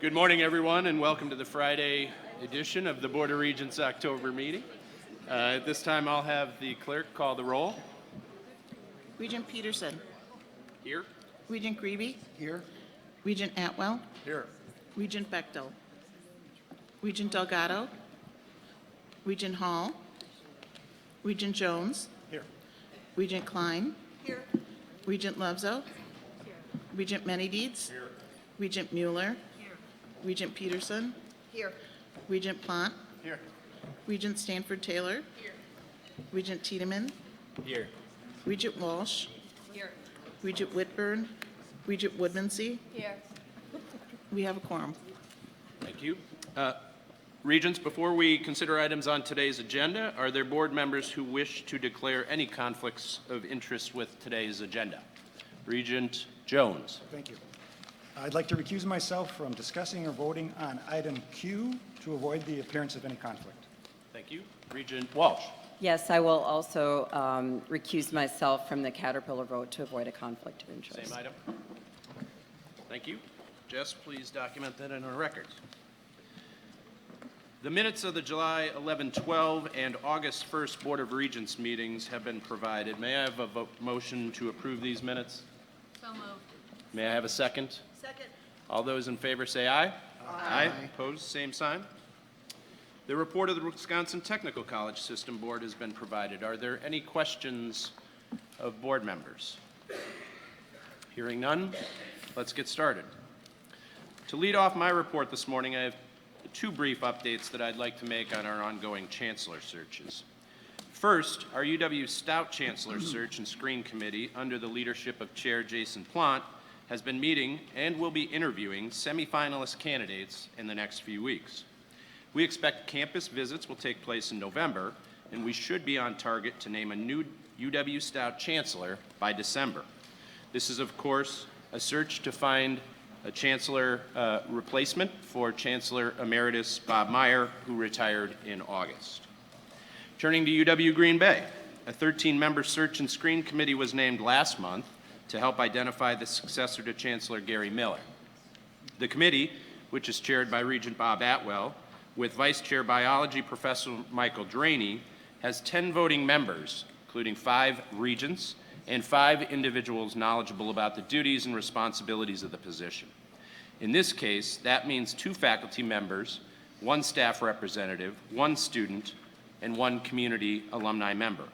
Good morning, everyone, and welcome to the Friday edition of the Board of Regents October meeting. At this time, I'll have the clerk call the roll. Regent Peterson. Here. Regent Greavy. Here. Regent Atwell. Here. Regent Bechtel. Regent Delgado. Regent Hall. Regent Jones. Here. Regent Klein. Here. Regent Lovezo. Here. Regent Manydeeds. Here. Regent Mueller. Here. Regent Peterson. Here. Regent Plant. Here. Regent Stanford Taylor. Here. Regent Tiedemann. Here. Regent Walsh. Here. Regent Whitburn. Regent Woodmansee. Here. We have a quorum. Thank you. Regents, before we consider items on today's agenda, are there board members who wish to declare any conflicts of interest with today's agenda? Regent Jones. Thank you. I'd like to recuse myself from discussing or voting on item Q to avoid the appearance of any conflict. Thank you. Regent Walsh. Yes, I will also recuse myself from the Caterpillar vote to avoid a conflict of interest. Same item. Thank you. Jess, please document that in our records. The minutes of the July 11, 12, and August 1st Board of Regents meetings have been provided. May I have a motion to approve these minutes? So moved. May I have a second? Second. All those in favor say aye. Aye. Opposed, same sign. The report of the Wisconsin Technical College System Board has been provided. Are there any questions of board members? Hearing none, let's get started. To lead off my report this morning, I have two brief updates that I'd like to make on our ongoing Chancellor searches. First, our UW Stout Chancellor Search and Screen Committee, under the leadership of Chair Jason Plant, has been meeting and will be interviewing semifinalist candidates in the next few weeks. We expect campus visits will take place in November, and we should be on target to name a new UW Stout Chancellor by December. This is, of course, a search to find a Chancellor replacement for Chancellor Emeritus Bob Meyer, who retired in August. Turning to UW Green Bay, a 13-member search and screen committee was named last month to help identify the successor to Chancellor Gary Miller. The committee, which is chaired by Regent Bob Atwell, with Vice Chair Biology Professor Michael Draney, has 10 voting members, including 5 regents and 5 individuals knowledgeable about the duties and responsibilities of the position. In this case, that means 2 faculty members, 1 staff representative, 1 student, and 1 community alumni member.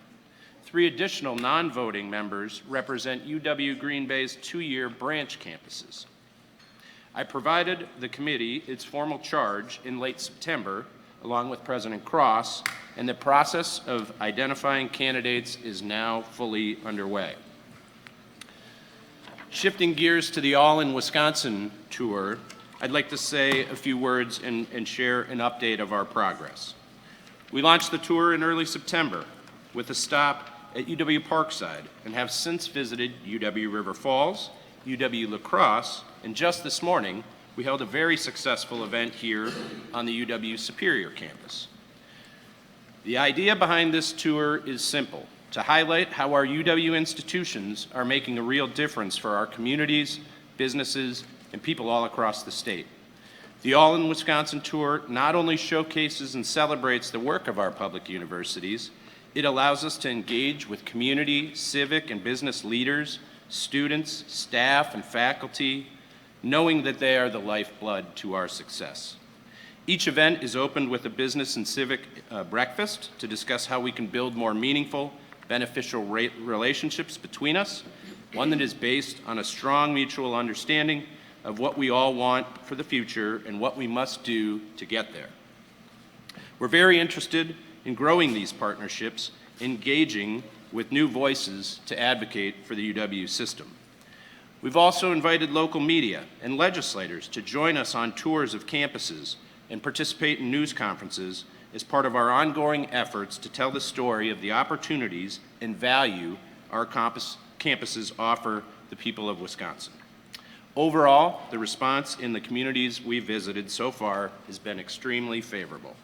3 additional non-voting members represent UW Green Bay's 2-year branch campuses. I provided the committee its formal charge in late September, along with President Cross, and the process of identifying candidates is now fully underway. Shifting gears to the All in Wisconsin tour, I'd like to say a few words and share an update of our progress. We launched the tour in early September with a stop at UW Parkside and have since visited UW River Falls, UW La Crosse, and just this morning, we held a very successful event here on the UW Superior campus. The idea behind this tour is simple: to highlight how our UW institutions are making a real difference for our communities, businesses, and people all across the state. The All in Wisconsin tour not only showcases and celebrates the work of our public universities, it allows us to engage with community, civic, and business leaders, students, staff, and faculty, knowing that they are the lifeblood to our success. Each event is opened with a business and civic breakfast to discuss how we can build more meaningful, beneficial relationships between us, one that is based on a strong mutual understanding of what we all want for the future and what we must do to get there. We're very interested in growing these partnerships, engaging with new voices to advocate for the UW system. We've also invited local media and legislators to join us on tours of campuses and participate in news conferences as part of our ongoing efforts to tell the story of the opportunities and value our campuses offer the people of Wisconsin. Overall, the response in the communities we've visited so far has been extremely favorable.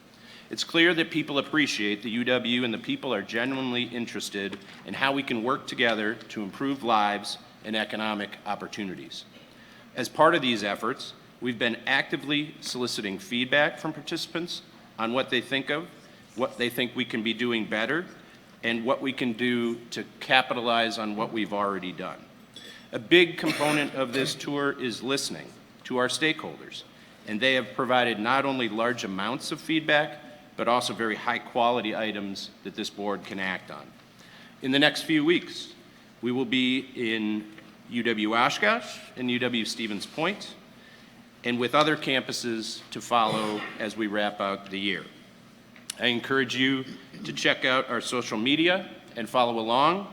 It's clear that people appreciate the UW and the people are genuinely interested in how we can work together to improve lives and economic opportunities. As part of these efforts, We've been actively soliciting feedback from participants on what they think we can be doing better, and what we can do to capitalize on what we've already done. A big component of this tour is listening to our stakeholders, and they have provided not only large amounts of feedback, but also very high-quality items that this board can act on. In the next few weeks, we will be in UW Oshkosh and UW Stevens Point, and with other campuses to follow as we wrap out the year. I encourage you to check out our social media and follow along.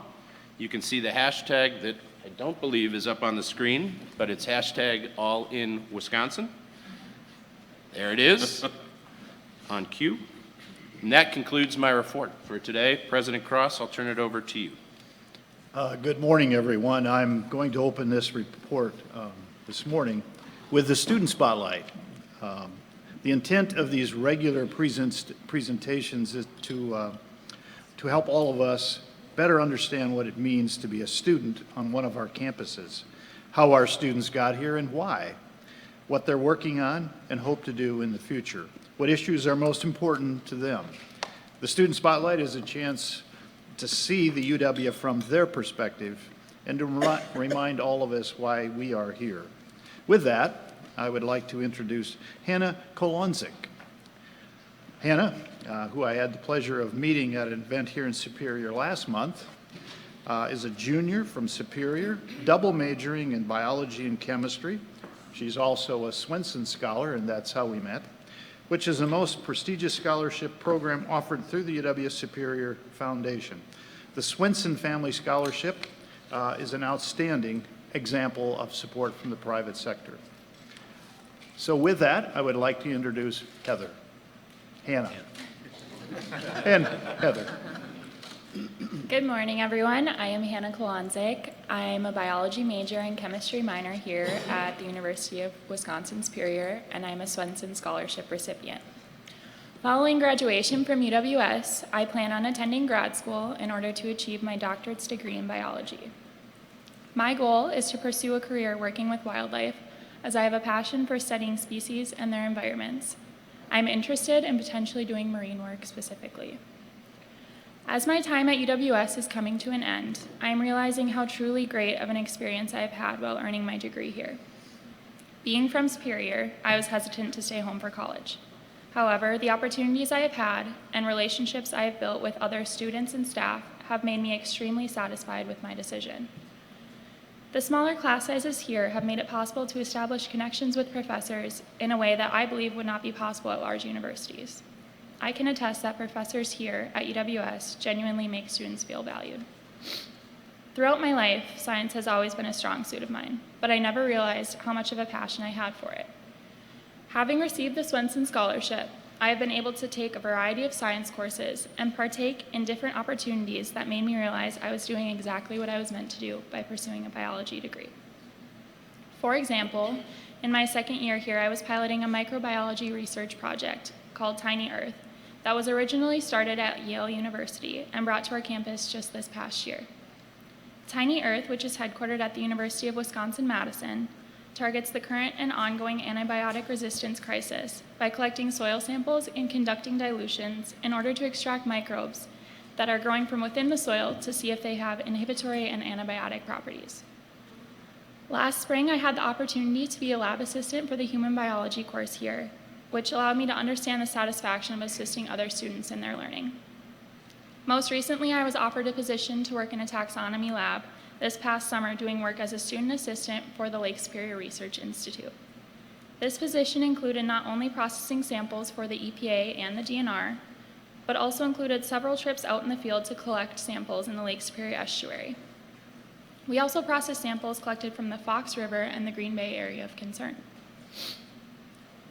You can see the hashtag that I don't believe is up on the screen, but it's hashtag #AllInWisconsin. There it is, on cue. And that concludes my report for today. President Cross, I'll turn it over to you. Good morning, everyone. I'm going to open this report this morning with the student spotlight. The intent of these regular presentations is to help all of us better understand what it means to be a student on one of our campuses, how our students got here and why, what they're working on and hope to do in the future, what issues are most important to them. The Student Spotlight is a chance to see the UW from their perspective and to remind all of us why we are here. With that, I would like to introduce Hannah Kolonzik. Hannah, who I had the pleasure of meeting at an event here in Superior last month, is a junior from Superior, double majoring in biology and chemistry. She's also a Swenson Scholar, and that's how we met, which is the most prestigious scholarship program offered through the UW Superior Foundation. The Swenson Family Scholarship is an outstanding example of support from the private sector. So with that, I would like to introduce Heather. Hannah. And Heather. Good morning, everyone. I am Hannah Kolonzik. I'm a biology major and chemistry minor here at the University of Wisconsin-Superior, and I'm a Swenson Scholarship recipient. Following graduation from UWS, I plan on attending grad school in order to achieve my doctorate's degree in biology. My goal is to pursue a career working with wildlife, as I have a passion for studying species and their environments. I'm interested in potentially doing marine work specifically. As my time at UWS is coming to an end, I am realizing how truly great of an experience I have had while earning my degree here. Being from Superior, I was hesitant to stay home for college. However, the opportunities I have had and relationships I have built with other students and staff have made me extremely satisfied with my decision. The smaller class sizes here have made it possible to establish connections with professors in a way that I believe would not be possible at large universities. I can attest that professors here at UWS genuinely make students feel valued. Throughout my life, science has always been a strong suit of mine, but I never realized how much of a passion I had for it. Having received the Swenson Scholarship, I have been able to take a variety of science courses and partake in different opportunities that made me realize I was doing exactly what I was meant to do by pursuing a biology degree. For example, in my second year here, I was piloting a microbiology research project called Tiny Earth that was originally started at Yale University and brought to our campus just this past year. Tiny Earth, which is headquartered at the University of Wisconsin-Madison, targets the current and ongoing antibiotic resistance crisis by collecting soil samples and conducting dilutions in order to extract microbes that are growing from within the soil to see if they have inhibitory and antibiotic properties. Last spring, I had the opportunity to be a lab assistant for the human biology course here, which allowed me to understand the satisfaction of assisting other students in their learning. Most recently, I was offered a position to work in a taxonomy lab this past summer doing work as a student assistant for the Lake Superior Research Institute. This position included not only processing samples for the EPA and the DNR, but also included several trips out in the field to collect samples in the Lake Superior estuary. We also processed samples collected from the Fox River and the Green Bay area of concern.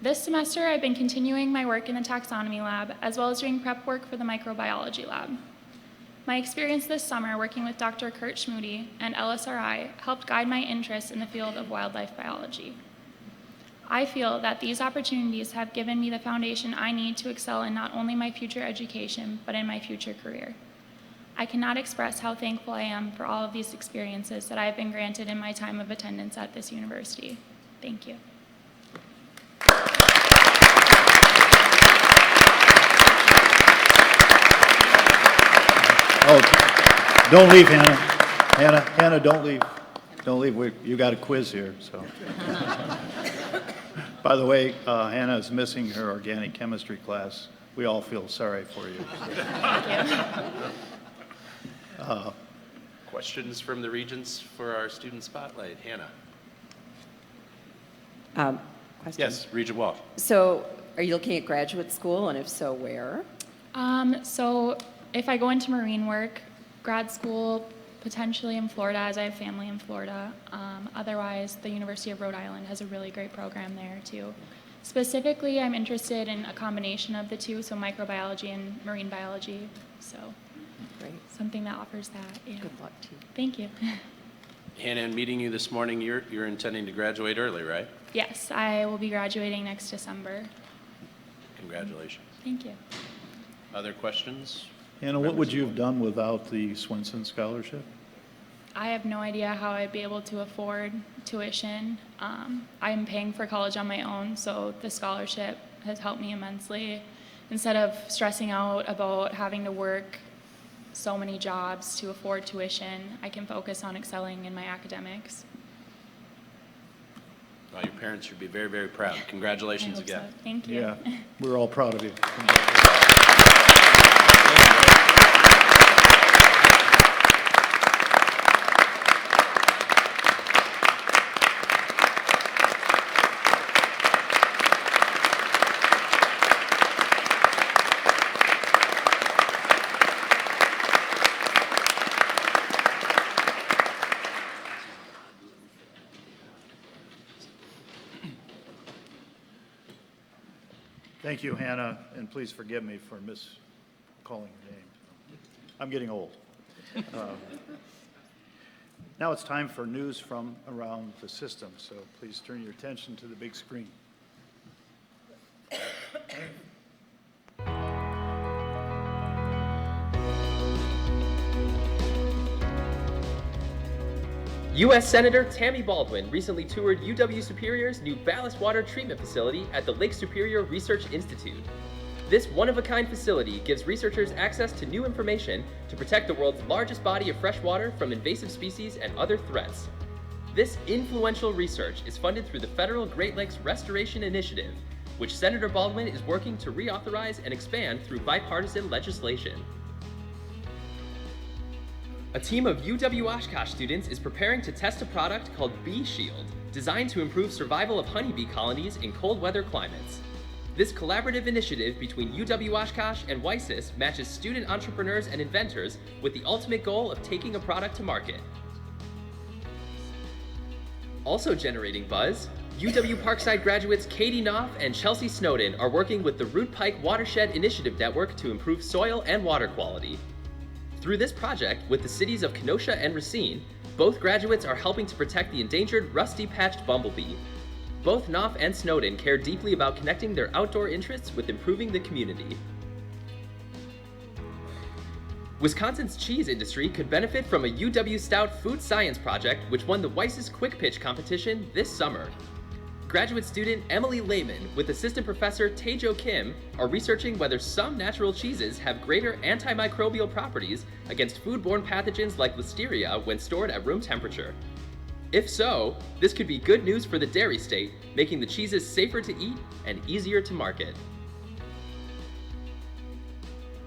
This semester, I've been continuing my work in the taxonomy lab, as well as doing prep work for the microbiology lab. My experience this summer working with Dr. Kurt Schmoody and LSRI helped guide my interest in the field of wildlife biology. I feel that these opportunities have given me the foundation I need to excel in not only my future education, but in my future career. I cannot express how thankful I am for all of these experiences that I have been granted in my time of attendance at this university. Thank you. Don't leave, Hannah. Hannah, don't leave. Don't leave. You got a quiz here, so. By the way, Hannah is missing her organic chemistry class. We all feel sorry for you. Questions from the Regents for our student spotlight? Hannah? Question? Yes, Regent Walsh. So are you looking at graduate school, and if so, where? So if I go into marine work, grad school, potentially in Florida, as I have family in Florida. Otherwise, the University of Rhode Island has a really great program there too. Specifically, I'm interested in a combination of the two, so microbiology and marine biology. So Great. something that offers that. Yeah. Good luck to you. Thank you. Hannah, in meeting you this morning, you're intending to graduate early, right? Yes, I will be graduating next December. Congratulations. Thank you. Other questions? Hannah, what would you have done without the Swenson Scholarship? I have no idea how I'd be able to afford tuition. I'm paying for college on my own, so the scholarship has helped me immensely. Instead of stressing out about having to work so many jobs to afford tuition, I can focus on excelling in my academics. Well, your parents should be very, very proud. I Congratulations hope so. again. Thank you. Yeah, we're all proud of you. Thank you, Hannah, and please forgive me for miscalling your name. I'm getting old. Now it's time for news from around the system, so please turn your attention to the big screen. U.S. Senator Tammy Baldwin recently toured UW Superior's new Ballast water treatment facility at the Lake Superior Research Institute. This one-of-a-kind facility gives researchers access to new information to protect the world's largest body of fresh water from invasive species and other threats. This influential research is funded through the federal Great Lakes Restoration Initiative, which Senator Baldwin is working to reauthorize and expand through bipartisan legislation. A team of UW Oshkosh students is preparing to test a product called Bee Shield, designed to improve survival of honeybee colonies in cold weather climates. This collaborative initiative between UW Oshkosh and WISIS matches student entrepreneurs and inventors with the ultimate goal of taking a product to market. Also generating buzz, UW Parkside graduates Katie Knopf and Chelsea Snowden are working with the Root Pike Watershed Initiative Network to improve soil and water quality. Through this project, with the cities of Kenosha and Racine, both graduates are helping to protect the endangered rusty-patched bumblebee. Both Knopf and Snowden care deeply about connecting their outdoor interests with improving the community. Wisconsin's cheese industry could benefit from a UW Stout food science project which won the WISIS Quick Pitch competition this summer. Graduate student Emily Lehman with assistant professor Taejo Kim are researching whether some natural cheeses have greater antimicrobial properties against foodborne pathogens like Listeria when stored at room temperature. If so, this could be good news for the dairy state, making the cheeses safer to eat and easier to market.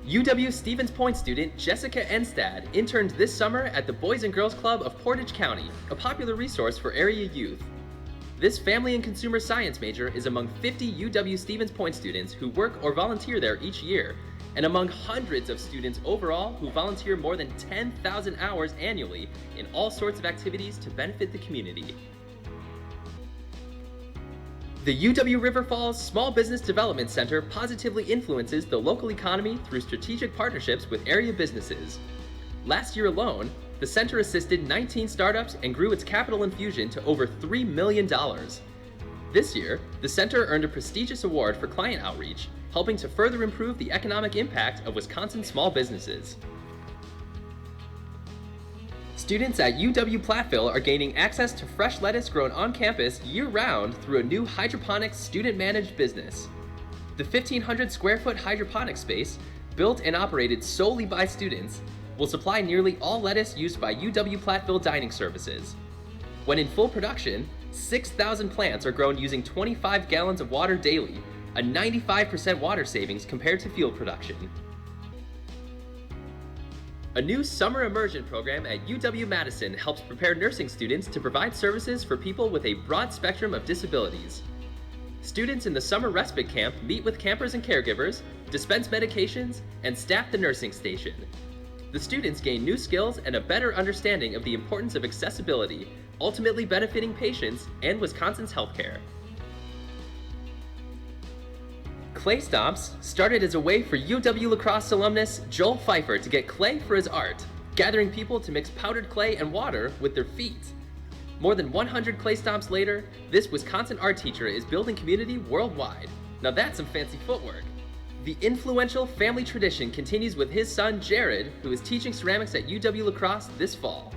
UW Stevens Point student Jessica Enstad interned this summer at the Boys and Girls Club of Portage County, a popular resource for area youth. This family and consumer science major is among 50 UW Stevens Point students who work or volunteer there each year, and among hundreds of students overall who volunteer more than 10,000 hours annually in all sorts of activities to benefit the community. The UW River Falls Small Business Development Center positively influences the local economy through strategic partnerships with area businesses. Last year alone, the center assisted 19 startups and grew its capital infusion to over $3 million. This year, the center earned a prestigious award for client outreach, helping to further improve the economic impact of Wisconsin small businesses. Students at UW Platteville are gaining access to fresh lettuce grown on campus year-round through a new hydroponics student-managed business. The 1,500 square foot hydroponic space, built and operated solely by students, will supply nearly all lettuce used by UW Platteville Dining Services. When in full production, 6,000 plants are grown using 25 gallons of water daily, a 95% water savings compared to field production. A new summer immersion program at UW-Madison helps prepare nursing students to provide services for people with a broad spectrum of disabilities. Students in the summer respite camp meet with campers and caregivers, dispense medications, and staff the nursing station. The students gain new skills and a better understanding of the importance of accessibility, ultimately benefiting patients and Wisconsin's healthcare. Clay Stomps started as a way for UW lacrosse alumnus Joel Pfeiffer to get clay for his art, gathering people to mix powdered clay and water with their feet. More than 100 Clay Stomps later, this Wisconsin art teacher is building community worldwide. Now that's some fancy footwork. The influential family tradition continues with his son Jared, who is teaching ceramics at UW lacrosse this fall.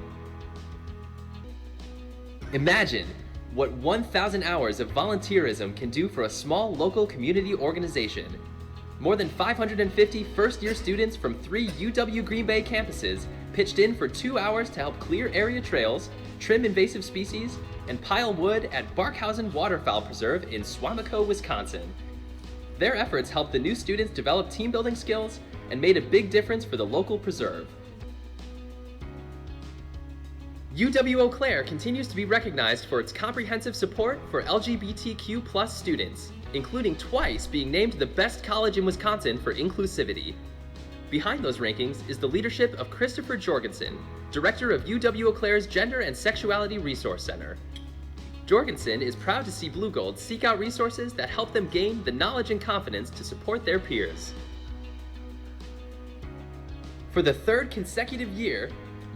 Imagine what 1,000 hours of volunteerism can do for a small local community organization. More than 550 first-year students from 3 UW Green Bay campuses pitched in for 2 hours to help clear area trails, trim invasive species, and pile wood at Barkhausen Waterfowl Preserve in Swamico, Wisconsin. Their efforts helped the new students develop team-building skills and made a big difference for the local preserve. UW-Eau Claire continues to be recognized for its comprehensive support for LGBTQ+ students, including twice being named the best college in Wisconsin for inclusivity. Behind those rankings is the leadership of Christopher Jorgensen, director of UW-Eau Claire's Gender and Sexuality Resource Center. Jorgensen is proud to see Blue Gold seek out resources that help them gain the knowledge and confidence to support their peers. For the third consecutive year,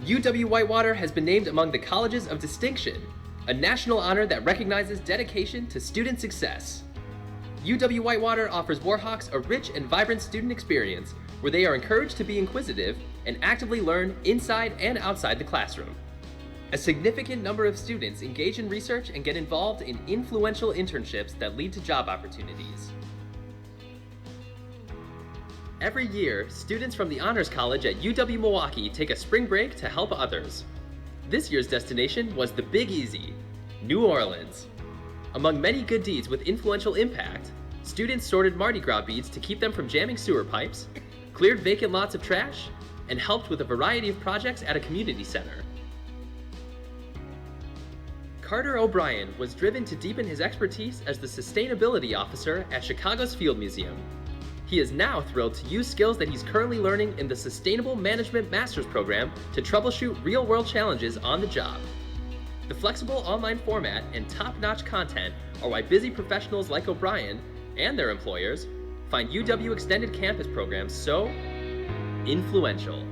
UW-Whitewater has been named among the Colleges of Distinction, a national honor that recognizes dedication to student success. UW-Whitewater offers Warhawks a rich and vibrant student experience where they are encouraged to be inquisitive and actively learn inside and outside the classroom. A significant number of students engage in research and get involved in influential internships that lead to job opportunities. Every year, students from the Honors College at UW-Milwaukee take a spring break to help others. This year's destination was the Big Easy, New Orleans. Among many good deeds with influential impact, students sorted Mardi Gras beads to keep them from jamming sewer pipes, cleared vacant lots of trash, and helped with a variety of projects at a community center. Carter O'Brien was driven to deepen his expertise as the Sustainability Officer at Chicago's Field Museum. He is now thrilled to use skills that he's currently learning in the Sustainable Management Master's Program to troubleshoot real-world challenges on the job. The flexible online format and top-notch content are why busy professionals like O'Brien and their employers find UW Extended Campus programs so influential.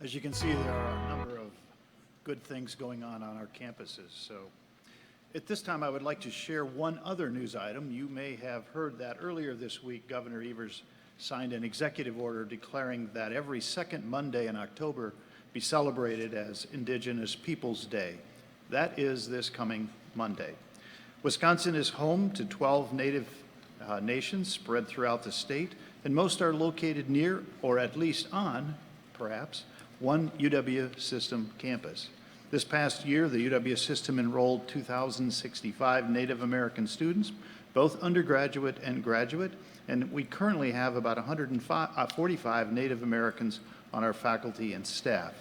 As you can see, there are a number of good things going on our campuses. So at this time, I would like to share one other news item. You may have heard that earlier this week, Governor Evers signed an executive order declaring that every second Monday in October be celebrated as Indigenous Peoples Day. That is this coming Monday. Wisconsin is home to 12 Native nations spread throughout the state, and most are located near, or at least on, perhaps, one UW system campus. This past year, the UW system enrolled 2,065 Native American students, both undergraduate and graduate, and we currently have about 145 Native Americans on our faculty and staff.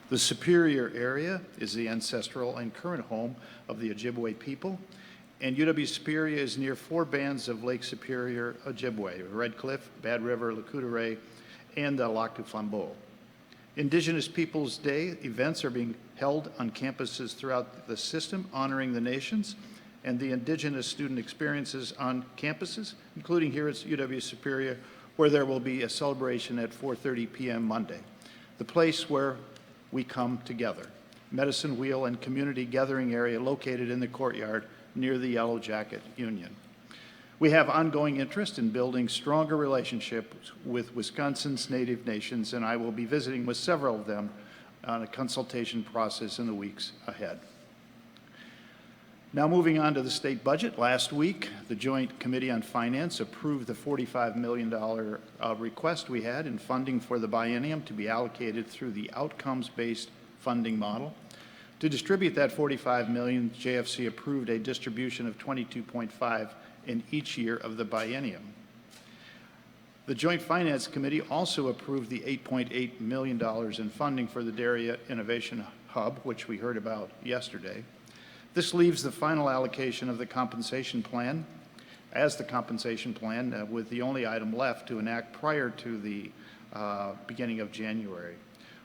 The Superior area is the ancestral and current home of the Ojibwe people, and UW Superior is near 4 bands of Lake Superior Ojibwe, Red Cliff, Bad River, Lac-Courte, and the Lac du Flambeau. Indigenous Peoples Day events are being held on campuses throughout the system, honoring the nations and the Indigenous student experiences on campuses, including here at UW Superior, where there will be a celebration at 4:30 p.m. Monday, the place where we come together, Medicine Wheel and Community Gathering Area located in the courtyard near the Yellow Jacket Union. We have ongoing interest in building stronger relationships with Wisconsin's Native nations, and I will be visiting with several of them on a consultation process in the weeks ahead. Now moving on to the state budget. Last week, the Joint Committee on Finance approved the $45 million request we had in funding for the biennium to be allocated through the outcomes-based funding model. To distribute that $45 million, JFC approved a distribution of $22.5 in each year of the biennium. The Joint Finance Committee also approved the $8.8 million in funding for the Dairy Innovation Hub, which we heard about yesterday. This leaves the final allocation of the compensation plan as the compensation plan, with the only item left to enact prior to the beginning of January.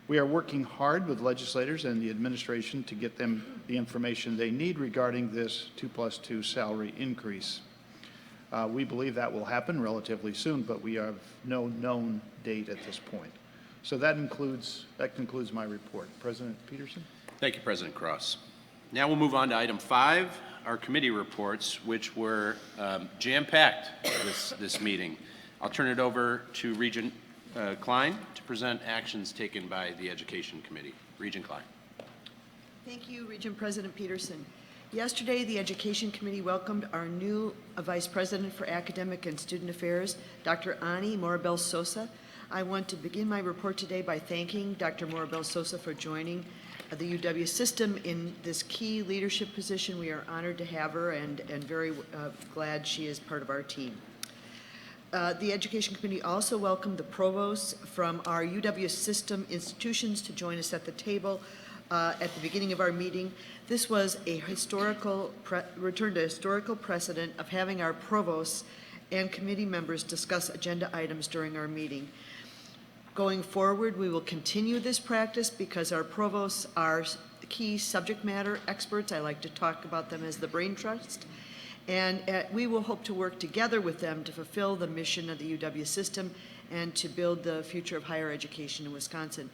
We are working hard with legislators and the administration to get them the information they need regarding this 2+2 salary increase. We believe that will happen relatively soon, but we have no known date at this point. So that concludes my report. President Peterson? Thank you, President Cross. Now we'll move on to item 5, our committee reports, which were jam-packed this meeting. I'll turn it over to Regent Klein to present actions taken by the Education Committee. Regent Klein. Thank you, Regent President Peterson. Yesterday, the Education Committee welcomed our new Vice President for Academic and Student Affairs, Dr. Ani Morabel-Sosa. I want to begin my report today by thanking Dr. Morabel-Sosa for joining the UW system in this key leadership position. We are honored to have her and very glad she is part of our team. The Education Committee also welcomed the provosts from our UW system institutions to join us at the table at the beginning of our meeting. This was a return to historical precedent of having our provosts and committee members discuss agenda items during our meeting. Going forward, we will continue this practice because our provosts are key subject matter experts. I like to talk about them as the brain trust. And we will hope to work together with them to fulfill the mission of the UW system and to build the future of higher education in Wisconsin.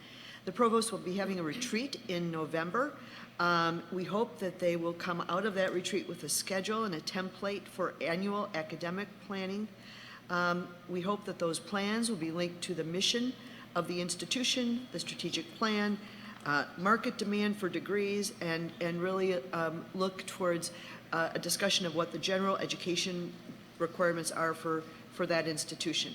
The provost will be having a retreat in November. We hope that they will come out of that retreat with a schedule and a template for annual academic planning. We hope that those plans will be linked to the mission of the institution, the strategic plan, market demand for degrees, and really look towards a discussion of what the general education requirements are for that institution.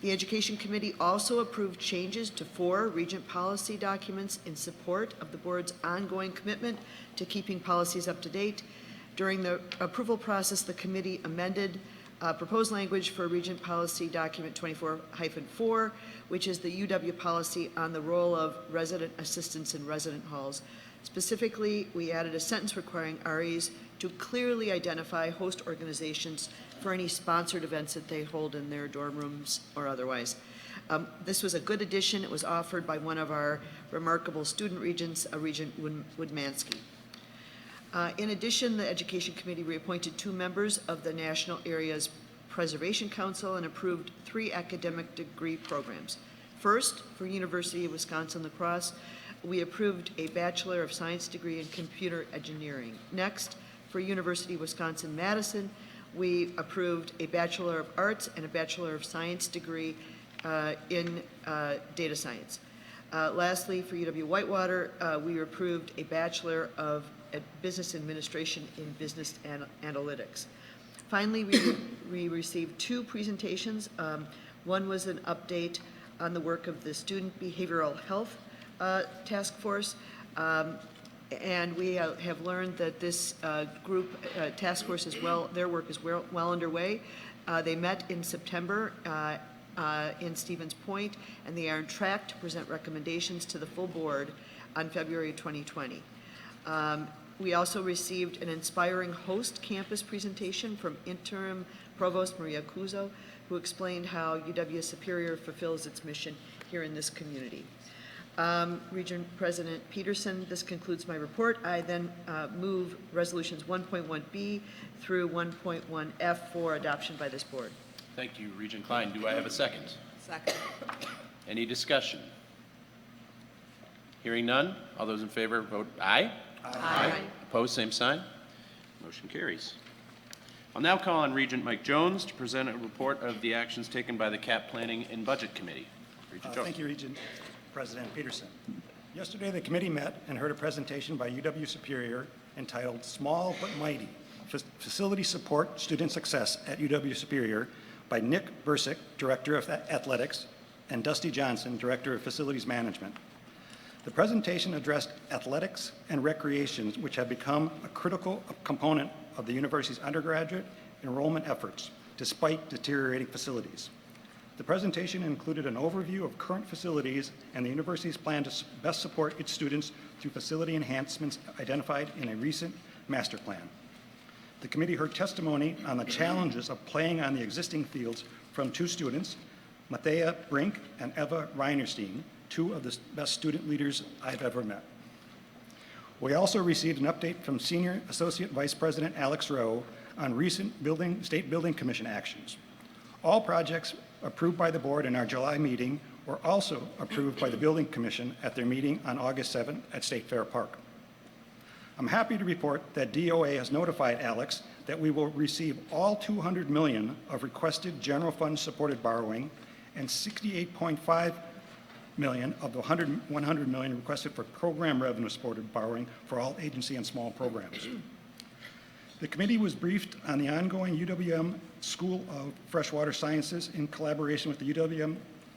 The Education Committee also approved changes to 4 Regent policy documents in support of the board's ongoing commitment to keeping policies up to date. During the approval process, the committee amended proposed language for Regent Policy Document 24-4, which is the UW policy on the role of resident assistants in resident halls. Specifically, we added a sentence requiring REs to clearly identify host organizations for any sponsored events that they hold in their dorm rooms or otherwise. This was a good addition. It was offered by one of our remarkable student regents, Regent Woodmansky. In addition, the Education Committee reappointed 2 members of the National Areas Preservation Council and approved 3 academic degree programs. First, for University of Wisconsin-La Crosse, we approved a Bachelor of Science degree in Computer Engineering. Next, for University of Wisconsin-Madison, we approved a Bachelor of Arts and a Bachelor of Science degree in Data Science. Lastly, for UW-Whitewater, we approved a Bachelor of Business Administration in Business Analytics. Finally, we received 2 presentations. One was an update on the work of the Student Behavioral Health Task Force, and we have learned that this group task force as well, their work is well underway. They met in September in Stevens Point, and they are on track to present recommendations to the full board on February 2020. We also received an inspiring host campus presentation from interim provost Maria Cuso, who explained how UW Superior fulfills its mission here in this community. Regent President Peterson, this concludes my report. I then move resolutions 1.1b through 1.1f for adoption by this board. Thank you, Regent Klein. Do I have a second? Second. Any discussion? Hearing none, all those in favor vote aye. Aye. Opposed, same sign. Motion carries. I'll now call on Regent Mike Jones to present a report of the actions taken by the CAP Planning and Budget Committee. Regent Jones. Thank you, Regent President Peterson. Yesterday, the committee met and heard a presentation by UW Superior entitled Small But Mighty, Facility Support Student Success at UW Superior by Nick Bursick, Director of Athletics, and Dusty Johnson, Director of Facilities Management. The presentation addressed athletics and recreation, which have become a critical component of the university's undergraduate enrollment efforts, despite deteriorating facilities. The presentation included an overview of current facilities and the university's plan to best support its students through facility enhancements identified in a recent master plan. The committee heard testimony on the challenges of playing on the existing fields from two students, Mathea Brink and Eva Reinerstein, two of the best student leaders I've ever met. We also received an update from Senior Associate Vice President Alex Rowe on recent State Building Commission actions. All projects approved by the board in our July meeting were also approved by the Building Commission at their meeting on August 7th at State Fair Park. I'm happy to report that DOA has notified Alex that we will receive all $200 million of requested general fund supported borrowing and $68.5 million of the $100 million requested for program revenue supported borrowing for all agency and small programs. The committee was briefed on the ongoing UWM School of Freshwater Sciences in collaboration with the UWM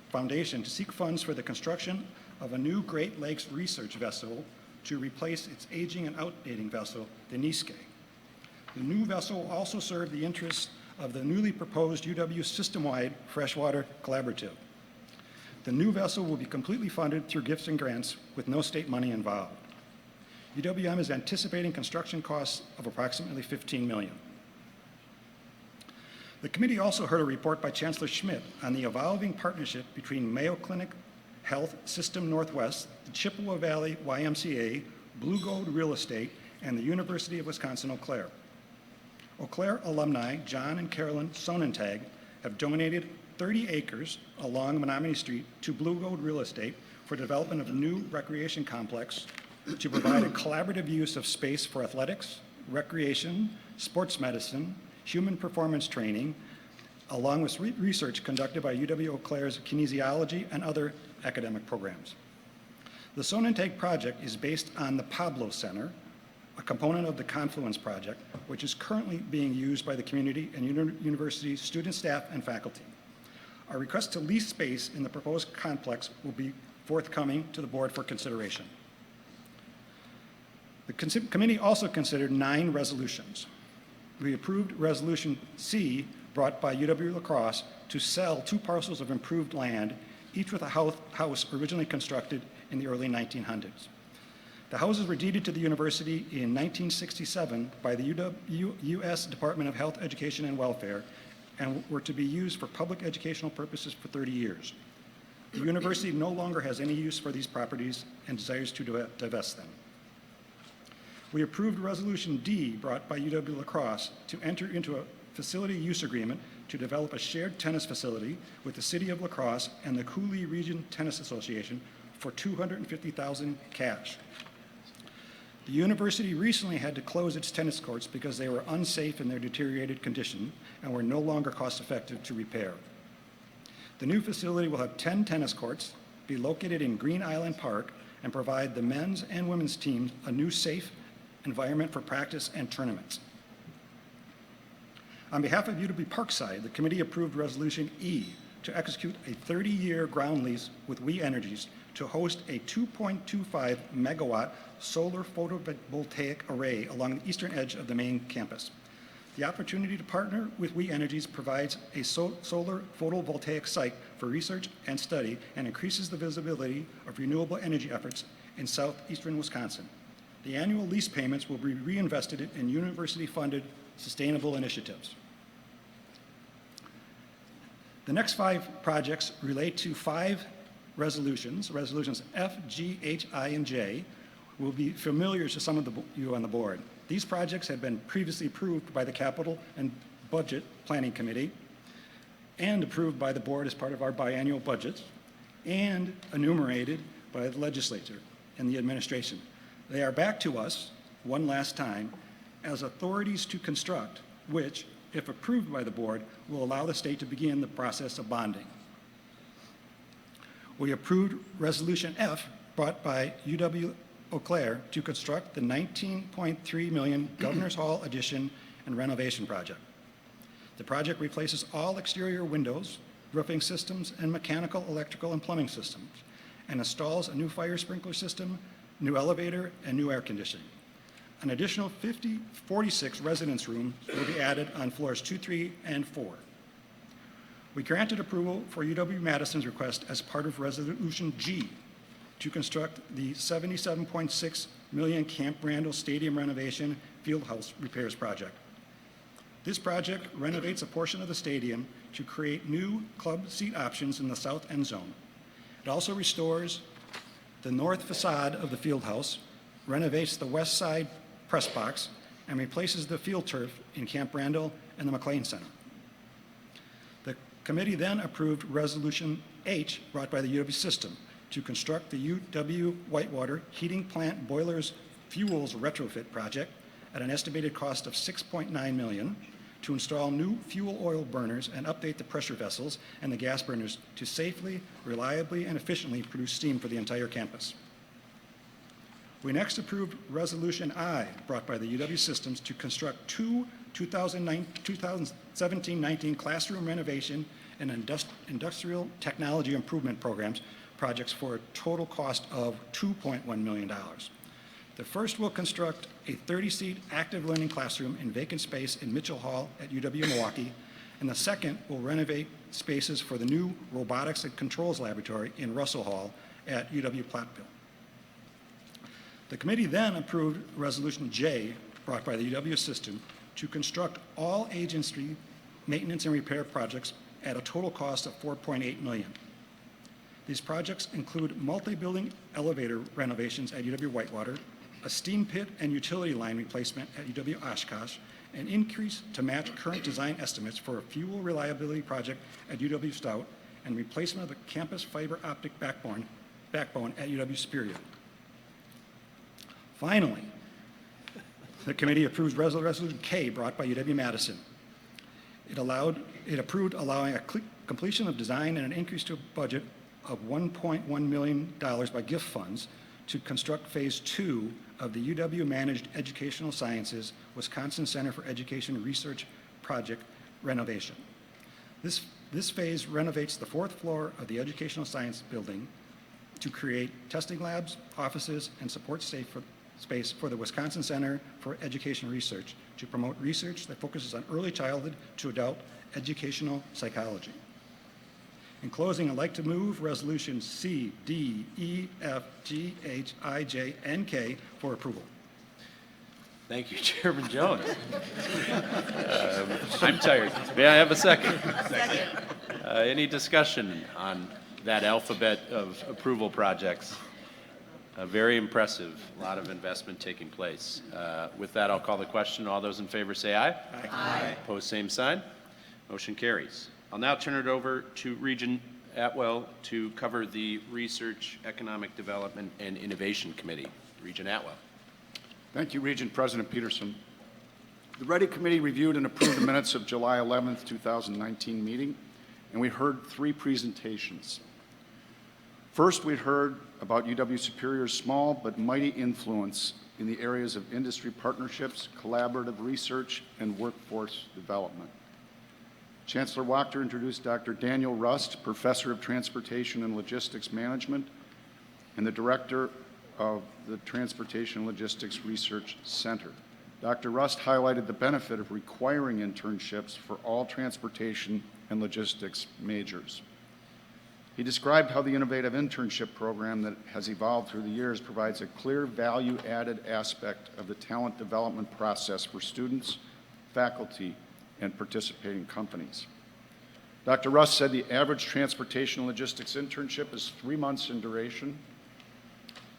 Foundation to seek funds for the construction of a new Great Lakes research vessel to replace its aging and outdating vessel, the Niske. The new vessel will also serve the interests of the newly proposed UW system-wide freshwater collaborative. The new vessel will be completely funded through gifts and grants with no state money involved. UWM is anticipating construction costs of approximately $15 million. The committee also heard a report by Chancellor Schmidt on the evolving partnership between Mayo Clinic Health System Northwest, the Chippewa Valley YMCA, Blue Gold Real Estate, and the University of Wisconsin-Eau Claire. Eau Claire alumni John and Carolyn Sonnentag have donated 30 acres along Menominee Street to Blue Gold Real Estate for development of a new recreation complex to provide a collaborative use of space for athletics, recreation, sports medicine, human performance training, along with research conducted by UW-Eau Claire's kinesiology and other academic programs. The Sonnentag project is based on the Pablo Center, a component of the Confluence Project, which is currently being used by the community and university student, staff, and faculty. Our request to lease space in the proposed complex will be forthcoming to the board for consideration. The committee also considered 9 resolutions. We approved Resolution C, brought by UW-La Crosse, to sell 2 parcels of improved land, each with a house originally constructed in the early 1900s. The houses were deeded to the university in 1967 by the U.S. Department of Health, Education, and Welfare, and were to be used for public educational purposes for 30 years. The university no longer has any use for these properties and desires to divest them. We approved Resolution D, brought by UW-La Crosse, to enter into a facility use agreement to develop a shared tennis facility with the City of La Crosse and the Cooley Region Tennis Association for $250,000 cash. The university recently had to close its tennis courts because they were unsafe in their deteriorated condition and were no longer cost-effective to repair. The new facility will have 10 tennis courts, be located in Green Island Park, and provide the men's and women's teams a new safe environment for practice and tournaments. On behalf of UW Parkside, the committee approved Resolution E to execute a 30-year ground lease with We Energies to host a 2.25 megawatt solar photovoltaic array along the eastern edge of the main campus. The opportunity to partner with We Energies provides a solar photovoltaic site for research and study and increases the visibility of renewable energy efforts in southeastern Wisconsin. The annual lease payments will be reinvested in university-funded sustainable initiatives. The next 5 projects relate to 5 resolutions. Resolutions F, G, H, I, and J will be familiar to some of you on the board. These projects have been previously approved by the Capital and Budget Planning Committee and approved by the board as part of our biannual budgets and enumerated by the legislature and the administration. They are back to us one last time as authorities to construct, which, if approved by the board, will allow the state to begin the process of bonding. We approved Resolution F, brought by UW Eau Claire to construct the $19.3 million Governor's Hall addition and renovation project. The project replaces all exterior windows, roofing systems, and mechanical, electrical, and plumbing systems, and installs a new fire sprinkler system, new elevator, and new air conditioning. An additional 46 residence rooms will be added on floors 2, 3, and 4. We granted approval for UW-Madison's request as part of Resolution G to construct the $77.6 million Camp Randall Stadium renovation fieldhouse repairs project. This project renovates a portion of the stadium to create new club seat options in the south end zone. It also restores the north facade of the fieldhouse, renovates the west side press box, and replaces the field turf in Camp Randall and the McLean Center. The committee then approved Resolution H brought by the UW system to construct the UW Whitewater Heating Plant Boilers Fuels Retrofit Project at an estimated cost of $6.9 million to install new fuel oil burners and update the pressure vessels and the gas burners to safely, reliably, and efficiently produce steam for the entire campus. We next approved Resolution I brought by the UW systems to construct two 2017-19 classroom renovation and industrial technology improvement projects for a total cost of $2.1 million. The first will construct a 30-seat active learning classroom in vacant space in Mitchell Hall at UW-Milwaukee, and the second will renovate spaces for the new Robotics and Controls Laboratory in Russell Hall at UW-Platteville. The committee then approved Resolution J, brought by the UW system, to construct all agency maintenance and repair projects at a total cost of $4.8 million. These projects include multi-building elevator renovations at UW Whitewater, a steam pit and utility line replacement at UW Oshkosh, an increase to match current design estimates for a fuel reliability project at UW Stout, and replacement of the campus fiber optic backbone at UW Superior. Finally, the committee approves Resolution K brought by UW-Madison. It approved allowing a completion of design and an increase to a budget of $1.1 million by gift funds to construct Phase 2 of the UW-managed Educational Sciences Wisconsin Center for Education Research project renovation. This phase renovates the 4th floor of the Educational Science Building to create testing labs, offices, and support space for the Wisconsin Center for Education Research to promote research that focuses on early childhood to adult educational psychology. In closing, I'd like to move resolutions C, D, E, F, G, H, I, J, and K for approval. Thank you, Chairman Jones. I'm tired. May I have a second? Second. Any discussion on that alphabet of approval projects? Very impressive. A lot of investment taking place. With that, I'll call the question. All those in favor say aye. Aye. Aye. Opposed, same sign. Motion carries. I'll now turn it over to Regent Atwell to cover the Research, Economic Development, and Innovation Committee. Regent Atwell. Thank you, Regent President Peterson. The Ready Committee reviewed and approved the minutes of July 11th, 2019 meeting, and we heard 3 presentations. First, we heard about UW Superior's small but mighty influence in the areas of industry partnerships, collaborative research, and workforce development. Chancellor Wachter introduced Dr. Daniel Rust, Professor of Transportation and Logistics Management, and the Director of the Transportation and Logistics Research Center. Dr. Rust highlighted the benefit of requiring internships for all transportation and logistics majors. He described how the innovative internship program that has evolved through the years provides a clear value-added aspect of the talent development process for students, faculty, and participating companies. Dr. Rust said the average transportation and logistics internship is 3 months in duration.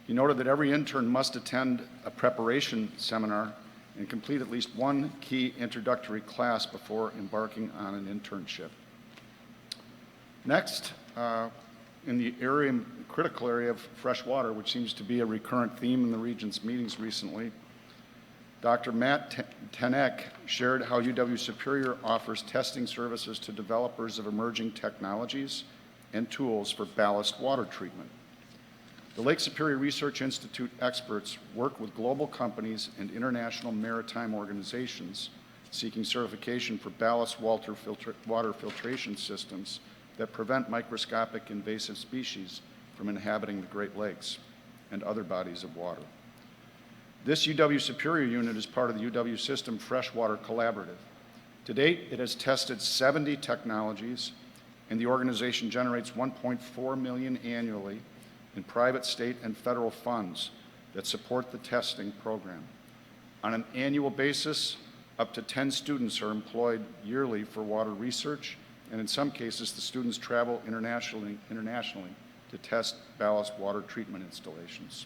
He noted that every intern must attend a preparation seminar and complete at least 1 key introductory class before embarking on an internship. Next, in the critical area of freshwater, which seems to be a recurrent theme in the Regents' meetings recently, Dr. Matt Tenek shared how UW Superior offers testing services to developers of emerging technologies and tools for ballast water treatment. The Lake Superior Research Institute experts work with global companies and international maritime organizations seeking certification for ballast water filtration systems that prevent microscopic invasive species from inhabiting the Great Lakes and other bodies of water. This UW Superior unit is part of the UW System Freshwater Collaborative. To date, it has tested 70 technologies, and the organization generates $1.4 million annually in private, state, and federal funds that support the testing program. On an annual basis, up to 10 students are employed yearly for water research, and in some cases, the students travel internationally to test ballast water treatment installations.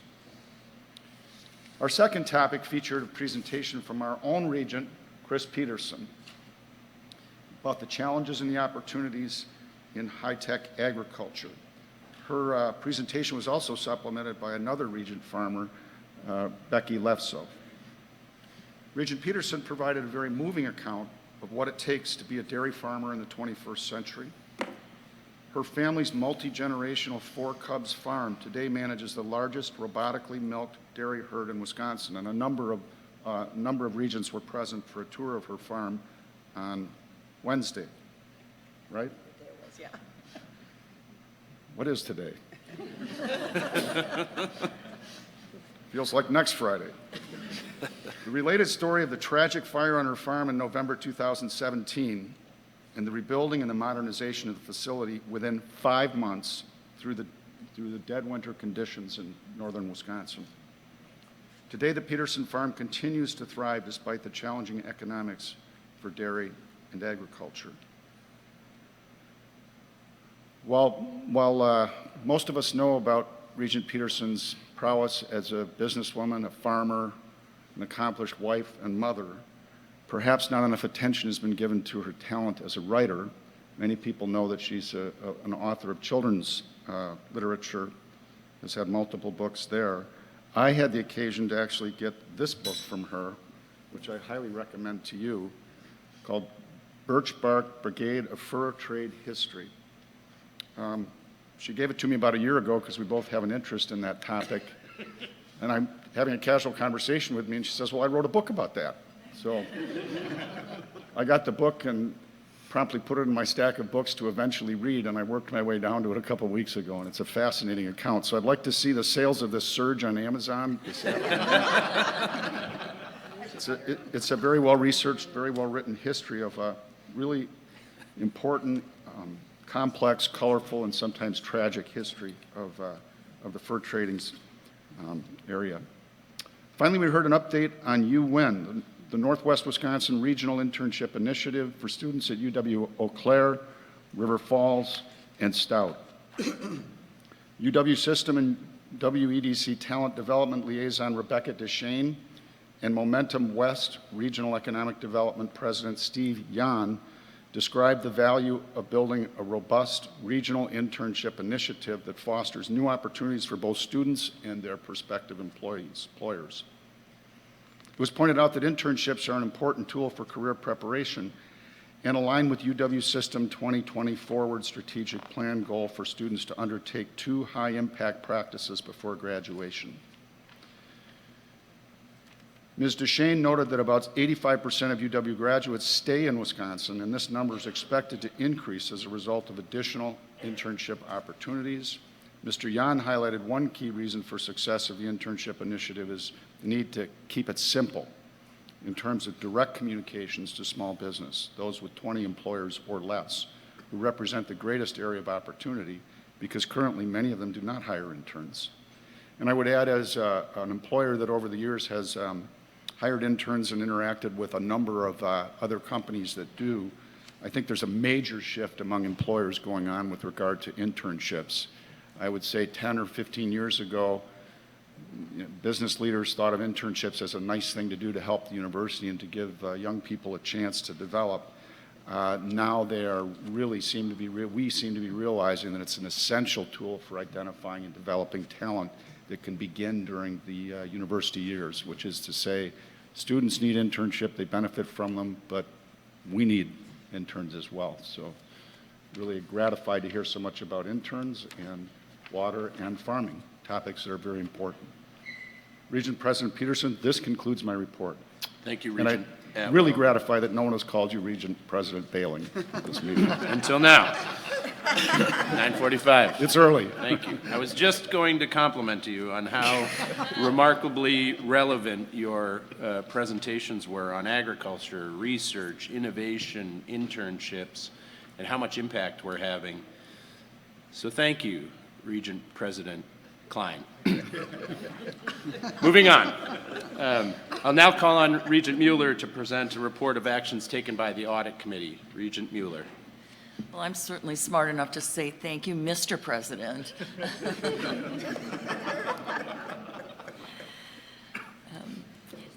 Our second topic featured a presentation from our own Regent, Chris Peterson, about the challenges and the opportunities in high-tech agriculture. Her presentation was also supplemented by another Regent farmer, Becky Lefso. Regent Peterson provided a very moving account of what it takes to be a dairy farmer in the 21st century. Her family's multi-generational 4 Cubs farm today manages the largest robotically milked dairy herd in Wisconsin, and a number of Regents were present for a tour of her farm on Wednesday, right? It was, yeah. What is today? Feels like next Friday. The related story of the tragic fire on her farm in November 2017 and the rebuilding and the modernization of the facility within 5 months through the dead winter conditions in northern Wisconsin. Today, the Peterson farm continues to thrive despite the challenging economics for dairy and agriculture. While most of us know about Regent Peterson's prowess as a businesswoman, a farmer, an accomplished wife and mother, perhaps not enough attention has been given to her talent as a writer. Many people know that she's an author of children's literature, has had multiple books there. I had the occasion to actually get this book from her, which I highly recommend to you, called Birch Bark Brigade of Fur Trade History. She gave it to me about a year ago because we both have an interest in that topic. And I'm having a casual conversation with me, and she says, well, I wrote a book about that. So I got the book and promptly put it in my stack of books to eventually read, and I worked my way down to it a couple weeks ago, and it's a fascinating account. So I'd like to see the sales of this surge on Amazon. It's a very well-researched, very well-written history of a really important, complex, colorful, and sometimes tragic history of the fur trading area. Finally, we heard an update on UWIN, the Northwest Wisconsin Regional Internship Initiative for students at UW Eau Claire, River Falls, and Stout. UW System and WEDC Talent Development Liaison Rebecca Deshane and Momentum West Regional Economic Development President Steve Yan described the value of building a robust regional internship initiative that fosters new opportunities for both students and their prospective employers. It was pointed out that internships are an important tool for career preparation and align with UW System 2020 Forward Strategic Plan goal for students to undertake 2 high-impact practices before graduation. Ms. Deshane noted that about 85% of UW graduates stay in Wisconsin, and this number is expected to increase as a result of additional internship opportunities. Mr. Yan highlighted one key reason for success of the internship initiative is the need to keep it simple in terms of direct communications to small business, those with 20 employers or less, who represent the greatest area of opportunity because currently many of them do not hire interns. And I would add, as an employer that over the years has hired interns and interacted with a number of other companies that do, I think there's a major shift among employers going on with regard to internships. I would say 10 or 15 years ago, business leaders thought of internships as a nice thing to do to help the university and to give young people a chance to develop. Now they are we seem to be realizing that it's an essential tool for identifying and developing talent that can begin during the university years, which is to say, students need internship, they benefit from them, but we need interns as well. So really gratified to hear so much about interns and water and farming. topics that are very important. Regent President Peterson, this concludes my report. Thank you, And Regent. I'm really gratified that no one has called you Regent President Bailing at this meeting. Until now. 9:45. It's early. Thank you. I was just going to compliment you on how remarkably relevant your presentations were on agriculture, research, innovation, internships, and how much impact we're having. So thank you, Regent President Klein. Moving on. I'll now call on Regent Mueller to present a report of actions taken by the Audit Committee. Regent Mueller. Well, I'm certainly smart enough to say thank you, Mr. President.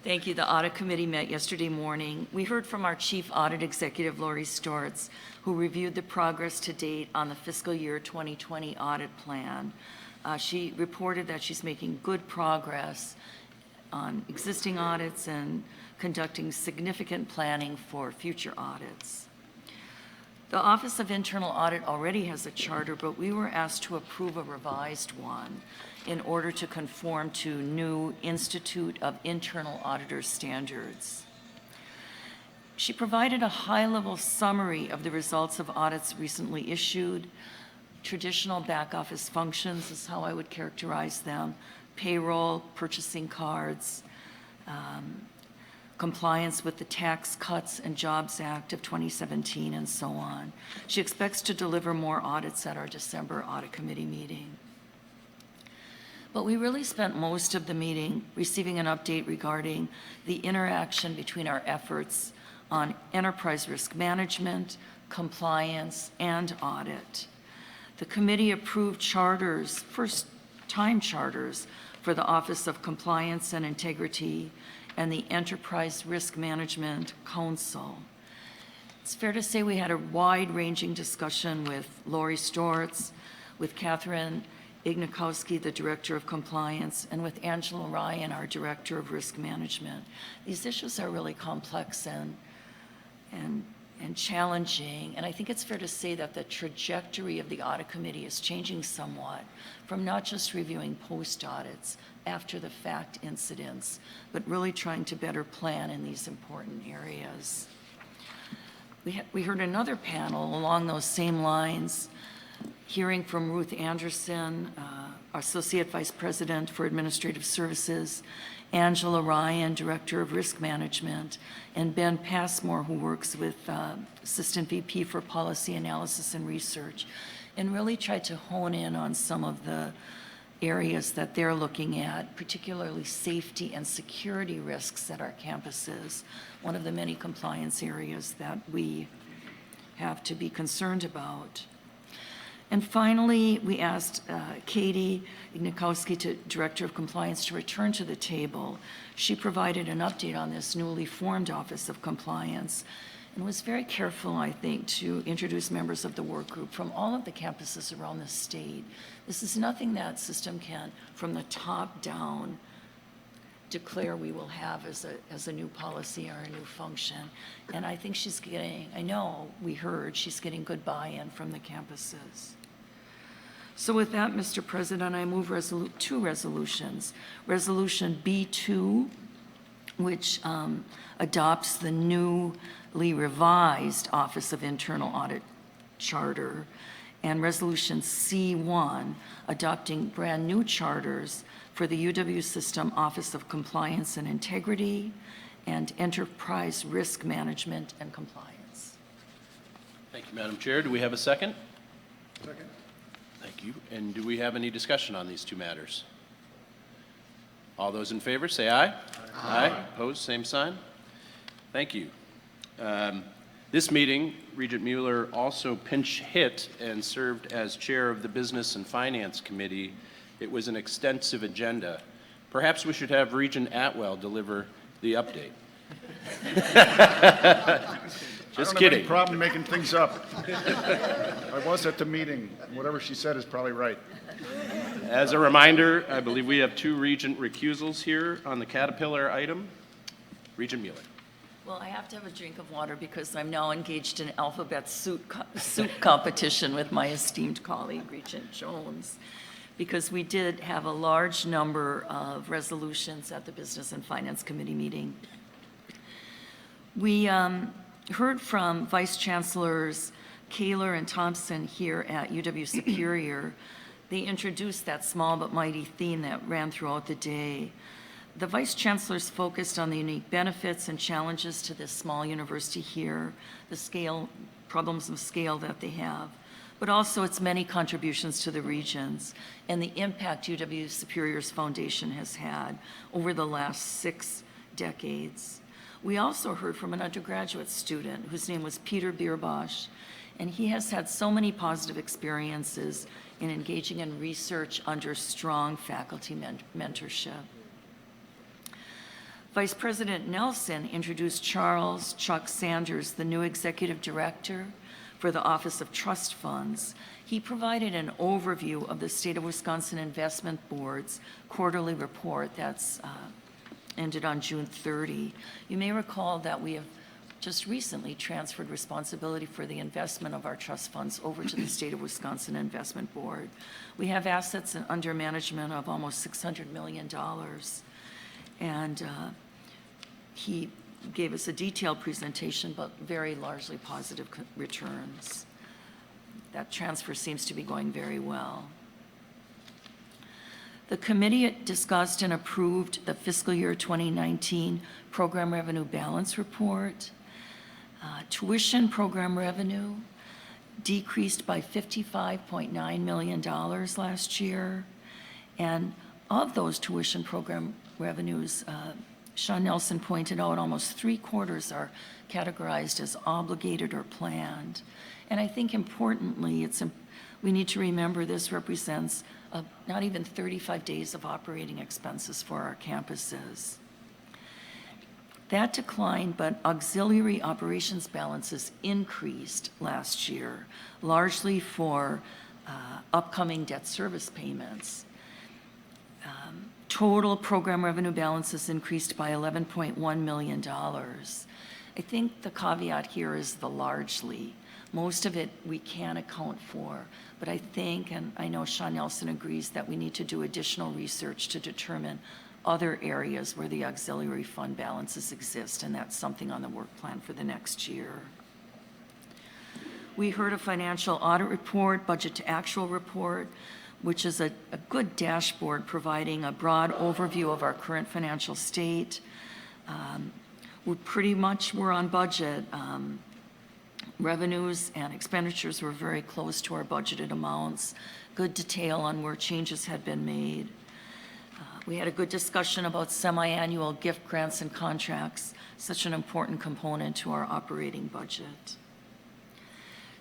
Thank you. The Audit Committee met yesterday morning. We heard from our Chief Audit Executive, Lori Stortz, who reviewed the progress to date on the fiscal year 2020 audit plan. She reported that she's making good progress on existing audits and conducting significant planning for future audits. The Office of Internal Audit already has a charter, but we were asked to approve a revised one in order to conform to new Institute of Internal Auditors standards. She provided a high-level summary of the results of audits recently issued. Traditional back office functions is how I would characterize them: payroll, purchasing cards, compliance with the Tax Cuts and Jobs Act of 2017, and so on. She expects to deliver more audits at our December Audit Committee meeting. But we really spent most of the meeting receiving an update regarding the interaction between our efforts on enterprise risk management, compliance, and audit. The committee approved charters, first-time charters, for the Office of Compliance and Integrity and the Enterprise Risk Management Council. It's fair to say we had a wide-ranging discussion with Lori Stortz, with Catherine Ignikowski, the Director of Compliance, and with Angela Ryan, our Director of Risk Management. These issues are really complex and challenging, and I think it's fair to say that the trajectory of the Audit Committee is changing somewhat from not just reviewing post-audits, after-the-fact incidents, but really trying to better plan in these important areas. We heard another panel along those same lines, hearing from Ruth Anderson, Associate Vice President for Administrative Services, Angela Ryan, Director of Risk Management, and Ben Passmore, who works with Assistant VP for Policy Analysis and Research, and really tried to hone in on some of the areas that they're looking at, particularly safety and security risks at our campuses, one of the many compliance areas that we have to be concerned about. And finally, we asked Katie Ignikowski, Director of Compliance, to return to the table. She provided an update on this newly formed Office of Compliance and was very careful, I think, to introduce members of the work group from all of the campuses around the state. This is nothing that system can, from the top down, declare we will have as a new policy or a new function. And I think she's getting, I know we heard, she's getting good buy-in from the campuses. So with that, Mr. President, I move two resolutions. Resolution B2, which adopts the newly revised Office of Internal Audit Charter, and Resolution C1, adopting brand new charters for the UW System Office of Compliance and Integrity and Enterprise Risk Management and Compliance. Thank you, Madam Chair. Do we have a second? Second. Thank you. And do we have any discussion on these two matters? All those in favor, say aye. Aye. Opposed, same sign. Thank you. This meeting, Regent Mueller also pinch hit and served as chair of the Business and Finance Committee. It was an extensive agenda. Perhaps we should have Regent Atwell deliver the update. Just kidding. I don't have any problem making things up. I was at the meeting. Whatever she said is probably right. As a reminder, I believe we have two Regent recusals here on the Caterpillar item. Regent Mueller. Well, I have to have a drink of water because I'm now engaged in alphabet soup competition with my esteemed colleague, Regent Jones. because we did have a large number of resolutions at the Business and Finance Committee meeting. We heard from Vice Chancellors Kaler and Thompson here at UW Superior. They introduced that small but mighty theme that ran throughout the day. The Vice Chancellors focused on the unique benefits and challenges to this small university here, the problems of scale that they have, but also its many contributions to the regions and the impact UW Superior's foundation has had over the last 6 decades. We also heard from an undergraduate student whose name was Peter Bierbosch, and he has had so many positive experiences in engaging in research under strong faculty mentorship. Vice President Nelson introduced Charles Chuck Sanders, the new executive director for the Office of Trust Funds. He provided an overview of the State of Wisconsin Investment Board's quarterly report that's ended on June 30. You may recall that we have just recently transferred responsibility for the investment of our trust funds over to the State of Wisconsin Investment Board. We have assets under management of almost $600 million. And he gave us a detailed presentation, but very largely positive returns. That transfer seems to be going very well. The committee discussed and approved the fiscal year 2019 program revenue balance report. Tuition program revenue decreased by $55.9 million last year. And of those tuition program revenues, Sean Nelson pointed out almost 3/4 are categorized as obligated or planned. And I think importantly, we need to remember this represents not even 35 days of operating expenses for our campuses. That declined, but auxiliary operations balances increased last year, largely for upcoming debt service payments. Total program revenue balances increased by $11.1 million. I think the caveat here is the largely. Most of it we can account for, but I think, and I know Sean Nelson agrees, that we need to do additional research to determine other areas where the auxiliary fund balances exist, and that's something on the work plan for the next year. We heard a financial audit report, budget to actual report, which is a good dashboard providing a broad overview of our current financial state. We're on budget. Revenues and expenditures were very close to our budgeted amounts. Good detail on where changes had been made. We had a good discussion about semi-annual gift grants and contracts, such an important component to our operating budget.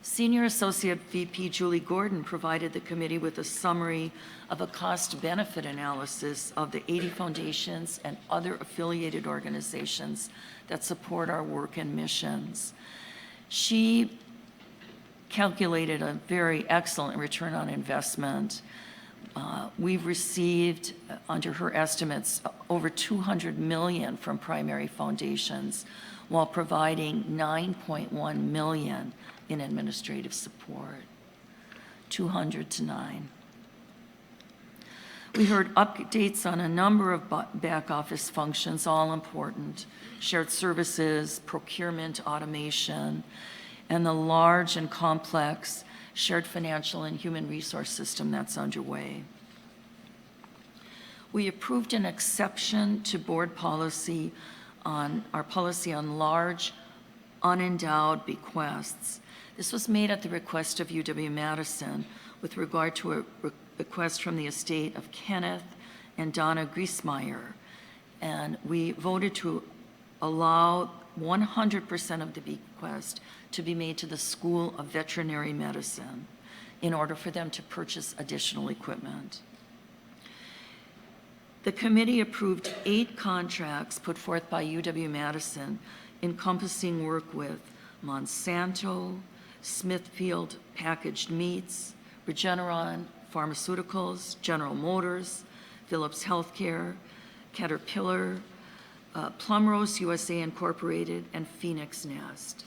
Senior Associate VP Julie Gordon provided the committee with a summary of a cost-benefit analysis of the 80 foundations and other affiliated organizations that support our work and missions. She calculated a very excellent return on investment. We've received, under her estimates, over $200 million from primary foundations, while providing $9.1 million in administrative support, 200 to 9. We heard updates on a number of back office functions, all important: shared services, procurement, automation, and the large and complex shared financial and human resource system that's underway. We approved an exception to board policy on our policy on large unendowed bequests. This was made at the request of UW-Madison with regard to a request from the estate of Kenneth and Donna Griesmeyer. And we voted to allow 100% of the bequest to be made to the School of Veterinary Medicine in order for them to purchase additional equipment. The committee approved 8 contracts put forth by UW-Madison encompassing work with Monsanto, Smithfield Packaged Meats, Regeneron Pharmaceuticals, General Motors, Philips Healthcare, Caterpillar, Plumrose USA Incorporated, and Phoenix Nest.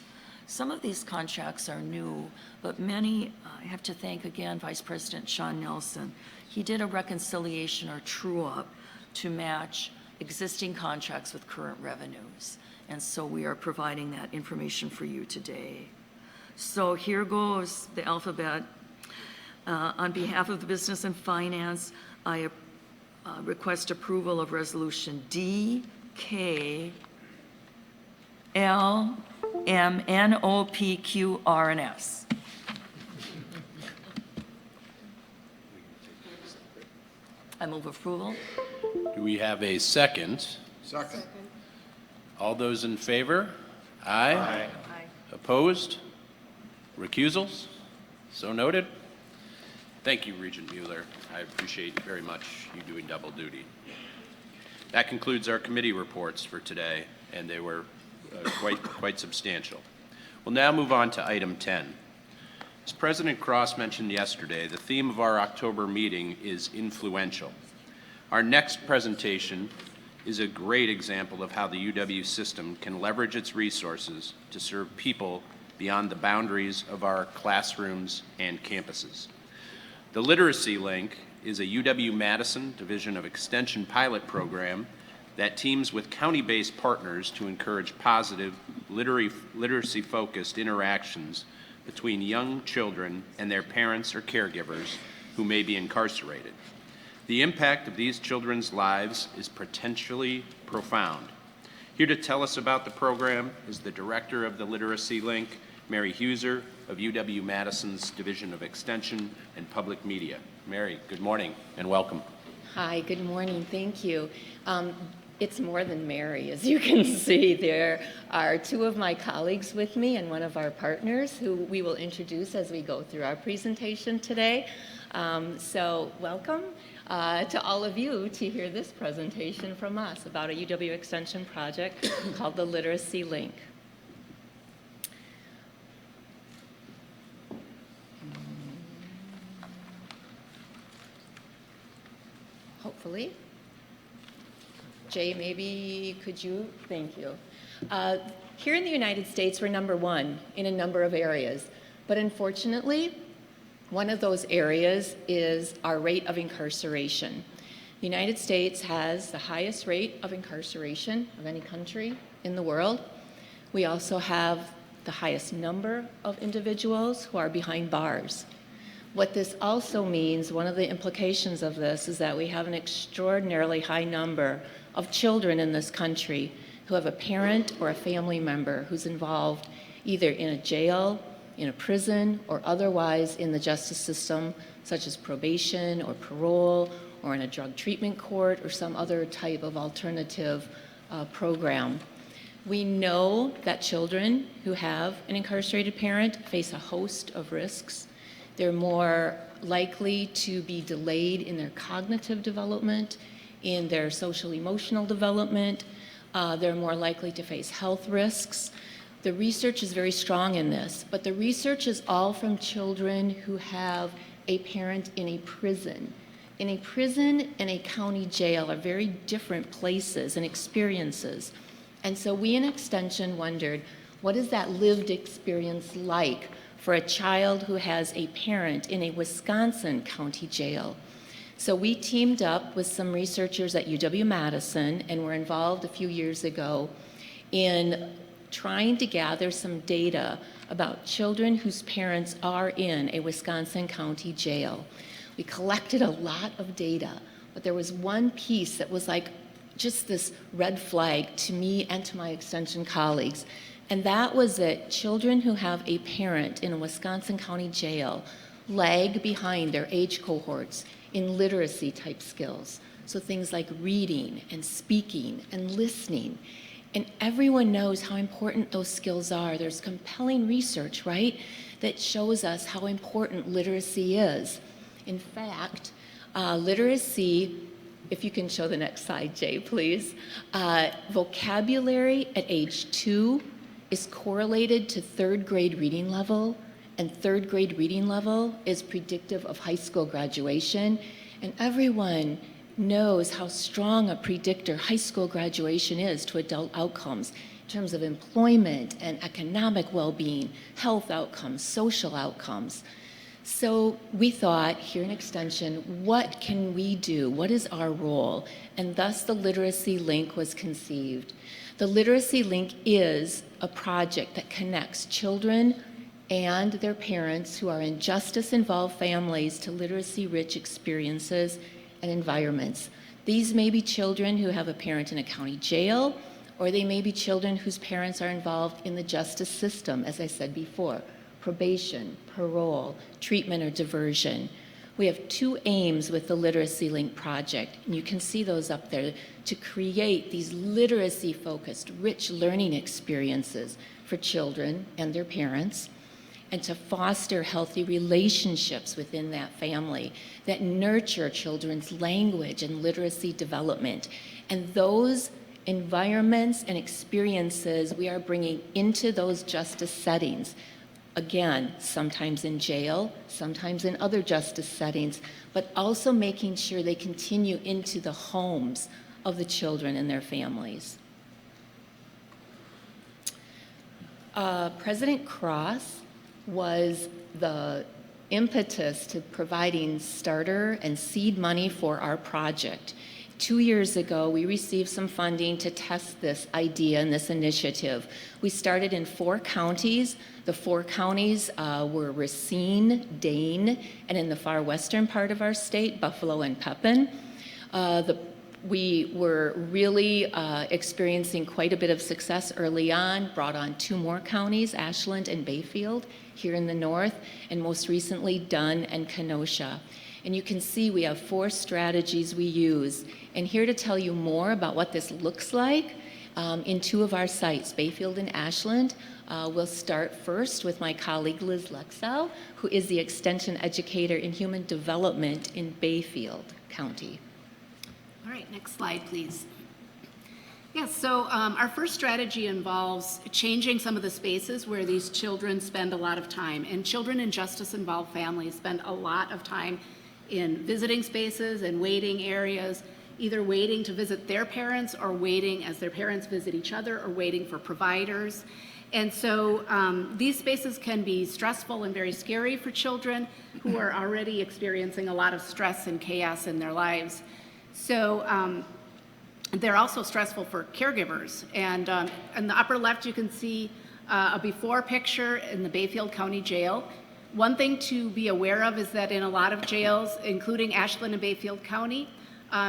Some of these contracts are new, but many, I have to thank again Vice President Sean Nelson. he did a reconciliation or true-up to match existing contracts with current revenues. And so we are providing that information for you today. So here goes the alphabet. On behalf of the Business and Finance, I request approval of Resolution D, K, L, M, N, O, P, Q, R, and S. I move approval. Do we have a second? Second. All those in favor? Aye. Opposed? Recusals? So noted. Thank you, Regent Mueller. I appreciate very much you doing double duty. That concludes our committee reports for today, and they were quite substantial. We'll now move on to item 10. As President Cross mentioned yesterday, the theme of our October meeting is influential. Our next presentation is a great example of how the UW system can leverage its resources to serve people beyond the boundaries of our classrooms and campuses. The Literacy Link is a UW-Madison Division of Extension pilot program that teams with county-based partners to encourage positive, literacy-focused interactions between young children and their parents or caregivers who may be incarcerated. The impact of these children's lives is potentially profound. Here to tell us about the program is the director of the Literacy Link, Mary Huser of UW-Madison's Division of Extension and Public Media. Mary, good morning and welcome. Hi, good morning, thank you. It's more than Mary, as you can see. There are two of my colleagues with me and one of our partners who we will introduce as we go through our presentation today. So welcome to all of you to hear this presentation from us about a UW Extension project called the Literacy Link. Hopefully. Jay, maybe could you? Thank you. Here in the United States, we're #1 in a number of areas, but unfortunately, one of those areas is our rate of incarceration. The United States has the highest rate of incarceration of any country in the world. We also have the highest number of individuals who are behind bars. What this also means, one of the implications of this, is that we have an extraordinarily high number of children in this country who have a parent or a family member who's involved either in a jail, in a prison, or otherwise in the justice system, such as probation or parole, or in a drug treatment court, or some other type of alternative program. We know that children who have an incarcerated parent face a host of risks. They're more likely to be delayed in their cognitive development, in their social emotional development. They're more likely to face health risks. The research is very strong in this, but the research is all from children who have a parent in a prison. In a prison and a county jail are very different places and experiences. And so we in Extension wondered, what is that lived experience like for a child who has a parent in a Wisconsin county jail? So we teamed up with some researchers at UW-Madison and were involved a few years ago in trying to gather some data about children whose parents are in a Wisconsin county jail. We collected a lot of data, but there was one piece that was like just this red flag to me and to my Extension colleagues. And that was that children who have a parent in a Wisconsin county jail lag behind their age cohorts in literacy type skills. So things like reading and speaking and listening. And everyone knows how important those skills are. There's compelling research, right, that shows us how important literacy is. In fact, literacy, if you can show the next slide, Jay, please. Vocabulary at age 2 is correlated to 3rd grade reading level, and 3rd grade reading level is predictive of high school graduation. And everyone knows how strong a predictor high school graduation is to adult outcomes in terms of employment and economic well-being, health outcomes, social outcomes. So we thought here in Extension, what can we do? What is our role? And thus the Literacy Link was conceived. The Literacy Link is a project that connects children and their parents who are in justice-involved families to literacy-rich experiences and environments. These may be children who have a parent in a county jail, or they may be children whose parents are involved in the justice system, as I said before, probation, parole, treatment, or diversion. We have 2 aims with the Literacy Link project, and you can see those up there, to create these literacy-focused, rich learning experiences for children and their parents, and to foster healthy relationships within that family that nurture children's language and literacy development. And those environments and experiences we are bringing into those justice settings. Again, sometimes in jail, sometimes in other justice settings, but also making sure they continue into the homes of the children and their families. President Cross was the impetus to providing starter and seed money for our project. 2 years ago, we received some funding to test this idea and this initiative. We started in 4 counties. The 4 counties were Racine, Dane, and in the far western part of our state, Buffalo and Pepin. We were really experiencing quite a bit of success early on, brought on 2 more counties, Ashland and Bayfield, here in the north, and most recently Dunn and Kenosha. And you can see we have 4 strategies we use. And here to tell you more about what this looks like in 2 of our sites, Bayfield and Ashland, we'll start first with my colleague Liz Lexow, who is the Extension Educator in Human Development in Bayfield County. All right, next slide, please. Yes, so our first strategy involves changing some of the spaces where these children spend a lot of time. And children in justice-involved families spend a lot of time in visiting spaces and waiting areas, either waiting to visit their parents or waiting as their parents visit each other or waiting for providers. And so these spaces can be stressful and very scary for children who are already experiencing a lot of stress and chaos in their lives. So they're also stressful for caregivers. And in the upper left, you can see a before picture in the Bayfield County Jail. One thing to be aware of is that in a lot of jails, including Ashland and Bayfield County,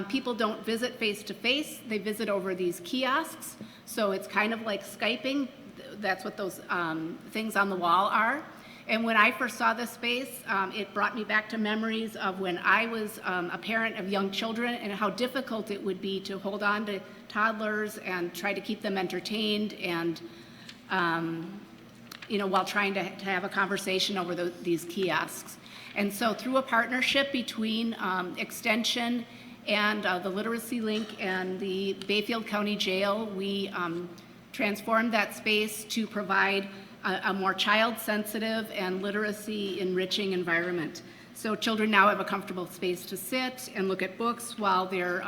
people don't visit face-to-face. They visit over these kiosks. So it's kind of like Skyping. That's what those things on the wall are. And when I first saw this space, it brought me back to memories of when I was a parent of young children and how difficult it would be to hold on to toddlers and try to keep them entertained and, while trying to have a conversation over these kiosks. And so through a partnership between Extension and the Literacy Link and the Bayfield County Jail, we transformed that space to provide a more child-sensitive and literacy-enriching environment. So children now have a comfortable space to sit and look at books while their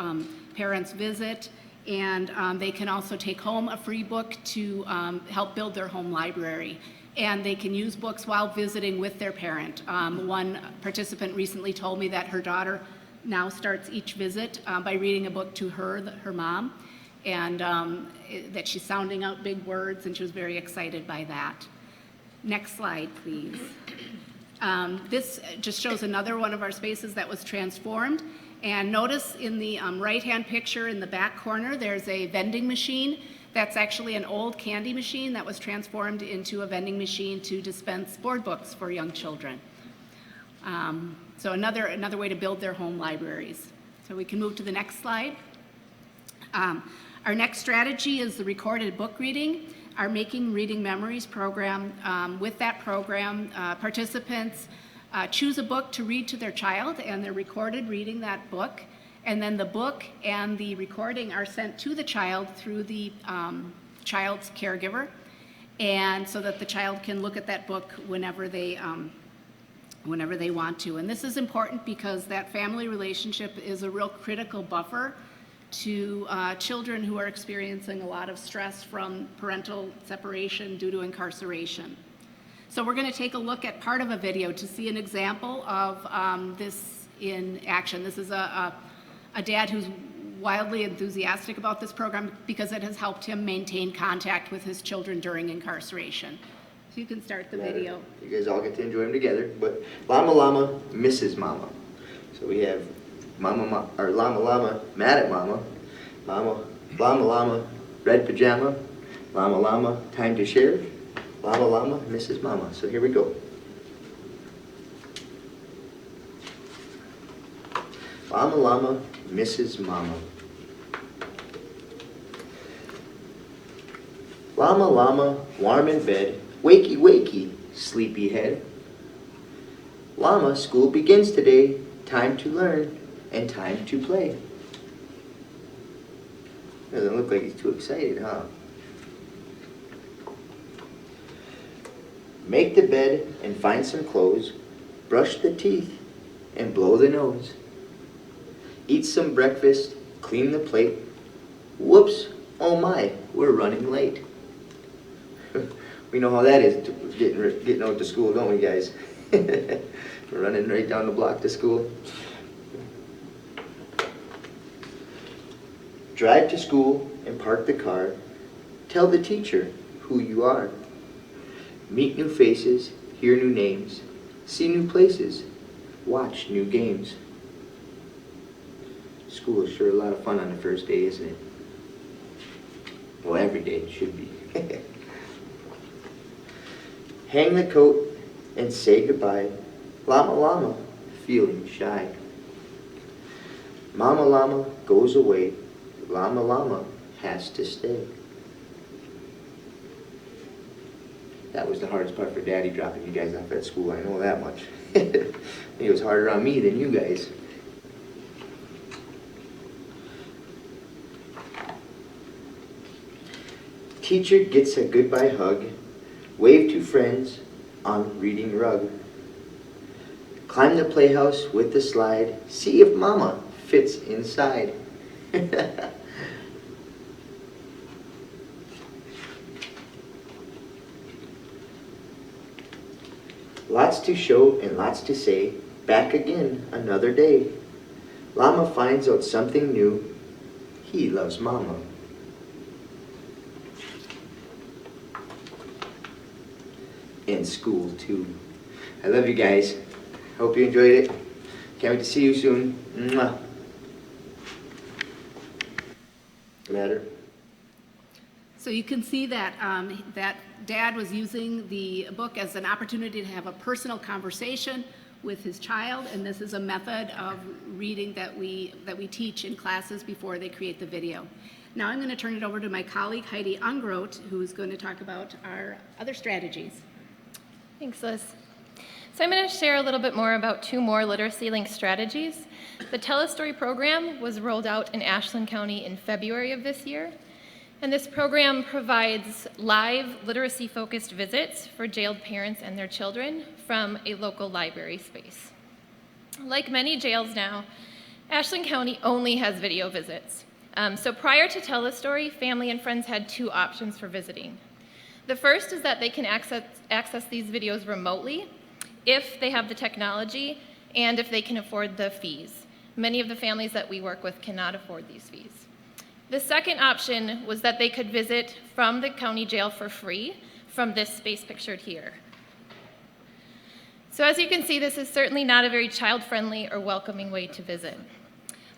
parents visit, and they can also take home a free book to help build their home library. And they can use books while visiting with their parent. One participant recently told me that her daughter now starts each visit by reading a book to her mom, and that she's sounding out big words, and she was very excited by that. Next slide, please. This just shows another one of our spaces that was transformed. And notice in the right-hand picture in the back corner, there's a vending machine. That's actually an old candy machine that was transformed into a vending machine to dispense board books for young children. So another way to build their home libraries. So we can move to the next slide. Our next strategy is the recorded book reading, our Making Reading Memories program. With that program, participants choose a book to read to their child, and they're recorded reading that book. And then the book and the recording are sent to the child through the child's caregiver, and so that the child can look at that book whenever they want to. And this is important because that family relationship is a real critical buffer to children who are experiencing a lot of stress from parental separation due to incarceration. So we're going to take a look at part of a video to see an example of this in action. This is a dad who's wildly enthusiastic about this program because it has helped him maintain contact with his children during incarceration. So you can start the video. You guys all get to enjoy them together. But Llama Llama misses Mama. So we have Llama Llama mad at Mama, Llama Llama red pajama, Llama Llama time to share, Llama Llama misses Mama. So here we go. Llama Llama misses Mama. Llama Llama warm in bed, wakey wakey, sleepyhead. Llama, school begins today, time to learn and time to play. Doesn't look like he's too excited, huh? Make the bed and find some clothes, brush the teeth and blow the nose. Eat some breakfast, clean the plate. Whoops, oh my, we're running late. We know how that is, getting out to school, don't we, guys? We're running right down the block to school. Drive to school and park the car. Tell the teacher who you are. Meet new faces, hear new names, see new places, watch new games. School is sure a lot of fun on the first day, isn't it? Well, every day it should be. Hang the coat and say goodbye. Llama Llama, feeling shy. Mama Llama goes away. Llama Llama has to stay. That was the hardest part for Daddy, dropping you guys off at school. I know that much. It was harder on me than you guys. Teacher gets a goodbye hug. Wave to friends on reading rug. Climb the playhouse with the slide. See if Mama fits inside. Lots to show and lots to say. Back again another day. Llama finds out something new. He loves Mama. In school too. I love you guys. Hope you enjoyed it. Can't wait to see you soon. Mwah. Matter? So you can see that that dad was using the book as an opportunity to have a personal conversation with his child, and this is a method of reading that we teach in classes before they create the video. Now I'm going to turn it over to my colleague Heidi Ungroat, who's going to talk about our other strategies. Thanks, Liz. So I'm going to share a little bit more about two more literacy-linked strategies. The Tell a Story program was rolled out in Ashland County in February of this year, and this program provides live literacy-focused visits for jailed parents and their children from a local library space. Like many jails now, Ashland County only has video visits. So prior to Tell a Story, family and friends had two options for visiting. The first is that they can access these videos remotely if they have the technology and if they can afford the fees. Many of the families that we work with cannot afford these fees. The second option was that they could visit from the county jail for free from this space pictured here. So as you can see, this is certainly not a very child-friendly or welcoming way to visit.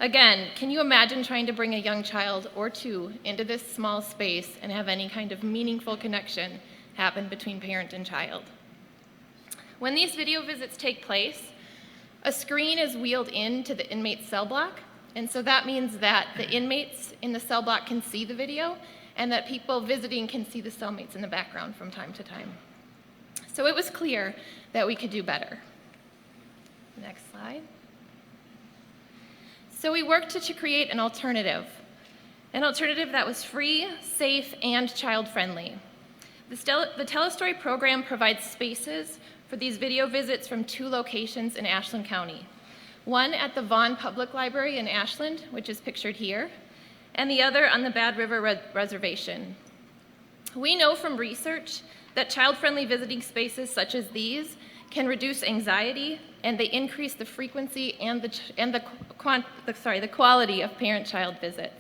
Again, can you imagine trying to bring a young child or two into this small space and have any kind of meaningful connection happen between parent and child? When these video visits take place, a screen is wheeled into the inmate's cell block, and so that means that the inmates in the cell block can see the video and that people visiting can see the cellmates in the background from time to time. So it was clear that we could do better. Next slide. So we worked to create an alternative that was free, safe, and child-friendly. The Tell a Story program provides spaces for these video visits from two locations in Ashland County. One at the Vaughn Public Library in Ashland, which is pictured here, and the other on the Bad River Reservation. We know from research that child-friendly visiting spaces such as these can reduce anxiety, and they increase the frequency and the quality of parent-child visits.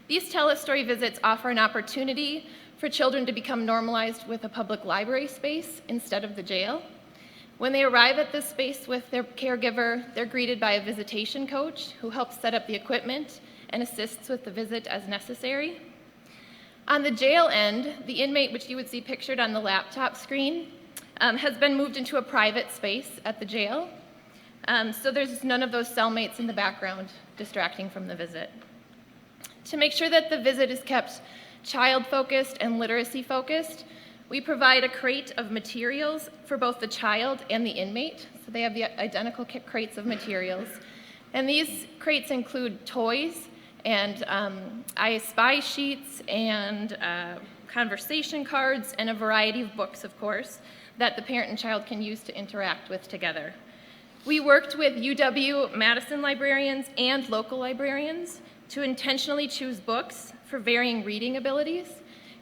These telestory visits offer an opportunity for children to become normalized with a public library space instead of the jail. When they arrive at this space with their caregiver, they're greeted by a visitation coach who helps set up the equipment and assists with the visit as necessary. On the jail end, the inmate, which you would see pictured on the laptop screen, has been moved into a private space at the jail. So there's none of those cellmates in the background distracting from the visit. To make sure that the visit is kept child-focused and literacy-focused, we provide a crate of materials for both the child and the inmate. So they have the identical crates of materials. And these crates include toys and I Spy sheets and conversation cards and a variety of books, of course, that the parent and child can use to interact with together. We worked with UW-Madison librarians and local librarians to intentionally choose books for varying reading abilities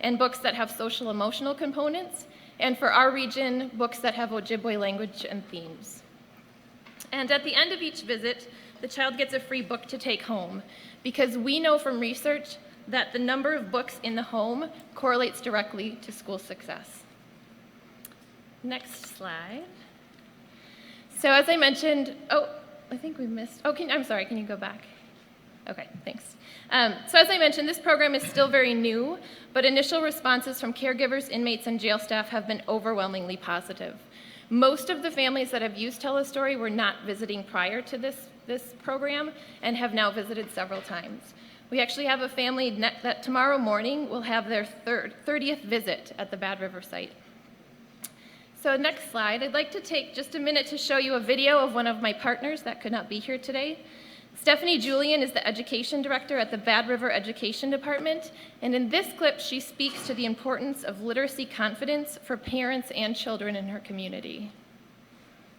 and books that have social emotional components, and for our region, books that have Ojibwe language and themes. And at the end of each visit, the child gets a free book to take home, because we know from research that the number of books in the home correlates directly to school success. Next slide. So as I mentioned, I think we missed, I'm sorry, can you go back? Okay, thanks. So as I mentioned, this program is still very new, but initial responses from caregivers, inmates, and jail staff have been overwhelmingly positive. Most of the families that have used Telestory were not visiting prior to this program and have now visited several times. We actually have a family that tomorrow morning will have their 30th visit at the Bad River site. So next slide, I'd like to take just a minute to show you a video of one of my partners that could not be here today. Stephanie Julian is the education director at the Bad River Education Department, and in this clip, she speaks to the importance of literacy confidence for parents and children in her community.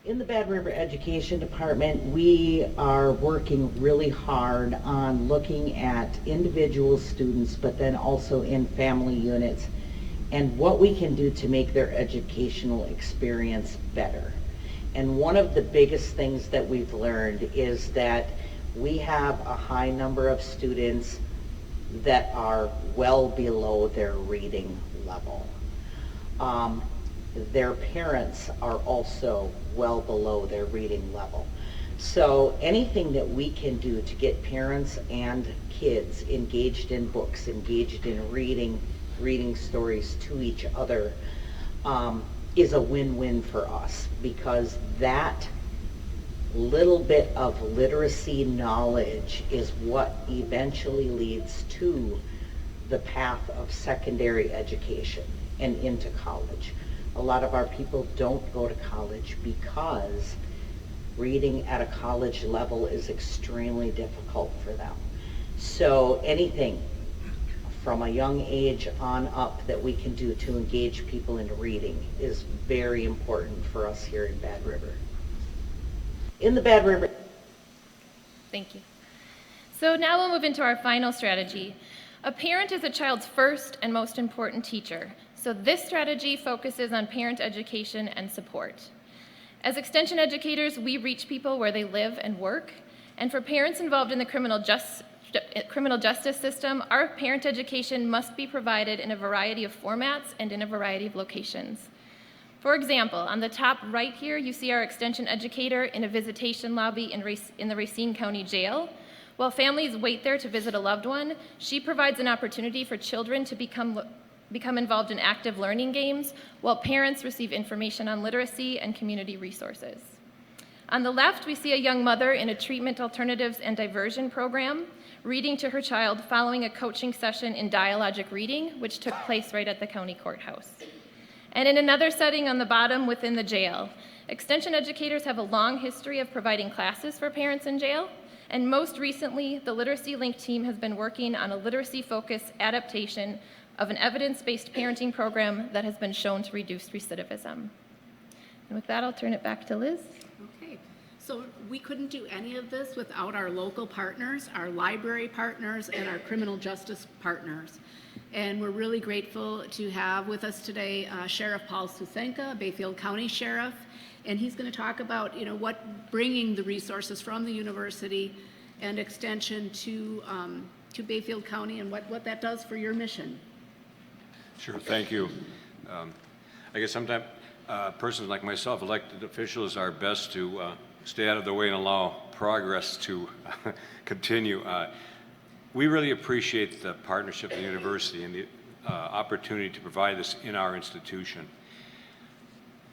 In the Bad River Education Department, we are working really hard on looking at individual students, but then also in family units, and what we can do to make their educational experience better. And one of the biggest things that we've learned is that we have a high number of students that are well below their reading level. Their parents are also well below their reading level. So anything that we can do to get parents and kids engaged in books, engaged in reading stories to each other, is a win-win for us, because that little bit of literacy knowledge is what eventually leads to the path of secondary education and into college. A lot of our people don't go to college because reading at a college level is extremely difficult for them. So anything from a young age on up that we can do to engage people in reading is very important for us here in Bad River. In the Bad River. Thank you. So now we'll move into our final strategy. A parent is a child's first and most important teacher. So this strategy focuses on parent education and support. As extension educators, we reach people where they live and work. And for parents involved in the criminal justice system, our parent education must be provided in a variety of formats and in a variety of locations. For example, on the top right here, you see our extension educator in a visitation lobby in the Racine County Jail. While families wait there to visit a loved one, she provides an opportunity for children to become involved in active learning games, while parents receive information on literacy and community resources. On the left, we see a young mother in a treatment alternatives and diversion program, reading to her child following a coaching session in dialogic reading, which took place right at the county courthouse. And in another setting on the bottom within the jail, extension educators have a long history of providing classes for parents in jail, and most recently, the Literacy Link team has been working on a literacy-focused adaptation of an evidence-based parenting program that has been shown to reduce recidivism. And with that, I'll turn it back to Liz. Okay, so we couldn't do any of this without our local partners, our library partners, and our criminal justice partners. And we're really grateful to have with us today Sheriff Paul Susenka, Bayfield County Sheriff, and he's going to talk about, what bringing the resources from the university and extension to Bayfield County and what that does for your mission. Sure, thank you. I guess sometimes persons like myself, elected officials, are best to stay out of the way and allow progress to continue. We really appreciate the partnership of the university and the opportunity to provide this in our institution.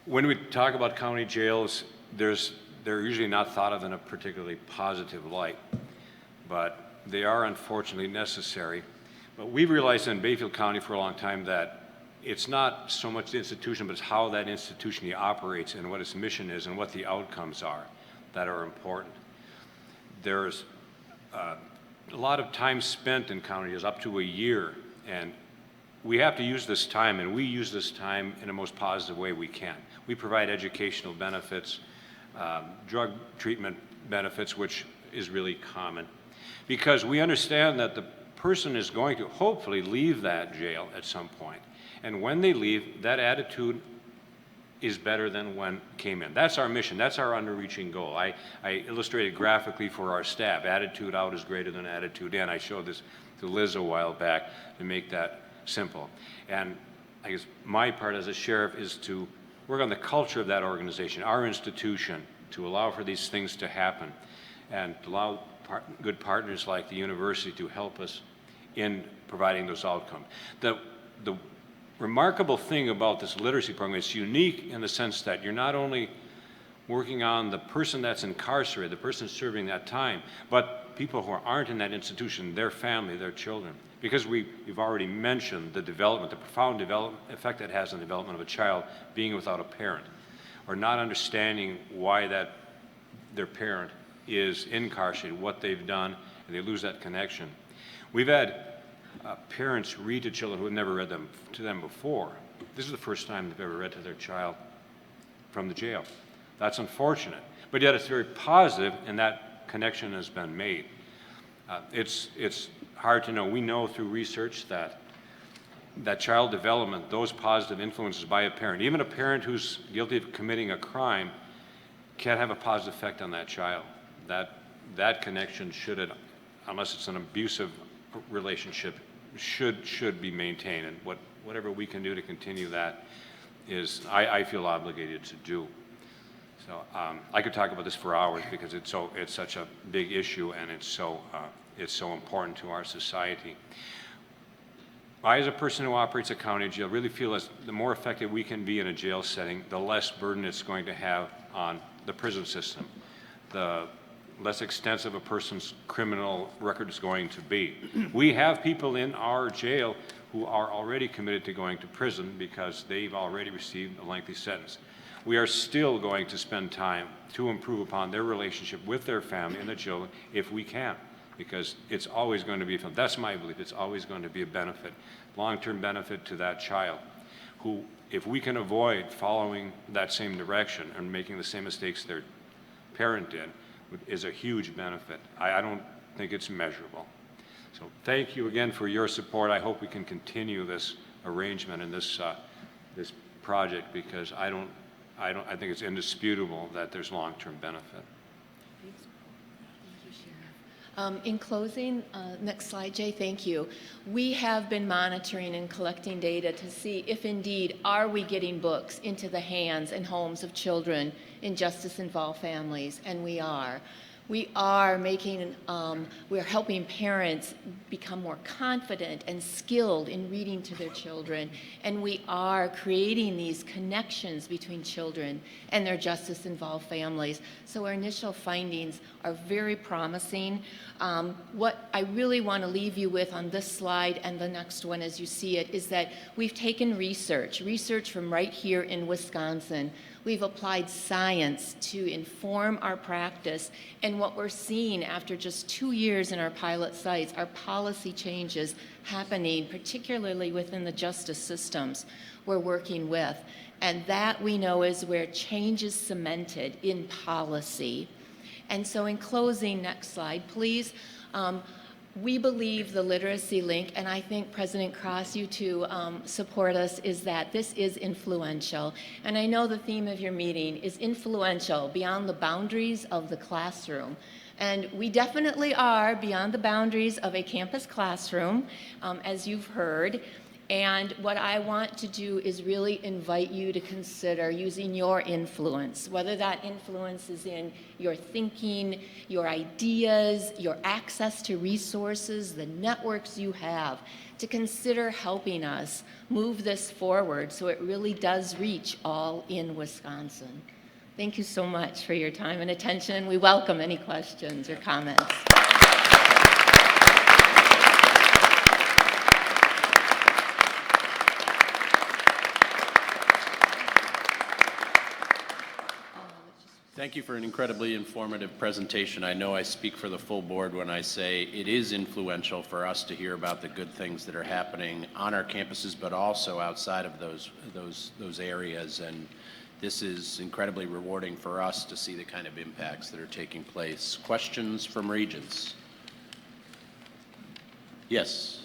When we talk about county jails, they're usually not thought of in a particularly positive light, but they are unfortunately necessary. But we've realized in Bayfield County for a long time that it's not so much the institution, but it's how that institution operates and what its mission is and what the outcomes are that are important. There's a lot of time spent in counties, up to a year, and we have to use this time, and we use this time in the most positive way we can. We provide educational benefits, drug treatment benefits, which is really common, because we understand that the person is going to hopefully leave that jail at some point. And when they leave, that attitude is better than when came in. That's our mission. That's our underreaching goal. I illustrated graphically for our staff. Attitude out is greater than attitude in. I showed this to Liz a while back to make that simple. And I guess my part as a sheriff is to work on the culture of that organization, our institution, to allow for these things to happen and to allow good partners like the university to help us in providing those outcomes. The remarkable thing about this literacy program, it's unique in the sense that you're not only working on the person that's incarcerated, the person serving that time, but people who aren't in that institution, their family, their children. Because we've already mentioned the development, the profound effect that has on the development of a child being without a parent, or not understanding why their parent is incarcerated, what they've done, and they lose that connection. We've had parents read to children who had never read to them before. This is the first time they've ever read to their child from the jail. That's unfortunate, but yet it's very positive, and that connection has been made. It's hard to know. We know through research that child development, those positive influences by a parent, even a parent who's guilty of committing a crime, can have a positive effect on that child. That connection should, unless it's an abusive relationship, should be maintained, and whatever we can do to continue that is, I feel obligated to do. So I could talk about this for hours because it's such a big issue, and it's so important to our society. I, as a person who operates a county jail, really feel as the more effective we can be in a jail setting, the less burden it's going to have on the prison system, the less extensive a person's criminal record is going to be. We have people in our jail who are already committed to going to prison because they've already received a lengthy sentence. We are still going to spend time to improve upon their relationship with their family and the children if we can, because it's always going to be, that's my belief, it's always going to be a benefit, long-term benefit to that child, who, if we can avoid following that same direction and making the same mistakes their parent did, is a huge benefit. I don't think it's measurable. So thank you again for your support. I hope we can continue this arrangement and this project, because I think it's indisputable that there's long-term benefit. In closing, next slide, Jay, thank you. We have been monitoring and collecting data to see if indeed are we getting books into the hands and homes of children in justice-involved families, and we are. We are we're helping parents become more confident and skilled in reading to their children, and we are creating these connections between children and their justice-involved families. So our initial findings are very promising. What I really want to leave you with on this slide and the next one as you see it is that we've taken research from right here in Wisconsin. We've applied science to inform our practice, and what we're seeing after just 2 years in our pilot sites are policy changes happening, particularly within the justice systems we're working with. And that we know is where change is cemented in policy. And so in closing, next slide, please. we believe the literacy link, and I think President Cross, you two support us, is that this is influential. And I know the theme of your meeting is influential beyond the boundaries of the classroom. And we definitely are beyond the boundaries of a campus classroom, as you've heard. And what I want to do is really invite you to consider using your influence, whether that influence is in your thinking, your ideas, your access to resources, the networks you have, to consider helping us move this forward so it really does reach all in Wisconsin. Thank you so much for your time and attention. We welcome any questions or comments. Thank you for an incredibly informative presentation. I know I speak for the full board when I say it is influential for us to hear about the good things that are happening on our campuses, but also outside of those areas. And this is incredibly rewarding for us to see the kind of impacts that are taking place. Questions from Regents? Yes.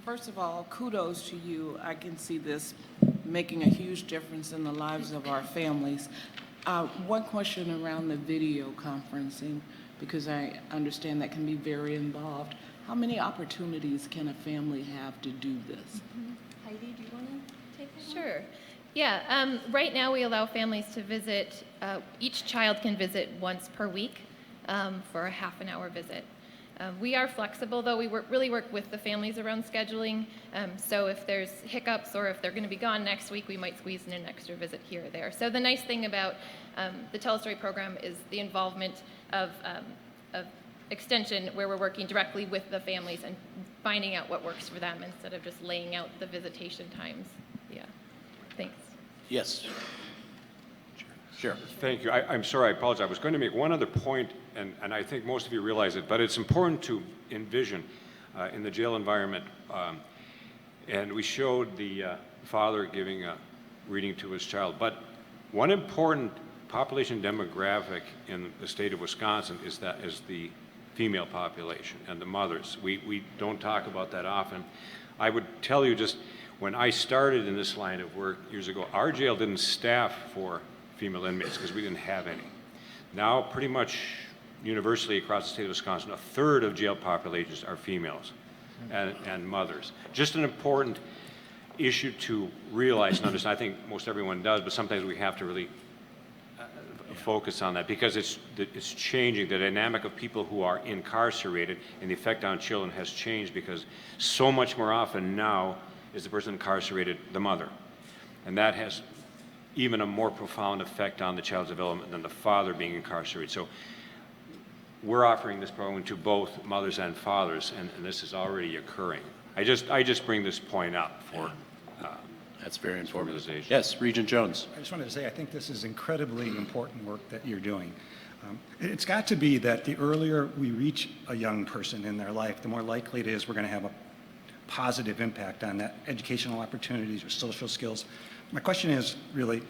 First of all, kudos to you. I can see this making a huge difference in the lives of our families. One question around the video conferencing, because I understand that can be very involved. How many opportunities can a family have to do this? Heidi, do you want to take that? Sure. Yeah, right now we allow families to visit, each child can visit once per week for a half an hour visit. We are flexible, though. We really work with the families around scheduling. So if there's hiccups or if they're going to be gone next week, we might squeeze in an extra visit here or there. So the nice thing about the Telestory program is the involvement of Extension, where we're working directly with the families and finding out what works for them instead of just laying out the visitation times. Yeah. Thanks. Yes. Sure. Thank you. I'm sorry, I apologize. I was going to make one other point, and I think most of you realize it, but it's important to envision in the jail environment. And we showed the father giving a reading to his child. But one important population demographic in the state of Wisconsin is the female population and the mothers. We don't talk about that often. I would tell you, just when I started in this line of work years ago, our jail didn't staff for female inmates because we didn't have any. Now, pretty much universally across the state of Wisconsin, a third of jail populations are females and mothers. Just an important issue to realize and understand. I think most everyone does, but sometimes we have to really focus on that because it's changing. The dynamic of people who are incarcerated and the effect on children has changed because so much more often now is the person incarcerated the mother. And that has even a more profound effect on the child's development than the father being incarcerated. So we're offering this program to both mothers and fathers, and this is already occurring. I just bring this point up for that's very informative. Yes, Regent Jones. I just wanted to say I think this is incredibly important work that you're doing. It's got to be that the earlier we reach a young person in their life, the more likely it is we're going to have a positive impact on that educational opportunities or social skills. My question is really,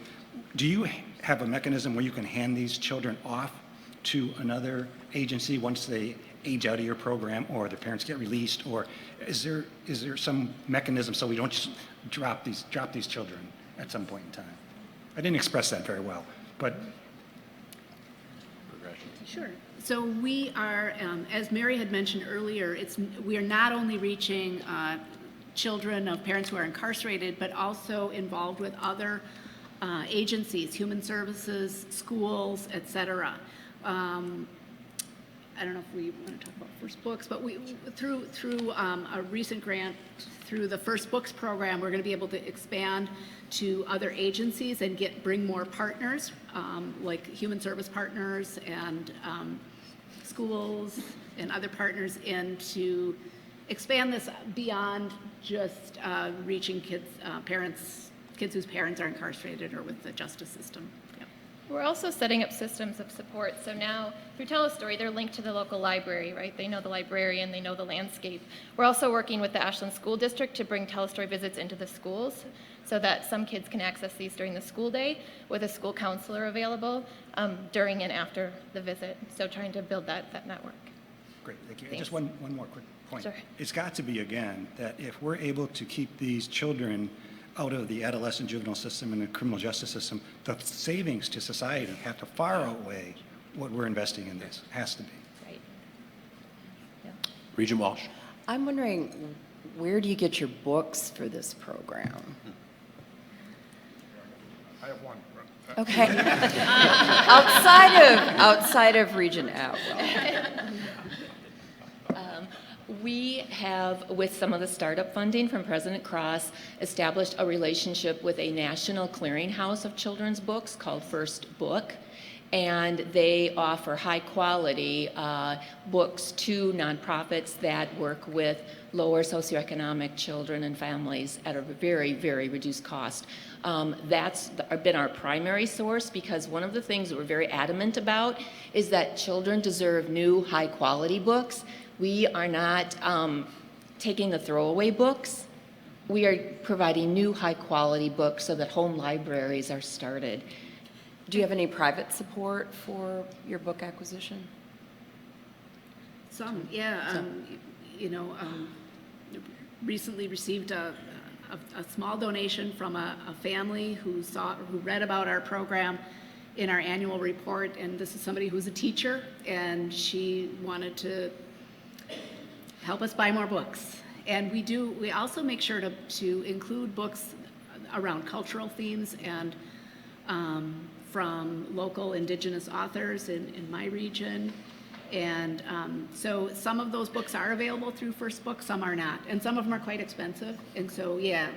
do you have a mechanism where you can hand these children off to another agency once they age out of your program or their parents get released, or is there some mechanism so we don't just drop these children at some point in time? I didn't express that very well, but. Sure. So we are, as Mary had mentioned earlier, we are not only reaching children of parents who are incarcerated, but also involved with other agencies, human services, schools, et cetera. I don't know if we want to talk about First Books, but through a recent grant through the First Books program, we're going to be able to expand to other agencies and bring more partners, like human service partners and schools and other partners in to expand this beyond just reaching kids whose parents are incarcerated or with the justice system. We're also setting up systems of support. So now, through Telestory, they're linked to the local library, right? They know the librarian, they know the landscape. We're also working with the Ashland School District to bring Telestory visits into the schools so that some kids can access these during the school day with a school counselor available during and after the visit. So trying to build that network. Great, thank you. Thanks. Just one more quick point. Sure. It's got to be, again, that if we're able to keep these children out of the adolescent juvenile system and the criminal justice system, the savings to society have to far outweigh what we're investing in this. Has to be. Right. Regent Walsh. I'm wondering, where do you get your books for this program? I have one. Okay. outside of Regent Atwell. We have, with some of the startup funding from President Cross, established a relationship with a national clearinghouse of children's books called First Book. And they offer high-quality books to nonprofits that work with lower socioeconomic children and families at a very, very reduced cost. That's been our primary source, because one of the things that we're very adamant about is that children deserve new, high-quality books. We are not taking the throwaway books. We are providing new, high-quality books so that home libraries are started. Do you have any private support for your book acquisition? Some, yeah. Recently received a small donation from a family who read about our program in our annual report, and this is somebody who's a teacher, and she wanted to help us buy more books. And we also make sure to include books around cultural themes and from local Indigenous authors in my region. And so some of those books are available through First Book, some are not. And some of them are quite expensive. And so, yeah,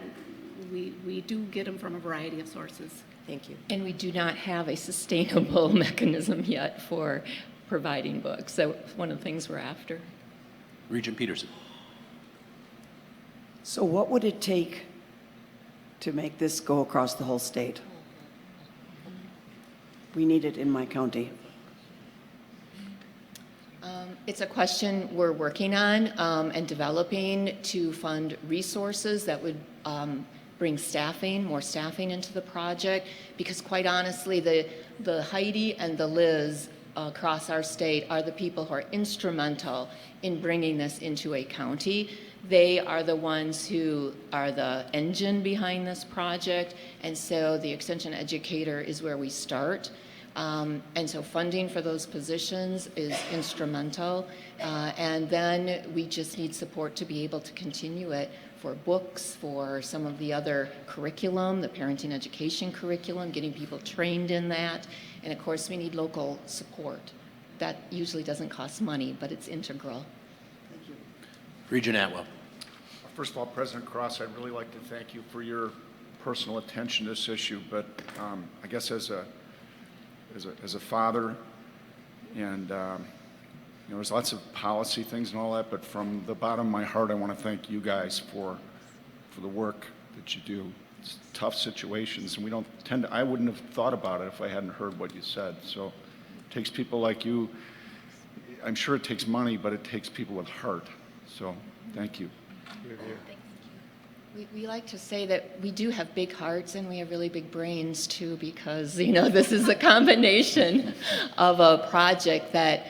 we do get them from a variety of sources. Thank you. And we do not have a sustainable mechanism yet for providing books. So one of the things we're after. Regent Peterson. So what would it take to make this go across the whole state? We need it in my county. It's a question we're working on and developing to fund resources that would bring more staffing into the project, because quite honestly, the Heidi and the Liz across our state are the people who are instrumental in bringing this into a county. They are the ones who are the engine behind this project, and so the extension educator is where we start. And so funding for those positions is instrumental. And then we just need support to be able to continue it for books, for some of the other curriculum, the parenting education curriculum, getting people trained in that. And of course, we need local support. That usually doesn't cost money, but it's integral. Thank you. Regent Atwell. First of all, President Cross, I'd really like to thank you for your personal attention to this issue, but I guess as a father, and there's lots of policy things and all that, but from the bottom of my heart, I want to thank you guys for the work that you do. It's tough situations, and we don't tend to, I wouldn't have thought about it if I hadn't heard what you said. So it takes people like you. I'm sure it takes money, but it takes people with heart. So thank you. We like to say that we do have big hearts and we have really big brains too, because this is a combination of a project that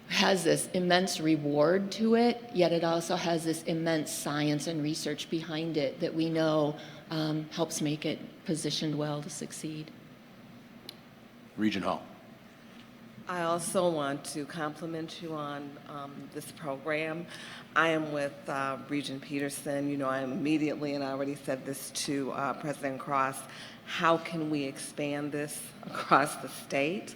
has this immense reward to it, yet it also has this immense science and research behind it that we know helps make it positioned well to succeed. Regent Hall. I also want to compliment you on this program. I am with Regent Peterson. I immediately, and I already said this to President Cross, how can we expand this across the state?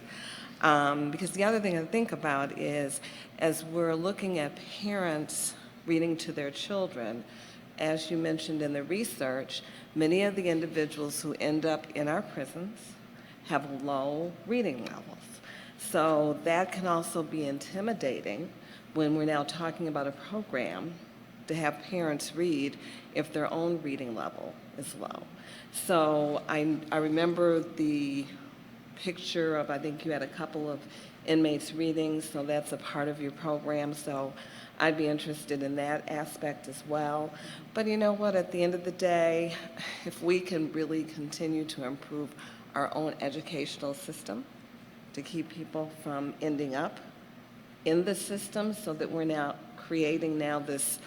Because the other thing I think about is, as we're looking at parents reading to their children, as you mentioned in the research, many of the individuals who end up in our prisons have low reading levels. So that can also be intimidating when we're now talking about a program to have parents read if their own reading level is low. So I remember the picture of, I think you had a couple of inmates reading, so that's a part of your program. So I'd be interested in that aspect as well. But you know what, at the end of the day, if we can really continue to improve our own educational system to keep people from ending up in the system, so that we're now creating now this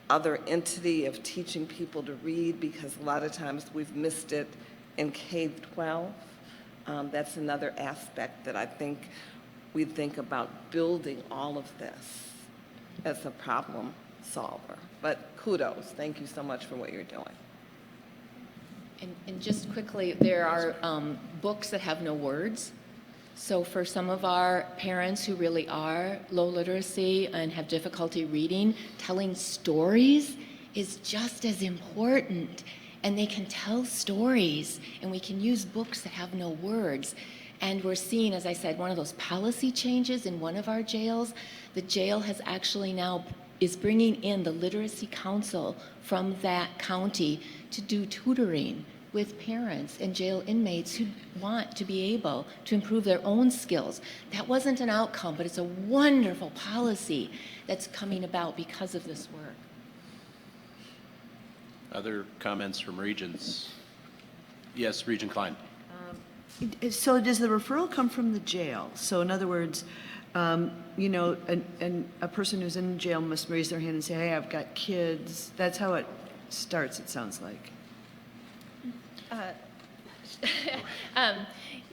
other entity of teaching people to read, because a lot of times we've missed it in K-12. That's another aspect that I think we think about building all of this as a problem solver. But kudos, thank you so much for what you're doing. And just quickly, there are books that have no words. So for some of our parents who really are low literacy and have difficulty reading, telling stories is just as important. And they can tell stories, and we can use books that have no words. And we're seeing, as I said, one of those policy changes in one of our jails. The jail has actually now is bringing in the Literacy Council from that county to do tutoring with parents and jail inmates who want to be able to improve their own skills. That wasn't an outcome, but it's a wonderful policy that's coming about because of this work. Other comments from Regents? Yes, Regent Klein. So does the referral come from the jail? So in other words, you know, a person who's in jail must raise their hand and say, hey, I've got kids. That's how it starts, it sounds like.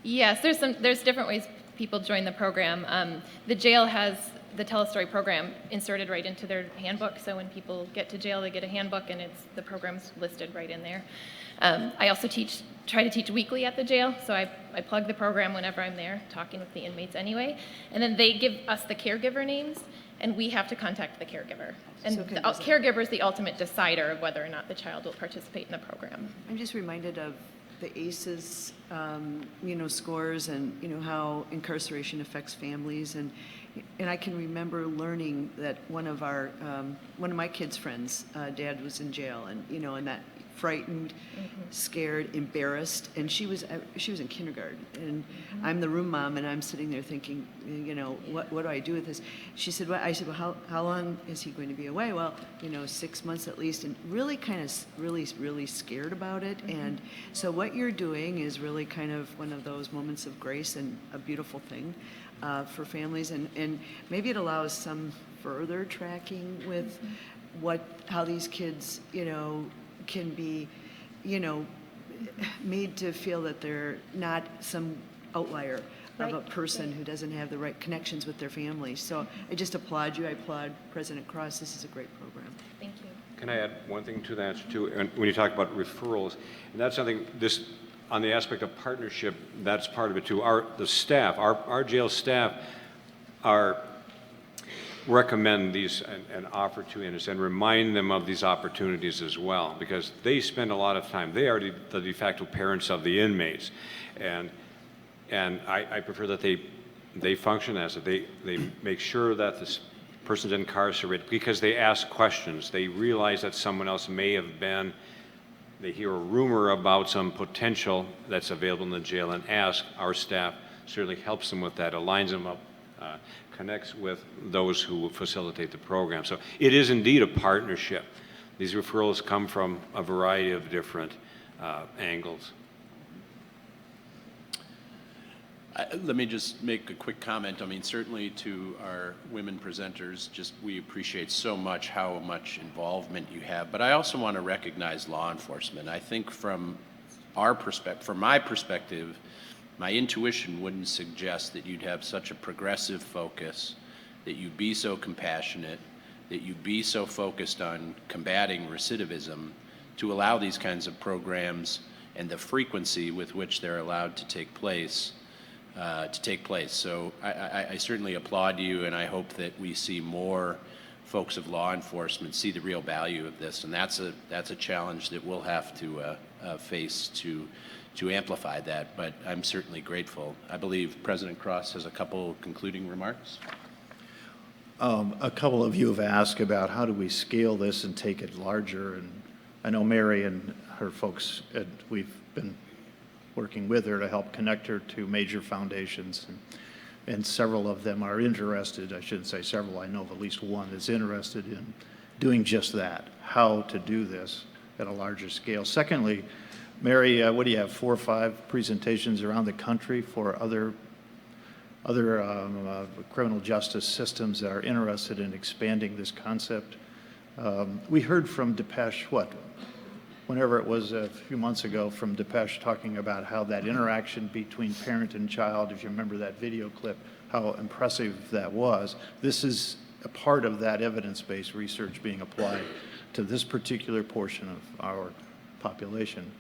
Yes, there's different ways people join the program. The jail has the Tell a Story program inserted right into their handbook, so when people get to jail, they get a handbook, and the program's listed right in there. I also try to teach weekly at the jail, so I plug the program whenever I'm there, talking with the inmates anyway, and then they give us the caregiver names, and we have to contact the caregiver. And the caregiver is the ultimate decider of whether or not the child will participate in the program. I'm just reminded of the ACEs, you know, scores, and you know how incarceration affects families, and I can remember learning that one of my kids' friends' dad was in jail, and you know, and that frightened, scared, embarrassed, and she was in kindergarten, and I'm the room mom, and I'm sitting there thinking, you know, what do I do with this? She said, well, I said, well, how long is he going to be away? Well, you know, 6 months at least, and really kind of really scared about it. And so what you're doing is really kind of one of those moments of grace and a beautiful thing for families, and maybe it allows some further tracking with how these kids, you know, can be, you know, made to feel that they're not some outlier of a person who doesn't have the right connections with their family. So I just applaud you. I applaud President Cross. This is a great program. Thank you. Can I add one thing to that too? And when you talk about referrals, and that's something on the aspect of partnership, that's part of it too. Our jail staff recommend these and offer to inmates and remind them of these opportunities as well, because they spend a lot of time. They are the de facto parents of the inmates, and I prefer that they function as it. They make sure that this person's incarcerated because they ask questions. They realize that someone else may have been. They hear a rumor about some potential that's available in the jail and ask. Our staff certainly helps them with that, aligns them up, connects with those who facilitate the program. So it is indeed a partnership. These referrals come from a variety of different angles. Let me just make a quick comment. I mean, certainly to our women presenters, we appreciate so much how much involvement you have, but I also want to recognize law enforcement. I think from my perspective, my intuition wouldn't suggest that you'd have such a progressive focus, that you'd be so compassionate, that you'd be so focused on combating recidivism to allow these kinds of programs and the frequency with which they're allowed to take place. So I certainly applaud you, and I hope that we see more folks of law enforcement see the real value of this, and that's a challenge that we'll have to face to amplify that, but I'm certainly grateful. I believe President Cross has a couple concluding remarks. A couple of you have asked about how do we scale this and take it larger, and I know Mary and her folks, we've been working with her to help connect her to major foundations, and several of them are interested. I shouldn't say several, I know of at least one that's interested in doing just that, how to do this at a larger scale. Secondly, Mary, what do you have, 4 or 5 presentations around the country for other other criminal justice systems that are interested in expanding this concept. We heard from Depeche, whenever it was a few months ago, from Depeche talking about how that interaction between parent and child, if you remember that video clip, how impressive that was. This is a part of that evidence-based research being applied to this particular portion of our population.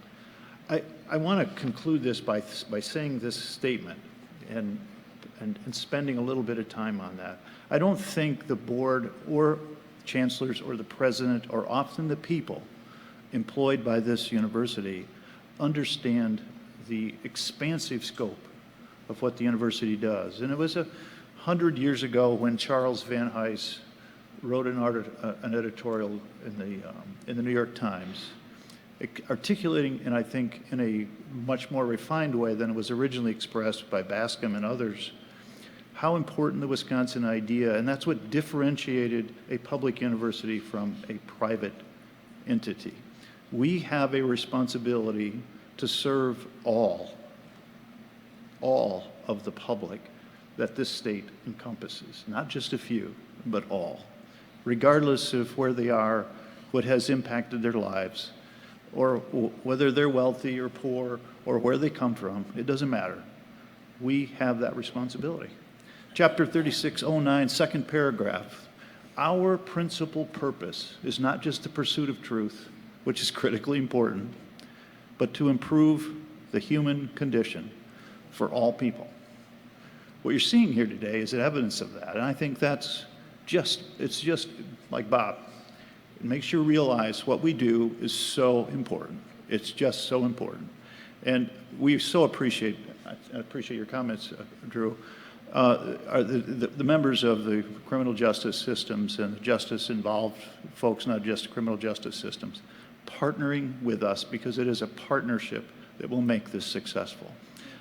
I want to conclude this by saying this statement and spending a little bit of time on that. I don't think the board or chancellors or the president or often the people employed by this university understand the expansive scope of what the university does. And it was 100 years ago when Charles Van Hise wrote an editorial in the New York Times, articulating, and I think in a much more refined way than it was originally expressed by Bascom and others, how important the Wisconsin idea, and that's what differentiated a public university from a private entity. We have a responsibility to serve all of the public that this state encompasses, not just a few, but all, regardless of where they are, what has impacted their lives, or whether they're wealthy or poor, or where they come from. It doesn't matter. We have that responsibility. Chapter 3609, second paragraph. Our principal purpose is not just the pursuit of truth, which is critically important, but to improve the human condition for all people. What you're seeing here today is evidence of that, and I think it's just like Bob. It makes you realize what we do is so important. It's just so important. And we so appreciate your comments, Drew. The members of the criminal justice systems and the justice-involved folks, not just criminal justice systems, partnering with us because it is a partnership that will make this successful.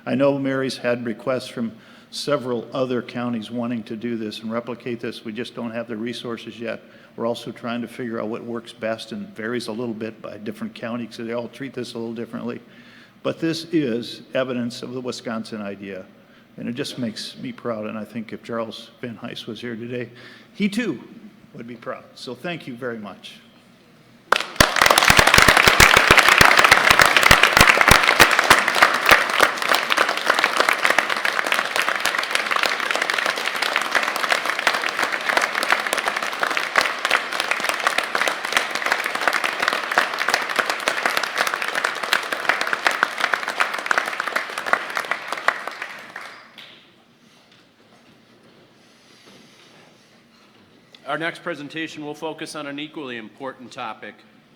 I know Mary's had requests from several other counties wanting to do this and replicate this. We just don't have the resources yet. We're also trying to figure out what works best and varies a little bit by different counties because they all treat this a little differently. But this is evidence of the Wisconsin idea, and it just makes me proud. And I think if Charles Van Hise was here today, he too would be proud. So thank you very much. Our next presentation will focus on an equally important topic,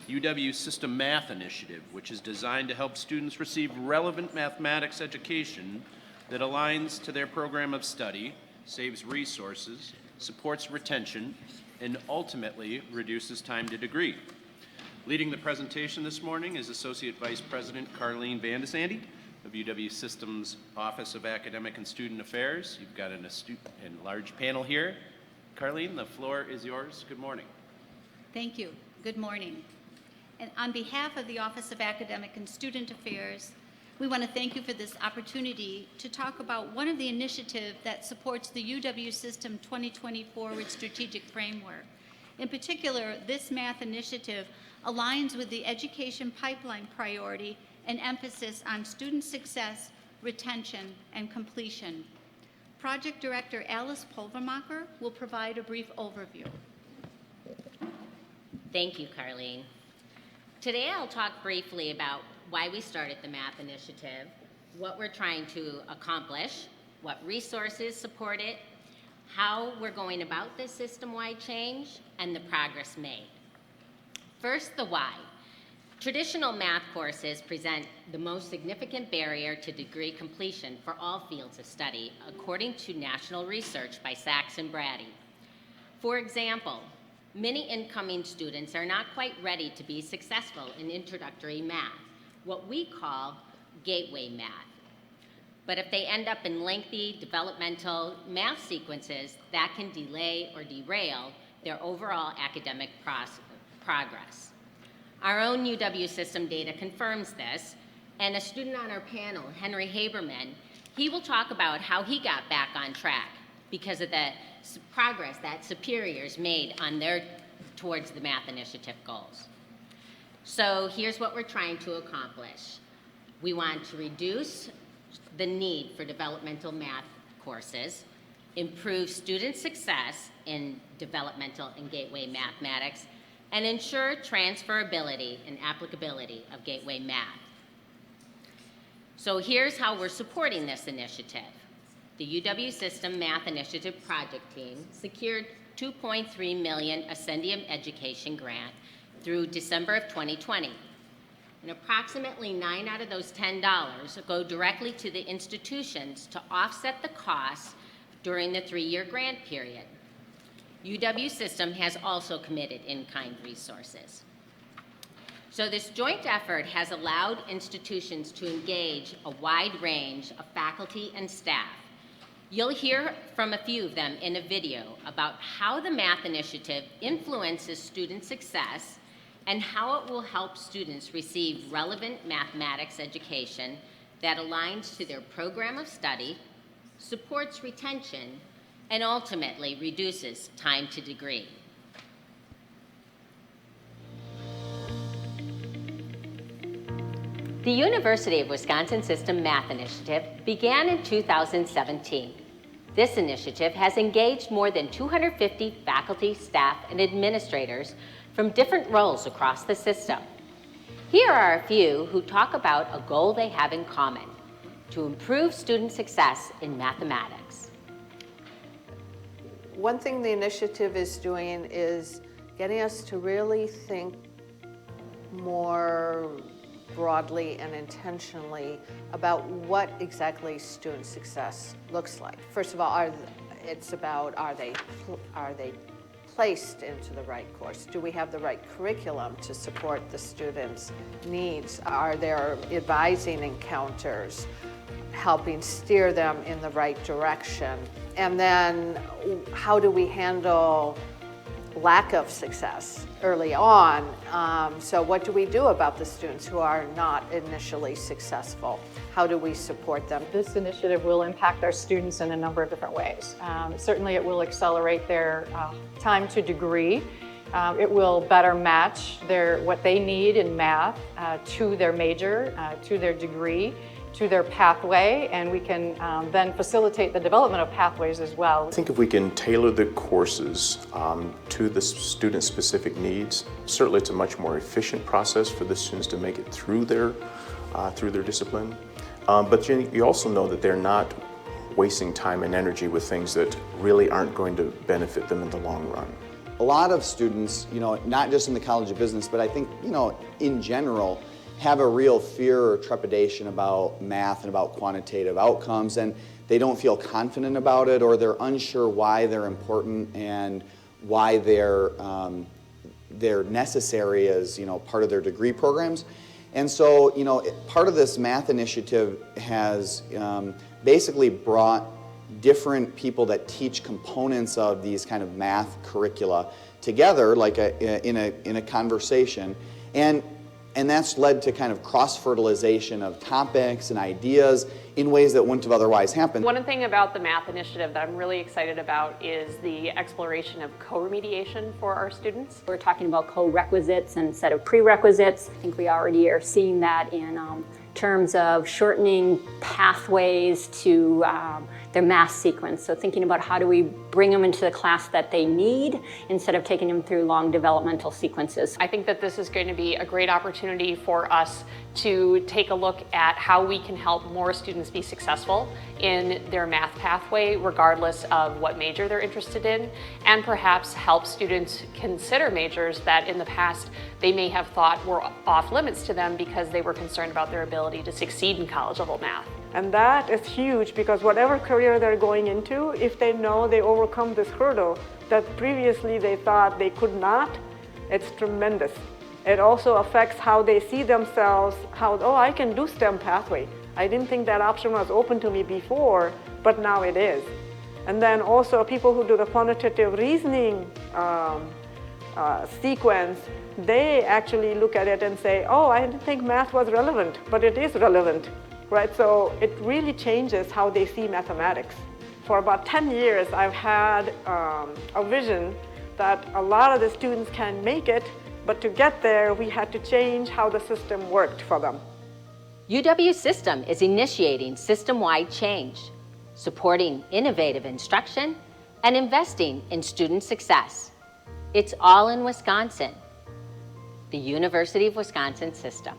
UW System Math Initiative, which is designed to help students receive relevant mathematics education that aligns to their program of study, saves resources, supports retention, and ultimately reduces time to degree. Leading the presentation this morning is Associate Vice President Carleen Vandesandy of UW System's Office of Academic and Student Affairs. You've got an astute and large panel here. Carleen, the floor is yours. Good morning. Thank you. Good morning. And on behalf of the Office of Academic and Student Affairs, we want to thank you for this opportunity to talk about one of the initiatives that supports the UW System 2020 Forward Strategic Framework. In particular, this math initiative aligns with the education pipeline priority and emphasis on student success, retention, and completion. Project Director Alice Pulvermacher will provide a brief overview. Thank you, Carleen. Today I'll talk briefly about why we started the Math Initiative, what we're trying to accomplish, what resources support it, how we're going about this system-wide change, and the progress made. First, the why. Traditional math courses present the most significant barrier to degree completion for all fields of study, according to national research by Sachs and Brady. For example, many incoming students are not quite ready to be successful in introductory math, what we call gateway math. But if they end up in lengthy developmental math sequences, that can delay or derail their overall academic progress. Our own UW system data confirms this, and a student on our panel, Henry Haberman, He will talk about how he got back on track because of the progress that superiors made on towards the math initiative goals. So here's what we're trying to accomplish. We want to reduce the need for developmental math courses, improve student success in developmental and gateway mathematics, and ensure transferability and applicability of gateway math. So here's how we're supporting this initiative. The UW System Math Initiative Project Team secured $2.3 million Ascendium Education Grant through December of 2020. And approximately 9 out of those $10 go directly to the institutions to offset the costs during the 3-year grant period. UW System has also committed in-kind resources. So this joint effort has allowed institutions to engage a wide range of faculty and staff. You'll hear from a few of them in a video about how the Math Initiative influences student success and how it will help students receive relevant mathematics education that aligns to their program of study, supports retention, and ultimately reduces time to degree. The University of Wisconsin System Math Initiative began in 2017. This initiative has engaged more than 250 faculty, staff, and administrators from different roles across the system. Here are a few who talk about a goal they have in common: to improve student success in mathematics. One thing the initiative is doing is getting us to really think more broadly and intentionally about what exactly student success looks like. First of all, it's about are they placed into the right course? Do we have the right curriculum to support the students' needs? Are there advising encounters helping steer them in the right direction? And then how do we handle lack of success early on? So what do we do about the students who are not initially successful? How do we support them? This initiative will impact our students in a number of different ways. Certainly it will accelerate their time to degree. It will better match what they need in math to their major, to their degree, to their pathway, and we can then facilitate the development of pathways as well. I think if we can tailor the courses to the student specific needs, certainly it's a much more efficient process for the students to make it through their discipline. But you also know that they're not wasting time and energy with things that really aren't going to benefit them in the long run. A lot of students, not just in the College of Business, but I think, in general, have a real fear or trepidation about math and about quantitative outcomes, and they don't feel confident about it, or they're unsure why they're important and why they're necessary as part of their degree programs. And so part of this math initiative has basically brought different people that teach components of these kind of math curricula together, like in a conversation, and that's led to kind of cross-fertilization of topics and ideas in ways that wouldn't have otherwise happened. One thing about the math initiative that I'm really excited about is the exploration of co-remediation for our students. We're talking about co-requisites and set of prerequisites. I think we already are seeing that in terms of shortening pathways to their math sequence. So thinking about how do we bring them into the class that they need instead of taking them through long developmental sequences. I think that this is going to be a great opportunity for us to take a look at how we can help more students be successful in their math pathway, regardless of what major they're interested in, and perhaps help students consider majors that in the past they may have thought were off limits to them because they were concerned about their ability to succeed in college level math. And that is huge, because whatever career they're going into, if they know they overcome this hurdle that previously they thought they could not, it's tremendous. It also affects how they see themselves, oh, I can do STEM pathway. I didn't think that option was open to me before, but now it is. And then also people who do the quantitative reasoning sequence, they actually look at it and say, oh, I didn't think math was relevant, but it is relevant. right? So it really changes how they see mathematics. For about 10 years, I've had a vision that a lot of the students can make it, but to get there, we had to change how the system worked for them. UW System is initiating system-wide change, supporting innovative instruction, and investing in student success. It's all in Wisconsin, the University of Wisconsin system.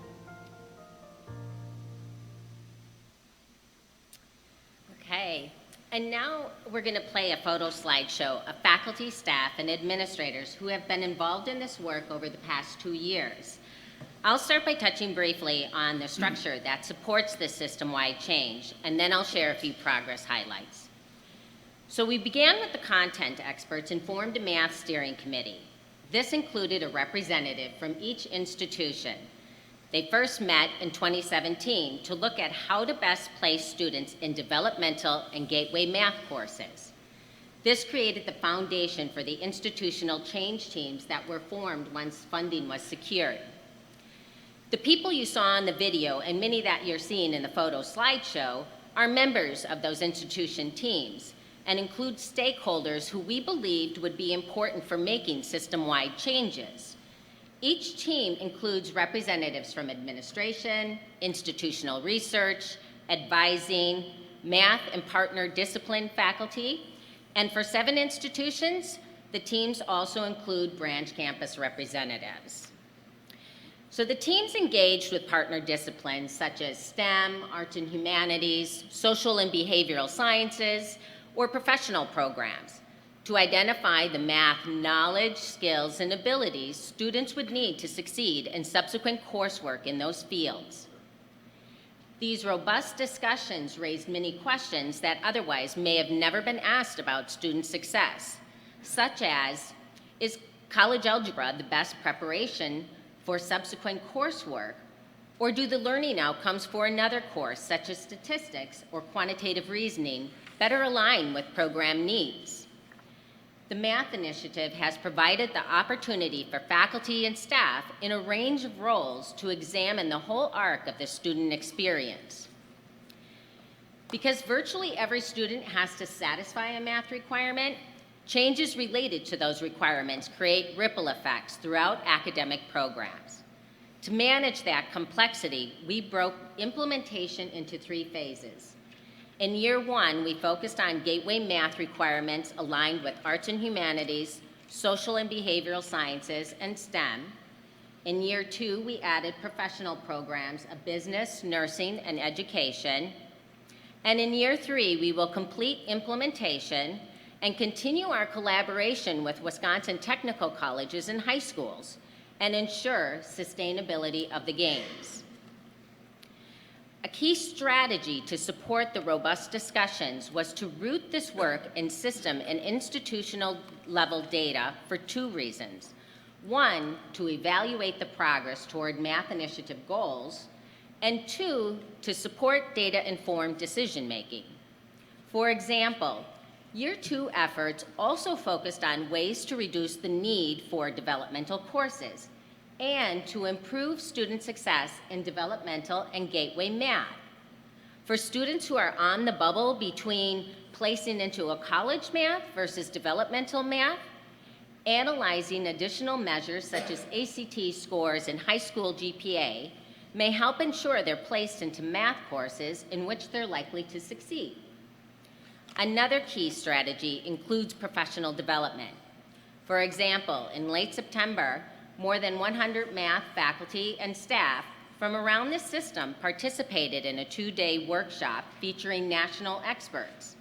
Okay, and now we're going to play a photo slideshow of faculty, staff, and administrators who have been involved in this work over the past 2 years. I'll start by touching briefly on the structure that supports this system-wide change, and then I'll share a few progress highlights. So we began with the content experts and formed a math steering committee. This included a representative from each institution. They first met in 2017 to look at how to best place students in developmental and gateway math courses. This created the foundation for the institutional change teams that were formed once funding was secured. The people you saw in the video and many that you're seeing in the photo slideshow are members of those institution teams and include stakeholders who we believed would be important for making system-wide changes. Each team includes representatives from administration, institutional research, advising, math and partner discipline faculty, and for 7 institutions, the teams also include branch campus representatives. So the teams engaged with partner disciplines such as STEM, arts and humanities, social and behavioral sciences, or professional programs to identify the math knowledge, skills, and abilities students would need to succeed in subsequent coursework in those fields. These robust discussions raised many questions that otherwise may have never been asked about student success, such as, is college algebra the best preparation for subsequent coursework, or do the learning outcomes for another course, such as statistics or quantitative reasoning, better align with program needs? The Math Initiative has provided the opportunity for faculty and staff in a range of roles to examine the whole arc of the student experience. Because virtually every student has to satisfy a math requirement, changes related to those requirements create ripple effects throughout academic programs. To manage that complexity, we broke implementation into 3 phases. In year 1, we focused on gateway math requirements aligned with arts and humanities, social and behavioral sciences, and STEM. In year 2, we added professional programs of business, nursing, and education. And in year 3, we will complete implementation and continue our collaboration with Wisconsin technical colleges and high schools and ensure sustainability of the gains. A key strategy to support the robust discussions was to root this work in system and institutional level data for 2 reasons. 1, to evaluate the progress toward Math Initiative goals, and 2, to support data-informed decision-making. For example, Year 2 efforts also focused on ways to reduce the need for developmental courses and to improve student success in developmental and gateway math. For students who are on the bubble between placing into a college math versus developmental math, analyzing additional measures such as ACT scores and high school GPA may help ensure they're placed into math courses in which they're likely to succeed. Another key strategy includes professional development. For example, in late September, more than 100 math faculty and staff from around the system participated in a 2-day workshop featuring national experts.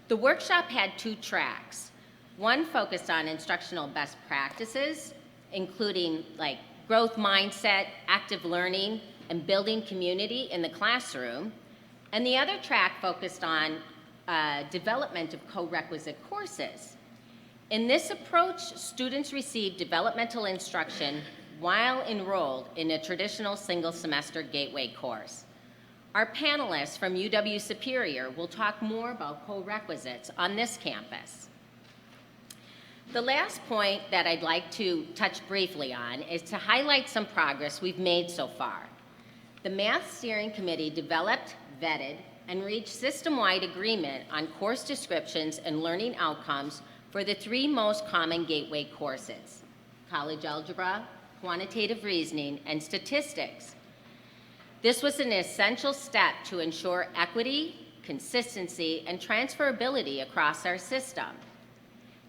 The workshop had 2 tracks. One focused on instructional best practices, including like growth mindset, active learning, and building community in the classroom. And the other track focused on development of co-requisite courses. In this approach, students receive developmental instruction while enrolled in a traditional single-semester gateway course. Our panelists from UW Superior will talk more about co-requisites on this campus. The last point that I'd like to touch briefly on is to highlight some progress we've made so far. The Math Steering Committee developed, vetted, and reached system-wide agreement on course descriptions and learning outcomes for the 3 most common gateway courses: college algebra, quantitative reasoning, and statistics. This was an essential step to ensure equity, consistency, and transferability across our system.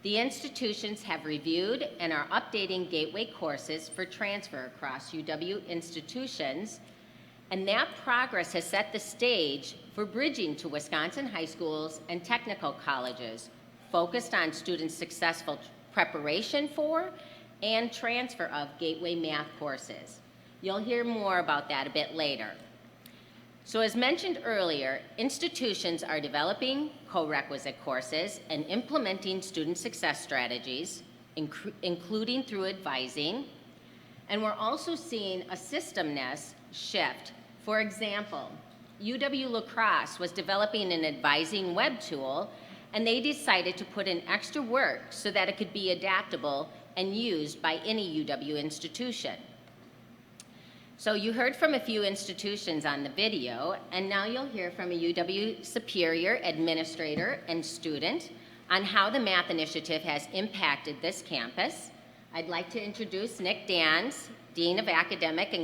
The institutions have reviewed and are updating gateway courses for transfer across UW institutions, and that progress has set the stage for bridging to Wisconsin high schools and technical colleges, focused on students' successful preparation for and transfer of gateway math courses. You'll hear more about that a bit later. So as mentioned earlier, institutions are developing co-requisite courses and implementing student success strategies, including through advising, and we're also seeing a systemness shift. For example, UW-La Crosse was developing an advising web tool, and they decided to put in extra work so that it could be adaptable and used by any UW institution. So you heard from a few institutions on the video, and now you'll hear from a UW Superior administrator and student on how the Math Initiative has impacted this campus. I'd like to introduce Nick Dans, Dean of Academic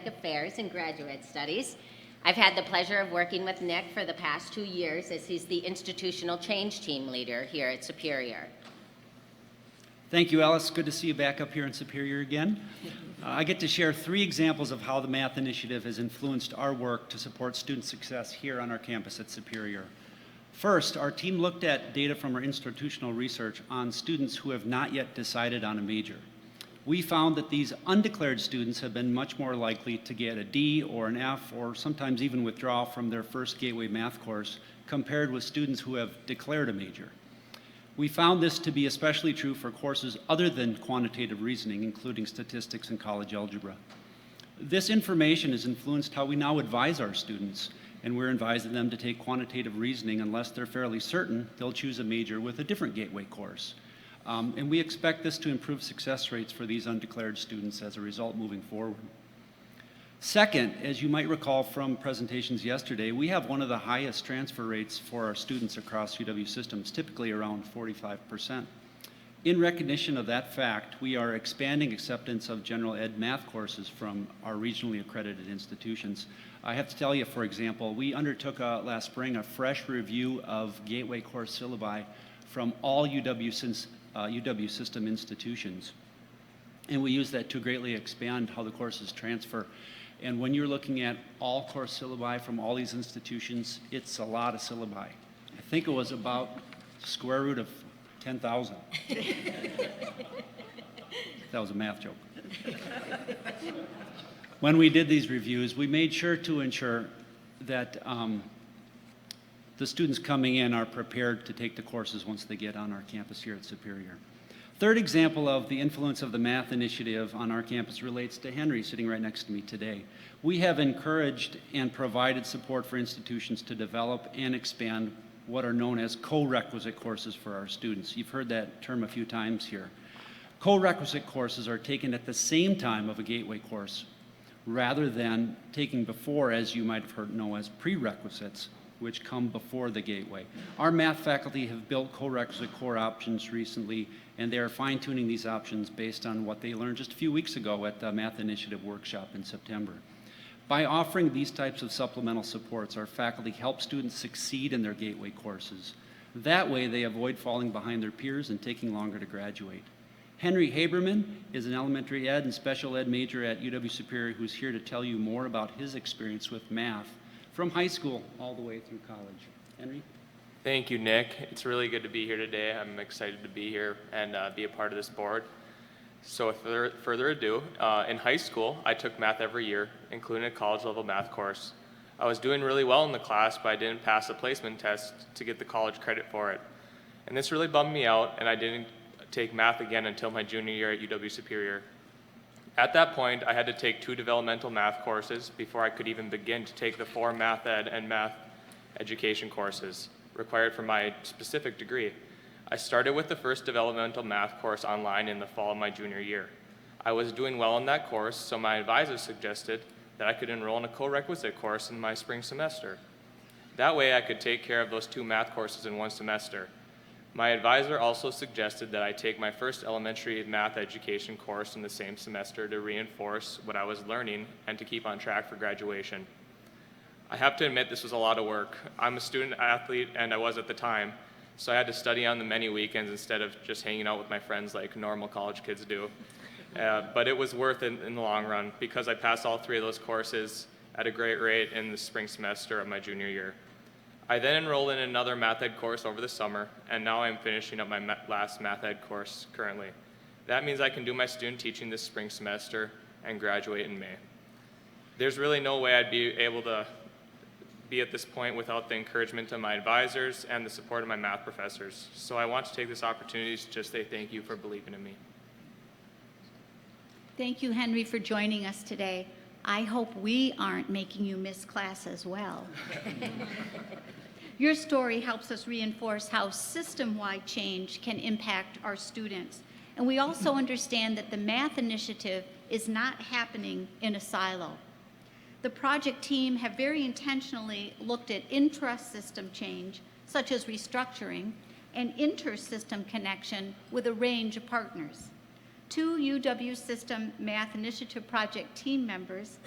Affairs and Graduate Studies. I've had the pleasure of working with Nick for the past 2 years as he's the institutional change team leader here at Superior. Thank you, Alice. Good to see you back up here in Superior again. I get to share 3 examples of how the Math Initiative has influenced our work to support student success here on our campus at Superior. First, our team looked at data from our institutional research on students who have not yet decided on a major. We found that these undeclared students have been much more likely to get a D or an F, or sometimes even withdraw from their first Gateway Math course, compared with students who have declared a major. We found this to be especially true for courses other than quantitative reasoning, including statistics and college algebra. This information has influenced how we now advise our students, and we're advising them to take quantitative reasoning unless they're fairly certain they'll choose a major with a different gateway course. And we expect this to improve success rates for these undeclared students as a result moving forward. Second, as you might recall from presentations yesterday, we have one of the highest transfer rates for our students across UW systems, typically around 45%. In recognition of that fact, we are expanding acceptance of general ed math courses from our regionally accredited institutions. I have to tell you, for example, we undertook last spring a fresh review of gateway course syllabi from all UW system institutions. And we use that to greatly expand how the courses transfer. And when you're looking at all course syllabi from all these institutions, it's a lot of syllabi. I think it was about square root of 10,000. That was a math joke. When we did these reviews, we made sure to ensure that the students coming in are prepared to take the courses once they get on our campus here at Superior. Third example of the influence of the Math Initiative on our campus relates to Henry, sitting right next to me today. We have encouraged and provided support for institutions to develop and expand what are known as co-requisite courses for our students. You've heard that term a few times here. Co-requisite courses are taken at the same time of a gateway course, rather than taking before, as you might have heard know as prerequisites, which come before the gateway. Our math faculty have built co-requisite core options recently, and they are fine-tuning these options based on what they learned just a few weeks ago at the Math Initiative workshop in September. By offering these types of supplemental supports, our faculty help students succeed in their gateway courses. That way, they avoid falling behind their peers and taking longer to graduate. Henry Haberman is an elementary ed and special ed major at UW Superior who's here to tell you more about his experience with math from high school all the way through college. Henry? Thank you, Nick. It's really good to be here today. I'm excited to be here and be a part of this board. So without further ado, in high school, I took math every year, including a college-level math course. I was doing really well in the class, but I didn't pass the placement test to get the college credit for it. And this really bummed me out, and I didn't take math again until my junior year at UW Superior. At that point, I had to take 2 developmental math courses before I could even begin to take the 4 math ed and math education courses required for my specific degree. I started with the first developmental math course online in the fall of my junior year. I was doing well in that course, so my advisor suggested that I could enroll in a co-requisite course in my spring semester. That way I could take care of those 2 math courses in one semester. My advisor also suggested that I take my first elementary math education course in the same semester to reinforce what I was learning and to keep on track for graduation. I have to admit this was a lot of work. I'm a student athlete, and I was at the time, so I had to study on the many weekends instead of just hanging out with my friends like normal college kids do. But it was worth it in the long run because I passed all 3 of those courses at a great rate in the spring semester of my junior year. I then enrolled in another math ed course over the summer, and now I'm finishing up my last math ed course currently. That means I can do my student teaching this spring semester and graduate in May. There's really no way I'd be able to be at this point without the encouragement of my advisors and the support of my math professors. So I want to take this opportunity to just say thank you for believing in me. Thank you, Henry, for joining us today. I hope we aren't making you miss class as well. Your story helps us reinforce how system-wide change can impact our students. And we also understand that the math initiative is not happening in a silo. The project team have very intentionally looked at intra-system change, such as restructuring, and inter-system connection with a range of partners. 2 UW System Math Initiative Project team members,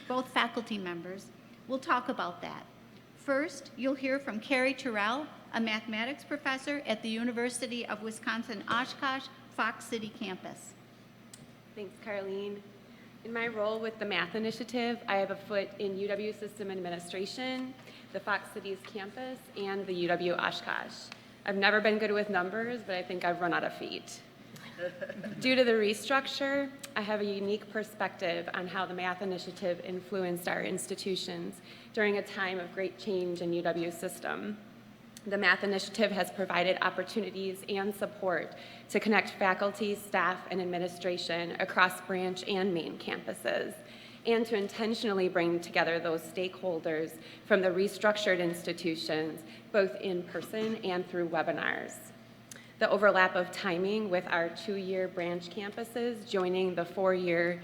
both faculty members, will talk about that. First, you'll hear from Carrie Terrell, a mathematics professor at the University of Wisconsin-Oshkosh Fox City campus. Thanks, Carlene. In my role with the Math Initiative, I have a foot in UW System Administration, the Fox Cities campus, and the UW Oshkosh. I've never been good with numbers, but I think I've run out of feet. Due to the restructure, I have a unique perspective on how the Math Initiative influenced our institutions during a time of great change in UW System. The Math Initiative has provided opportunities and support to connect faculty, staff, and administration across branch and main campuses, and to intentionally bring together those stakeholders from the restructured institutions, both in person and through webinars. The overlap of timing with our 2-year branch campuses joining the 4-year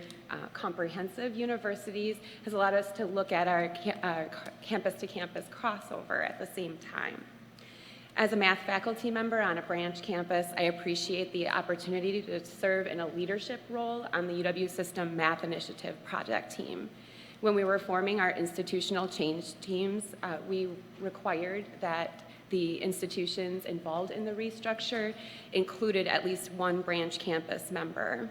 comprehensive universities has allowed us to look at our campus-to-campus crossover at the same time. As a math faculty member on a branch campus, I appreciate the opportunity to serve in a leadership role on the UW System Math Initiative project team. When we were forming our institutional change teams, we required that the institutions involved in the restructure included at least 1 branch campus member.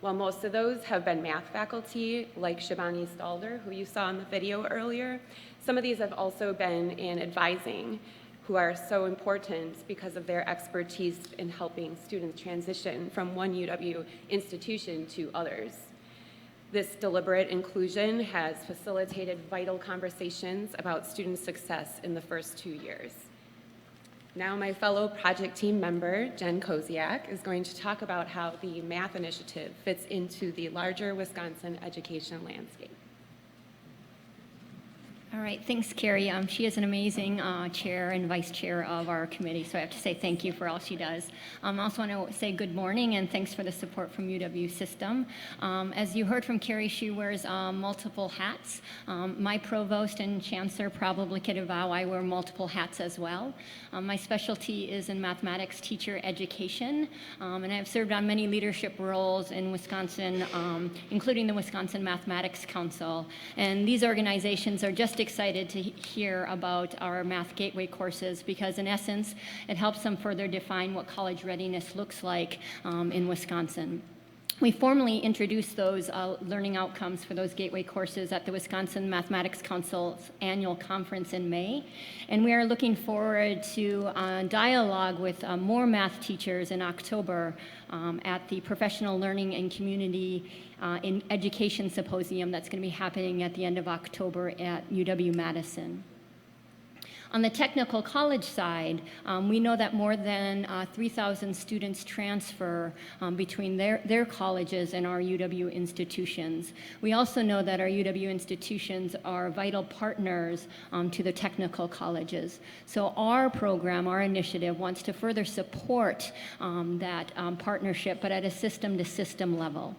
While most of those have been math faculty, like Shivani Stalder, who you saw in the video earlier, some of these have also been in advising, who are so important because of their expertise in helping students transition from one UW institution to others. This deliberate inclusion has facilitated vital conversations about student success in the first 2 years. Now my fellow project team member, Jen Koziak, is going to talk about how the Math Initiative fits into the larger Wisconsin education landscape. All right, thanks, Carrie. She is an amazing chair and vice chair of our committee, so I have to say thank you for all she does. I also want to say good morning and thanks for the support from UW System. As you heard from Carrie, she wears multiple hats. My provost and chancellor probably could avow I wear multiple hats as well. My specialty is in mathematics teacher education, and I've served on many leadership roles in Wisconsin, including the Wisconsin Mathematics Council. And these organizations are just excited to hear about our Math Gateway courses because in essence, it helps them further define what college readiness looks like in Wisconsin. We formally introduced those learning outcomes for those gateway courses at the Wisconsin Mathematics Council's annual conference in May, and we are looking forward to dialogue with more math teachers in October at the Professional Learning and Community in Education Symposium that's going to be happening at the end of October at UW-Madison. On the technical college side, we know that more than 3,000 students transfer between their colleges and our UW institutions. We also know that our UW institutions are vital partners to the technical colleges. So our program, our initiative, wants to further support that partnership, but at a system-to-system level.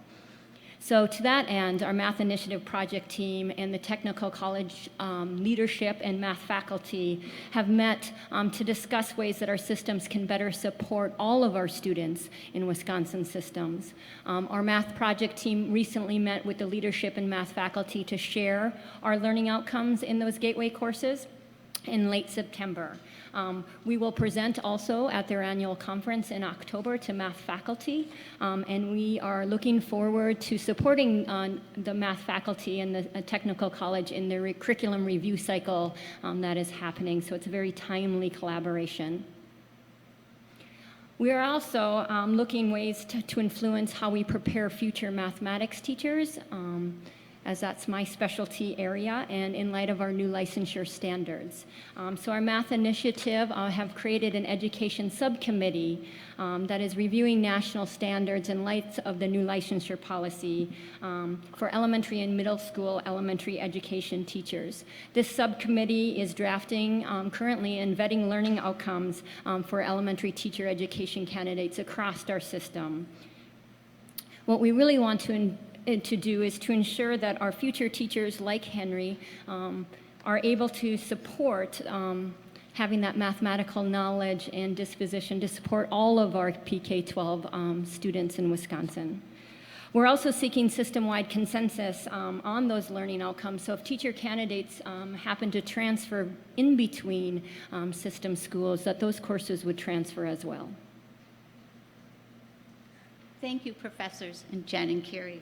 So to that end, our Math Initiative project team and the technical college leadership and math faculty have met to discuss ways that our systems can better support all of our students in Wisconsin systems. Our math project team recently met with the leadership and math faculty to share our learning outcomes in those gateway courses in late September. We will present also at their annual conference in October to math faculty, and we are looking forward to supporting the math faculty and the technical college in their curriculum review cycle that is happening, so it's a very timely collaboration. We are also looking ways to influence how we prepare future mathematics teachers, as that's my specialty area, and in light of our new licensure standards. So our math initiative have created an education subcommittee that is reviewing national standards in light of the new licensure policy for elementary and middle school elementary education teachers. This subcommittee is drafting currently and vetting learning outcomes for elementary teacher education candidates across our system. What we really want to do is to ensure that our future teachers like Henry are able to support having that mathematical knowledge and disposition to support all of our PK-12 students in Wisconsin. We're also seeking system-wide consensus on those learning outcomes, so if teacher candidates happen to transfer in between system schools, that those courses would transfer as well. Thank you, professors, and Jen and Carrie.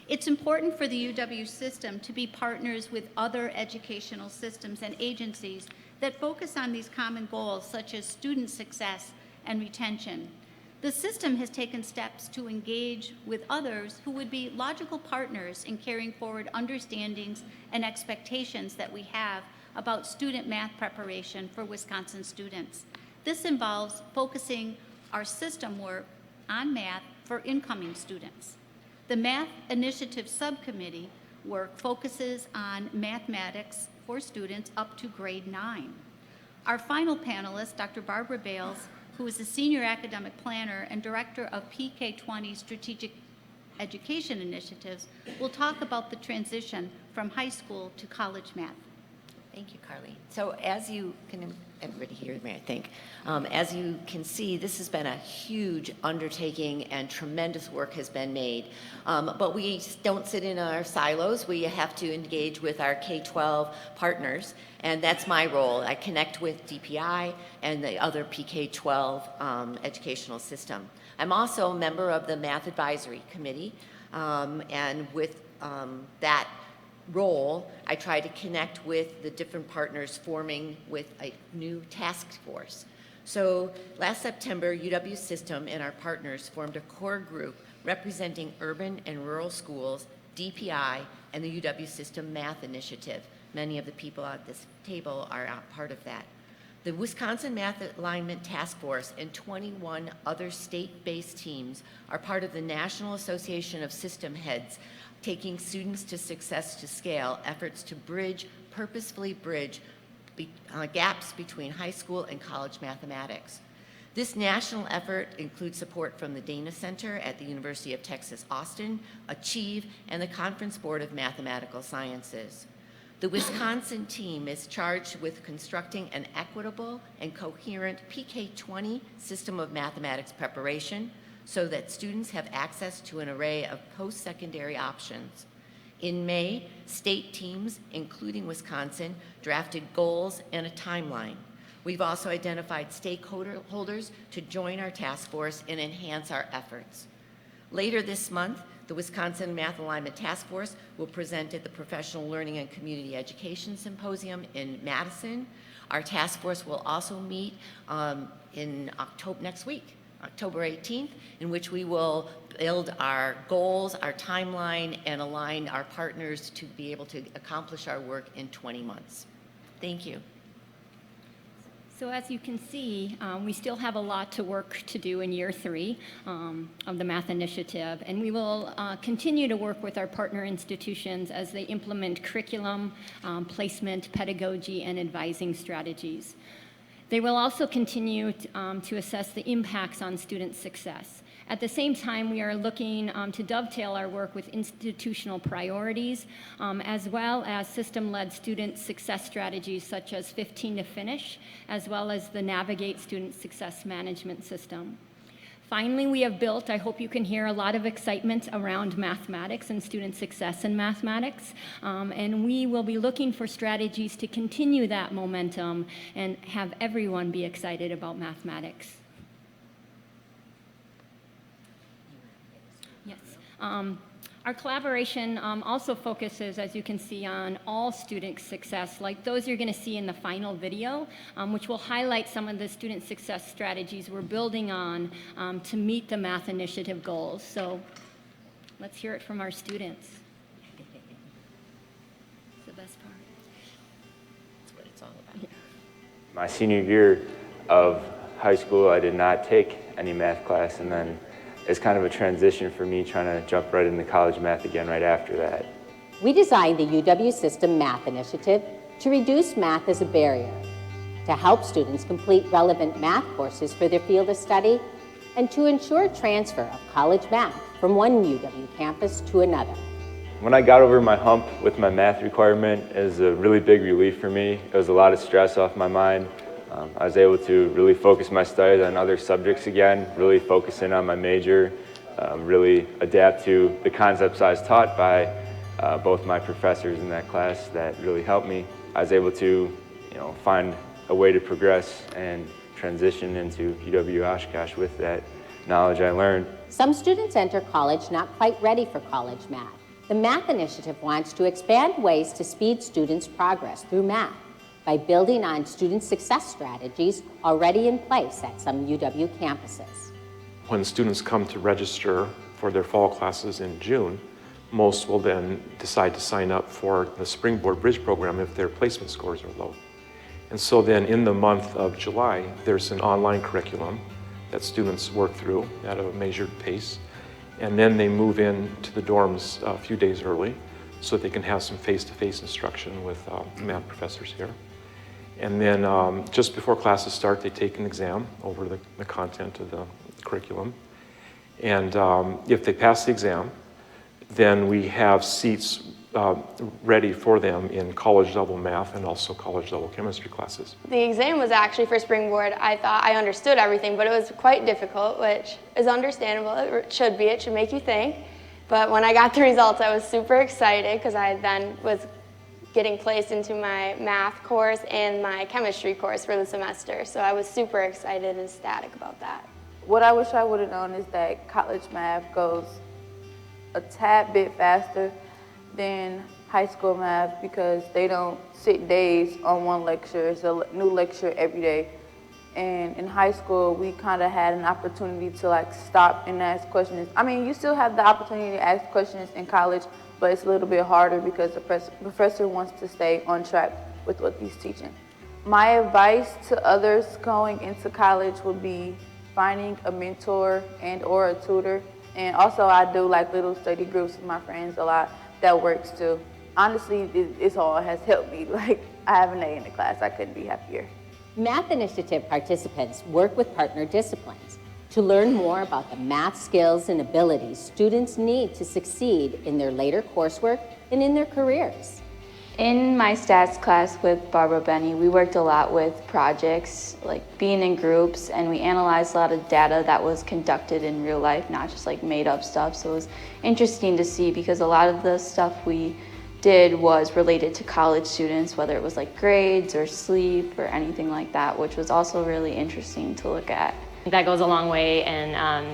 It's important for the UW system to be partners with other educational systems and agencies that focus on these common goals, such as student success and retention. The system has taken steps to engage with others who would be logical partners in carrying forward understandings and expectations that we have about student math preparation for Wisconsin students. This involves focusing our system work on math for incoming students. The Math Initiative Subcommittee work focuses on mathematics for students up to grade 9. Our final panelist, Dr. Barbara Bales, who is the Senior Academic Planner and Director of PK-20 Strategic Education Initiatives, will talk about the transition from high school to college math. Thank you, Carly. So as you can, everybody hear me, I think. As you can see, this has been a huge undertaking and tremendous work has been made. But we don't sit in our silos. We have to engage with our K-12 partners, and that's my role. I connect with DPI and the other PK-12 educational system. I'm also a member of the Math Advisory Committee, and with that role, I try to connect with the different partners forming with a new task force. So last September, UW System and our partners formed a core group representing urban and rural schools, DPI, and the UW System Math Initiative. Many of the people at this table are part of that. The Wisconsin Math Alignment Task Force and 21 other state-based teams are part of the National Association of System Heads, taking students to success to scale efforts to purposefully bridge gaps between high school and college mathematics. This national effort includes support from the Dana Center at the University of Texas, Austin, Achieve, and the Conference Board of Mathematical Sciences. The Wisconsin team is charged with constructing an equitable and coherent PK-20 system of mathematics preparation, so that students have access to an array of post-secondary options. In May, state teams, including Wisconsin, drafted goals and a timeline. We've also identified stakeholders to join our task force and enhance our efforts. Later this month, the Wisconsin Math Alignment Task Force will present at the Professional Learning and Community Education Symposium in Madison. Our task force will also meet in October next week. October 18th, in which we will build our goals, our timeline, and align our partners to be able to accomplish our work in 20 months. Thank you. So as you can see, we still have a lot to work to do in year 3 of the Math Initiative, and we will continue to work with our partner institutions as they implement curriculum, placement, pedagogy, and advising strategies. They will also continue to assess the impacts on student success. At the same time, we are looking to dovetail our work with institutional priorities, as well as system-led student success strategies such as 15 to Finish, as well as the Navigate Student Success Management System. Finally, we have built, I hope you can hear, a lot of excitement around mathematics and student success in mathematics, and we will be looking for strategies to continue that momentum and have everyone be excited about mathematics. Yes. Our collaboration also focuses, as you can see, on all student success, like those you're going to see in the final video, which will highlight some of the student success strategies we're building on to meet the Math Initiative goals. So let's hear it from our students. It's the best part. That's what it's all about. My senior year of high school, I did not take any math class, and then it's kind of a transition for me trying to jump right into college math again right after that. We designed the UW System Math Initiative to reduce math as a barrier, to help students complete relevant math courses for their field of study, and to ensure transfer of college math from one UW campus to another. When I got over my hump with my math requirement, it was a really big relief for me. It was a lot of stress off my mind. I was able to really focus my studies on other subjects again, really focus in on my major, really adapt to the concepts I was taught by both my professors in that class that really helped me. I was able to, find a way to progress and transition into UW Oshkosh with that knowledge I learned. Some students enter college not quite ready for college math. The Math Initiative wants to expand ways to speed students' progress through math by building on student success strategies already in place at some UW campuses. When students come to register for their fall classes in June, most will then decide to sign up for the Springboard Bridge program if their placement scores are low. And so then in the month of July, there's an online curriculum that students work through at a measured pace, and then they move into the dorms a few days early so that they can have some face-to-face instruction with math professors here. And then just before classes start, they take an exam over the content of the curriculum. And if they pass the exam, then we have seats ready for them in college-level math and also college-level chemistry classes. The exam was actually for Springboard. I thought I understood everything, but it was quite difficult, which is understandable. It should be. It should make you think. But when I got the results, I was super excited because I then was getting placed into my math course and my chemistry course for the semester. So I was super excited and ecstatic about that. What I wish I would have known is that college math goes a tad bit faster than high school math because they don't sit days on one lecture. It's a new lecture every day. And in high school, we kind of had an opportunity to stop and ask questions. I mean, you still have the opportunity to ask questions in college, but it's a little bit harder because the professor wants to stay on track with what he's teaching. My advice to others going into college would be finding a mentor and or a tutor. And also I do little study groups with my friends a lot. That works too. Honestly, it's all has helped me. I have an A in the class. I couldn't be happier. Math Initiative participants work with partner disciplines to learn more about the math skills and abilities students need to succeed in their later coursework and in their careers. In my stats class with Barbara Benny, we worked a lot with projects, like being in groups, and we analyzed a lot of data that was conducted in real life, not just made up stuff. So it was interesting to see because a lot of the stuff we did was related to college students, whether it was grades or sleep or anything like that, which was also really interesting to look at. That goes a long way in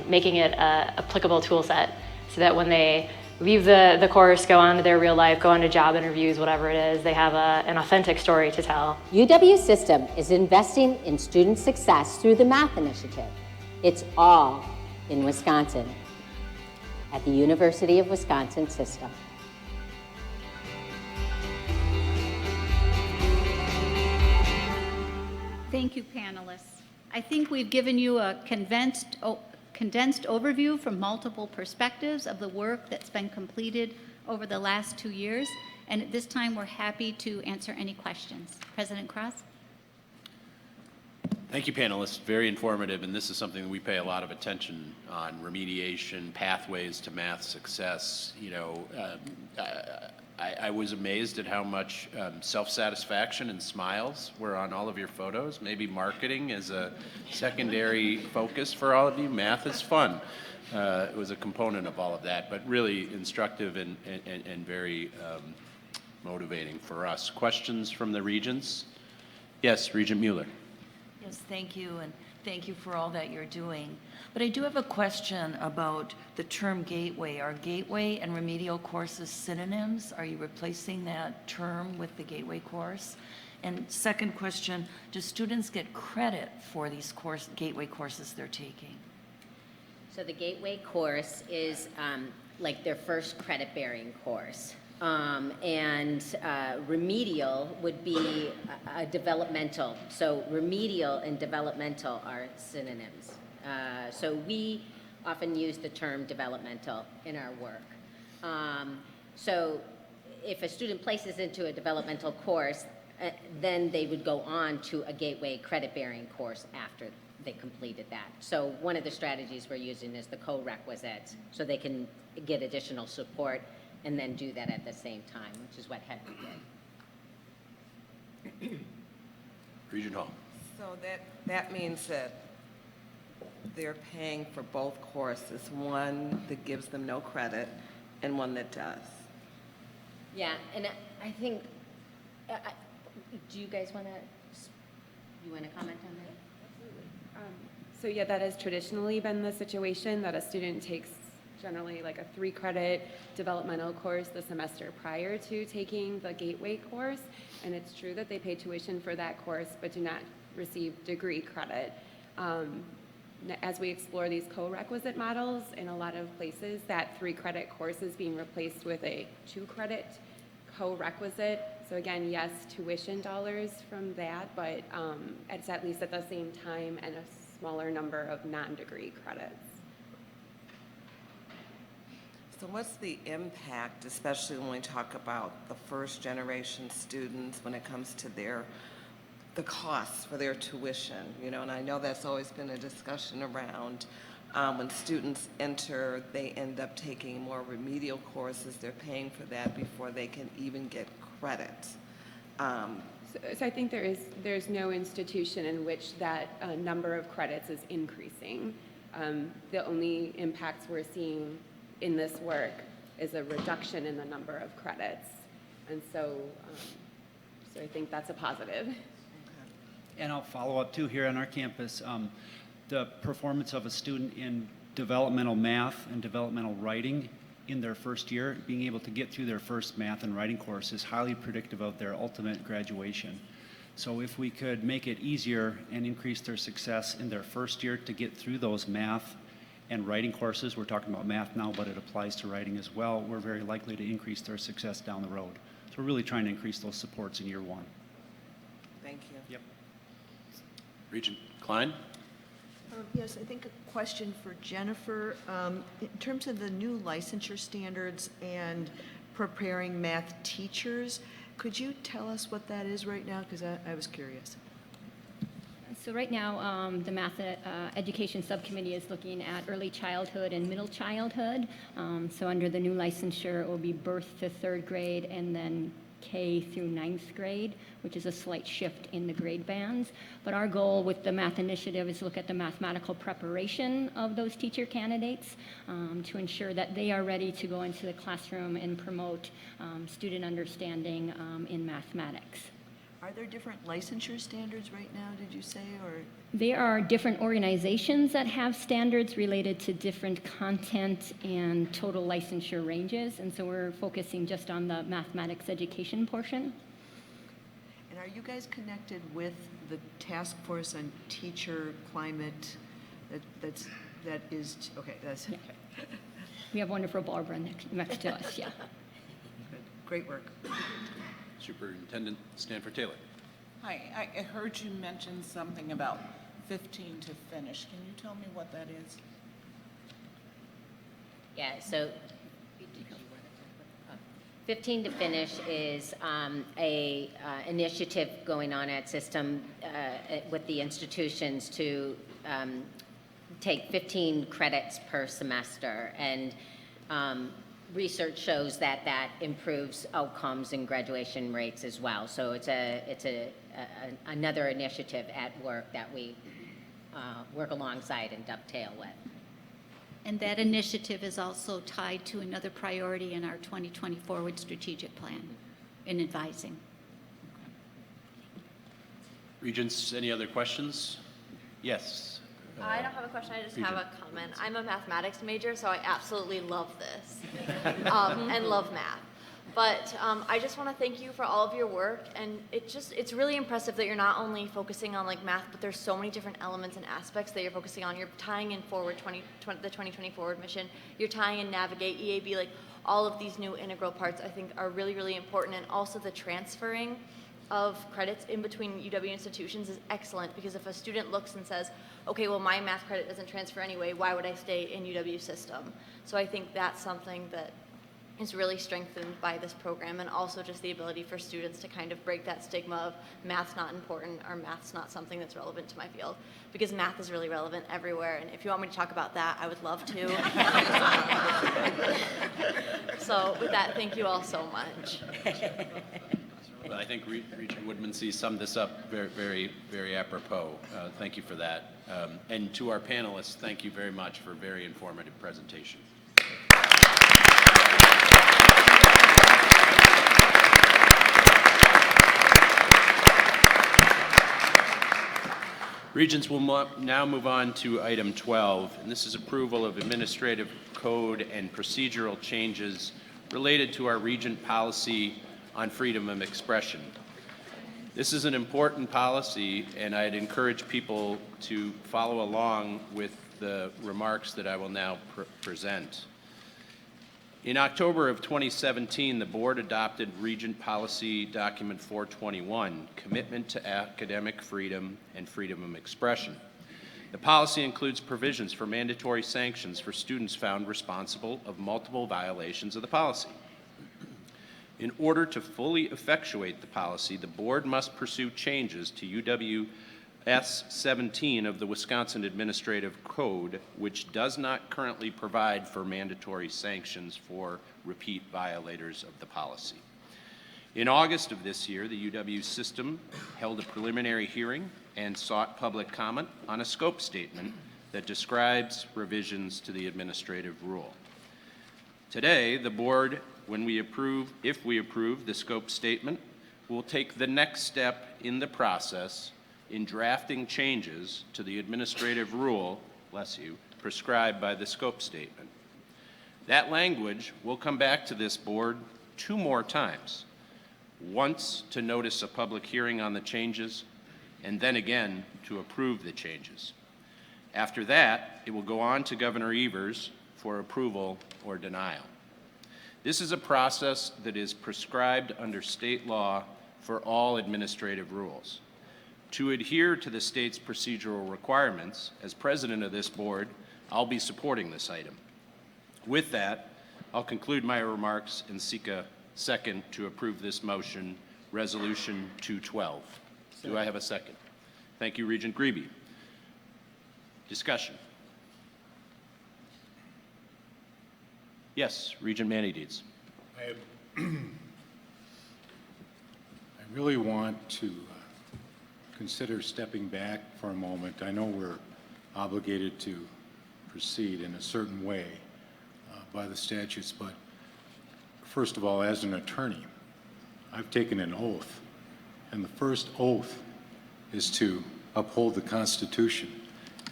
making it an applicable tool set so that when they leave the course, go on to their real life, go on to job interviews, whatever it is, they have an authentic story to tell. UW System is investing in student success through the Math Initiative. It's all in Wisconsin at the University of Wisconsin System. Thank you, panelists. I think we've given you a condensed overview from multiple perspectives of the work that's been completed over the last 2 years. And at this time, we're happy to answer any questions. President Cross? Thank you, panelists. Very informative, and this is something that we pay a lot of attention on: remediation, pathways to math success. You know, I was amazed at how much self-satisfaction and smiles were on all of your photos. Maybe marketing is a secondary focus for all of you. Math is fun. It was a component of all of that, but really instructive and very motivating for us. Questions from the Regents? Yes, Regent Mueller. Yes, thank you, and thank you for all that you're doing. But I do have a question about the term gateway. Are gateway and remedial courses synonyms? Are you replacing that term with the gateway course? And second question, do students get credit for these gateway courses they're taking? So the gateway course is like their first credit-bearing course. Remedial would be a developmental. So remedial and developmental are synonyms. So we often use the term developmental in our work. So if a student places into a developmental course, then they would go on to a gateway credit-bearing course after they completed that. So one of the strategies we're using is the co-requisites, so they can get additional support and then do that at the same time, which is what Henry did. Regent Hall. So that means that they're paying for both courses, one that gives them no credit and one that does. Yeah, and I think, do you guys want to comment on that? So yeah, that has traditionally been the situation, that a student takes generally like a 3-credit developmental course the semester prior to taking the gateway course. And it's true that they pay tuition for that course, but do not receive degree credit. As we explore these co-requisite models, in a lot of places, that 3-credit course is being replaced with a 2-credit co-requisite. So again, yes, tuition dollars from that, but it's at least at the same time and a smaller number of non-degree credits. So what's the impact, especially when we talk about the first generation students, when it comes to the costs for their tuition, you know, and I know that's always been a discussion around when students enter, they end up taking more remedial courses, they're paying for that before they can even get credit. So I think there's no institution in which that number of credits is increasing. The only impacts we're seeing in this work is a reduction in the number of credits. And so I think that's a positive. And I'll follow up too here on our campus. The performance of a student in developmental math and developmental writing in their first year, being able to get through their first math and writing course is highly predictive of their ultimate graduation. So if we could make it easier and increase their success in their first year to get through those math and writing courses, we're talking about math now, but it applies to writing as well, we're very likely to increase their success down the road. So we're really trying to increase those supports in year one. Thank you. Yep. Regent Klein. Yes, I think a question for Jennifer. In terms of the new licensure standards and preparing math teachers, could you tell us what that is right now? Because I was curious. So right now, the Math Education Subcommittee is looking at early childhood and middle childhood. So under the new licensure, it will be birth to 3rd grade and then K through 9th grade, which is a slight shift in the grade bands. But our goal with the math initiative is to look at the mathematical preparation of those teacher candidates to ensure that they are ready to go into the classroom and promote student understanding in mathematics. Are there different licensure standards right now, did you say, or? There are different organizations that have standards related to different content and total licensure ranges, and so we're focusing just on the mathematics education portion. And are you guys connected with the task force on teacher climate? That's okay. We have wonderful Barbara next to us, yeah. Good. Great work. Superintendent Stanford Taylor. Hi, I heard you mention something about 15 to finish. Can you tell me what that is? Yeah, so 15 to Finish is a initiative going on at System with the institutions to take 15 credits per semester, and research shows that that improves outcomes and graduation rates as well. So it's another initiative at work that we work alongside and dovetail with. And that initiative is also tied to another priority in our 2020 Forward Strategic Plan in advising. Regents, any other questions? Yes. I don't have a question, I just have a comment. I'm a mathematics major, so I absolutely love this and love math. But I just want to thank you for all of your work, and it's really impressive that you're not only focusing on like math, but there's so many different elements and aspects that you're focusing on. You're tying in forward the 2020 Forward mission, you're tying in Navigate, EAB, like all of these new integral parts I think are really, really important, and also the transferring of credits in between UW institutions is excellent, because if a student looks and says, okay, well my math credit doesn't transfer anyway, why would I stay in UW system? So I think that's something that is really strengthened by this program, and also just the ability for students to kind of break that stigma of math's not important or math's not something that's relevant to my field, because math is really relevant everywhere, and if you want me to talk about that, I would love to. So with that, thank you all so much. Well, I think Regent Woodmansee summed this up very, very, very apropos. Thank you for that. And to our panelists, thank you very much for a very informative presentation. Regents will now move on to item 12, and this is approval of administrative code and procedural changes related to our Regent policy on freedom of expression. This is an important policy, and I'd encourage people to follow along with the remarks that I will now present. In October of 2017, the board adopted Regent Policy Document 421, Commitment to Academic Freedom and Freedom of Expression. The policy includes provisions for mandatory sanctions for students found responsible of multiple violations of the policy. In order to fully effectuate the policy, the board must pursue changes to UWS 17 of the Wisconsin Administrative Code, which does not currently provide for mandatory sanctions for repeat violators of the policy. In August of this year, the UW system held a preliminary hearing and sought public comment on a scope statement that describes revisions to the administrative rule. Today, the board, if we approve the scope statement, will take the next step in the process in drafting changes to the administrative rule, prescribed by the scope statement. That language will come back to this board 2 more times, once to notice a public hearing on the changes, and then again to approve the changes. After that, it will go on to Governor Evers for approval or denial. This is a process that is prescribed under state law for all administrative rules. To adhere to the state's procedural requirements, as president of this board, I'll be supporting this item. With that, I'll conclude my remarks and seek a second to approve this motion, Resolution 212. Do I have a second? Thank you, Regent Grebe. Discussion. Yes, Regent Manides. I really want to consider stepping back for a moment. I know we're obligated to proceed in a certain way by the statutes, but first of all, as an attorney, I've taken an oath, and the first oath is to uphold the Constitution,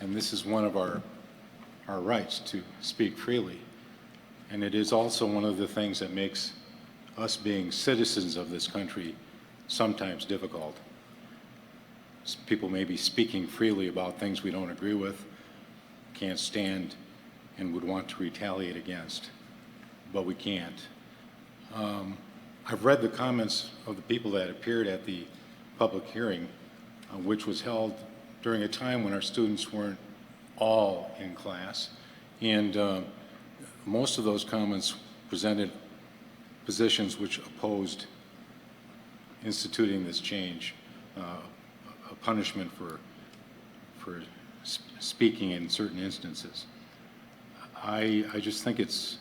and this is one of our rights to speak freely. And it is also one of the things that makes us being citizens of this country sometimes difficult. People may be speaking freely about things we don't agree with, can't stand, and would want to retaliate against, but we can't. I've read the comments of the people that appeared at the public hearing, which was held during a time when our students weren't all in class, and most of those comments presented positions which opposed instituting this change, a punishment for speaking in certain instances. I just think it's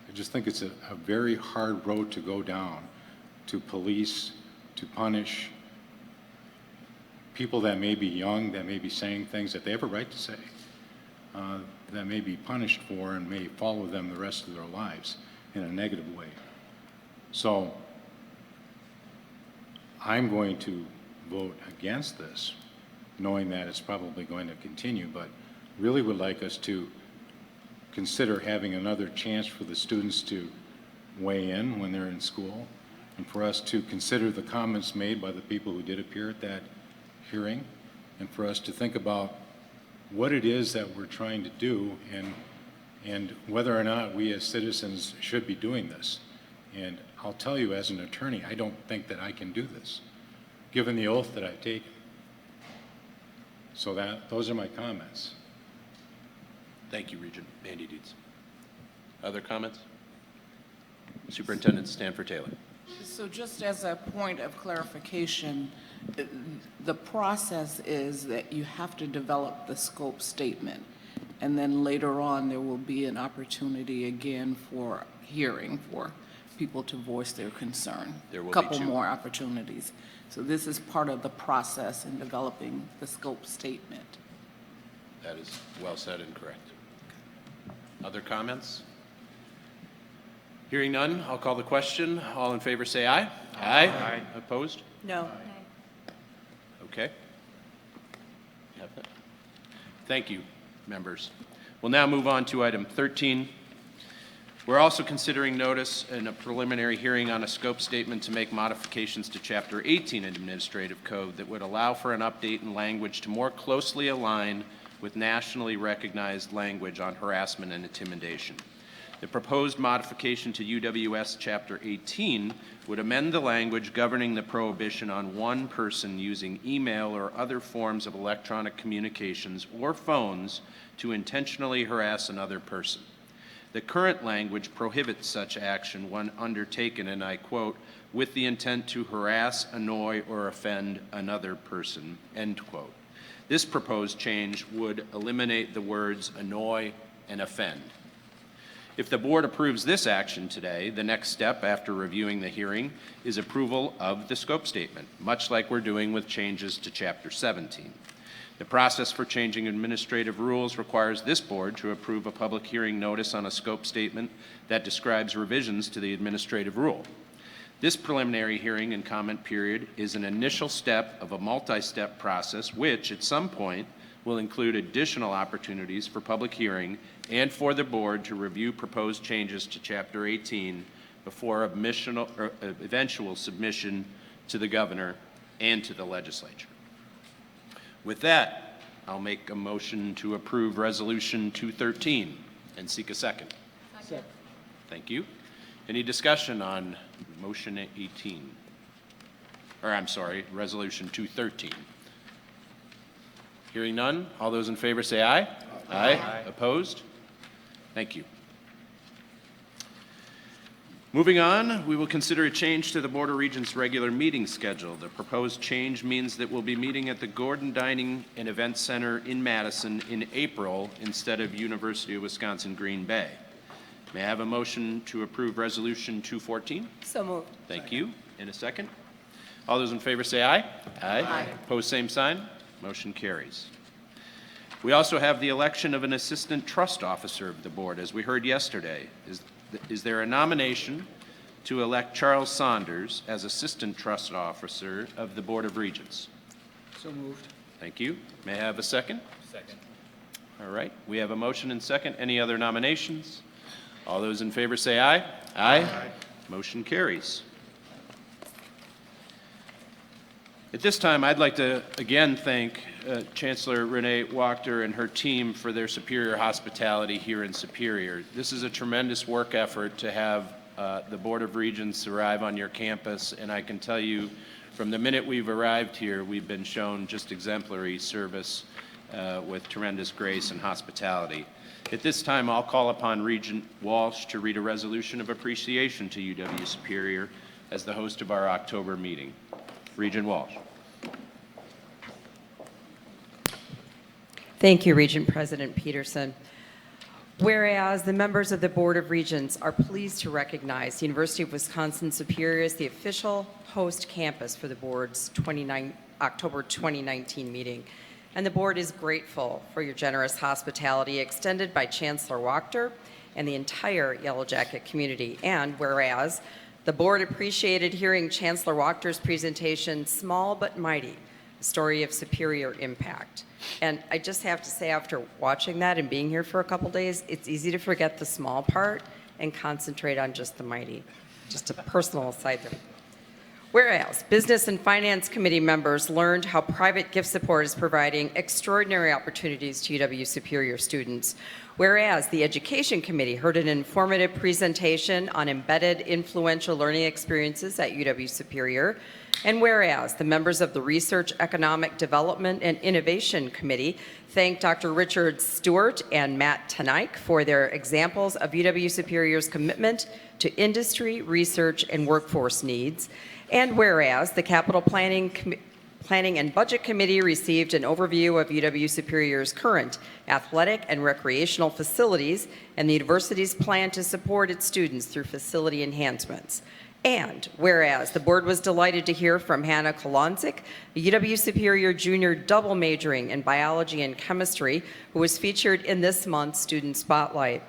a very hard road to go down, to police, to punish people that may be young, that may be saying things that they have a right to say, that may be punished for and may follow them the rest of their lives in a negative way. So I'm going to vote against this, knowing that it's probably going to continue, but really would like us to consider having another chance for the students to weigh in when they're in school, and for us to consider the comments made by the people who did appear at that hearing, and for us to think about what it is that we're trying to do and whether or not we as citizens should be doing this. And I'll tell you, as an attorney, I don't think that I can do this, given the oath that I've taken. So those are my comments. Thank you, Regent Andy Dietz. Other comments? Superintendent Stanford Taylor. So just as a point of clarification, the process is that you have to develop the scope statement, and then later on there will be an opportunity again for hearing for people to voice their concern. There will be couple two more opportunities. So this is part of the process in developing the scope statement. That is well said and correct. Other comments? Hearing none, I'll call the question. All in favor say aye. Aye. Aye. Opposed? No. Okay. You have that. Thank you, members. We'll now move on to item 13. We're also considering notice in a preliminary hearing on a scope statement to make modifications to Chapter 18 Administrative Code that would allow for an update in language to more closely align with nationally recognized language on harassment and intimidation. The proposed modification to UWS Chapter 18 would amend the language governing the prohibition on one person using email or other forms of electronic communications or phones to intentionally harass another person. The current language prohibits such action when undertaken, and I quote, with the intent to harass, annoy, or offend another person, end quote. This proposed change would eliminate the words annoy and offend. If the board approves this action today, the next step after reviewing the hearing is approval of the scope statement, much like we're doing with changes to Chapter 17. The process for changing administrative rules requires this board to approve a public hearing notice on a scope statement that describes revisions to the administrative rule. This preliminary hearing and comment period is an initial step of a multi-step process which, at some point, will include additional opportunities for public hearing and for the board to review proposed changes to Chapter 18 before eventual submission to the governor and to the legislature. With that, I'll make a motion to approve Resolution 213 and seek a second. Second. Thank you. Any discussion on Motion 18? Or I'm sorry, Resolution 213. Hearing none, all those in favor say aye. Aye. Aye. Opposed? Thank you. Moving on, we will consider a change to the Board of Regents' regular meeting schedule. The proposed change means that we'll be meeting at the Gordon Dining and Event Center in Madison in April instead of University of Wisconsin Green Bay. May I have a motion to approve Resolution 214? So moved. Thank you. In a second. All those in favor say aye. Aye. Aye. Opposed, same sign. Motion carries. We also have the election of an assistant trust officer of the board, as we heard yesterday. Is there a nomination to elect Charles Saunders as assistant trust officer of the Board of Regents? So moved. Thank you. May I have a second? Second. All right. We have a motion and second. Any other nominations? All those in favor say aye. Aye. Aye. Motion carries. At this time, I'd like to again thank Chancellor Renee Wachter and her team for their superior hospitality here in Superior. This is a tremendous work effort to have the Board of Regents arrive on your campus, and I can tell you from the minute we've arrived here, we've been shown just exemplary service with tremendous grace and hospitality. At this time, I'll call upon Regent Walsh to read a resolution of appreciation to UW Superior as the host of our October meeting. Regent Walsh. Thank you, Regent President Peterson. Whereas the members of the Board of Regents are pleased to recognize the University of Wisconsin Superior as the official host campus for the board's October 2019 meeting. And the board is grateful for your generous hospitality extended by Chancellor Wachter and the entire Yellow Jacket community. And whereas the board appreciated hearing Chancellor Wachter's presentation, Small But Mighty, a story of superior impact. And I just have to say, after watching that and being here for a couple days, it's easy to forget the small part and concentrate on just the mighty. Just a personal aside there. Whereas Business and Finance Committee members learned how private gift support is providing extraordinary opportunities to UW Superior students. Whereas the Education Committee heard an informative presentation on embedded influential learning experiences at UW Superior. And whereas the members of the Research, Economic Development, and Innovation Committee thanked Dr. Richard Stewart and Matt Tenaik for their examples of UW Superior's commitment to industry, research, and workforce needs. And whereas the Capital Planning and Budget Committee received an overview of UW Superior's current athletic and recreational facilities and the university's plan to support its students through facility enhancements. And whereas the board was delighted to hear from Hannah Kolonzik, a UW Superior junior double majoring in biology and chemistry, who was featured in this month's Student Spotlight.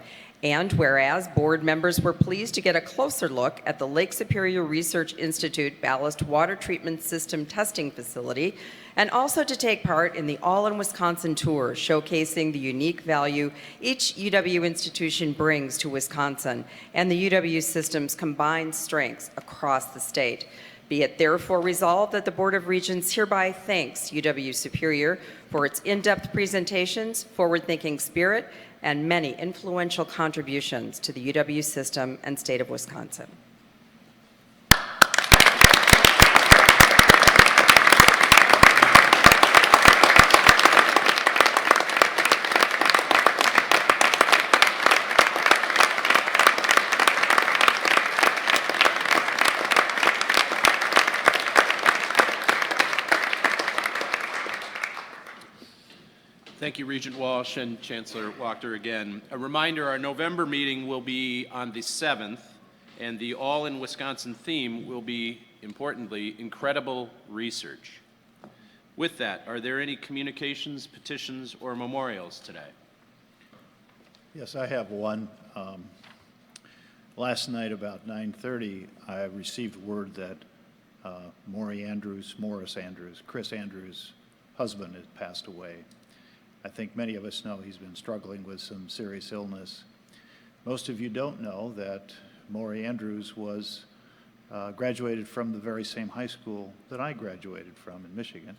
And whereas board members were pleased to get a closer look at the Lake Superior Research Institute Ballast Water Treatment System Testing Facility, and also to take part in the All in Wisconsin tour, showcasing the unique value each UW institution brings to Wisconsin and the UW system's combined strengths across the state. Be it therefore resolved that the Board of Regents hereby thanks UW Superior for its in-depth presentations, forward-thinking spirit, and many influential contributions to the UW system and state of Wisconsin. Thank you, Regent Walsh and Chancellor Wachter again. A reminder, our November meeting will be on the 7th, and the All in Wisconsin theme will be, importantly, incredible research. With that, are there any communications, petitions, or memorials today? Yes, I have one. Last night about 9:30, I received word that Chris Andrews' husband had passed away. I think many of us know he's been struggling with some serious illness. Most of you don't know that Maury Andrews was graduated from the very same high school that I graduated from in Michigan.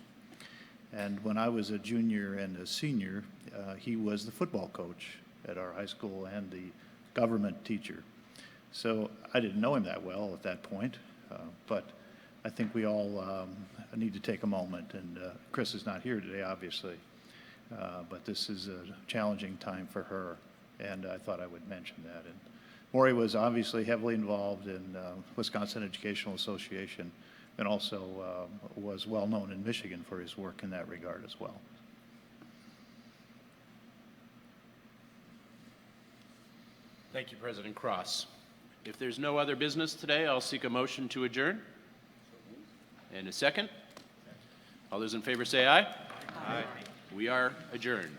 And when I was a junior and a senior, he was the football coach at our high school and the government teacher. So I didn't know him that well at that point, but I think we all need to take a moment. And Chris is not here today, obviously. But this is a challenging time for her, and I thought I would mention that. And Maury was obviously heavily involved in Wisconsin Educational Association, and also was well known in Michigan for his work in that regard as well. Thank you, President Cross. If there's no other business today, I'll seek a motion to adjourn. And a second. All those in favor say aye. Aye. We are adjourned.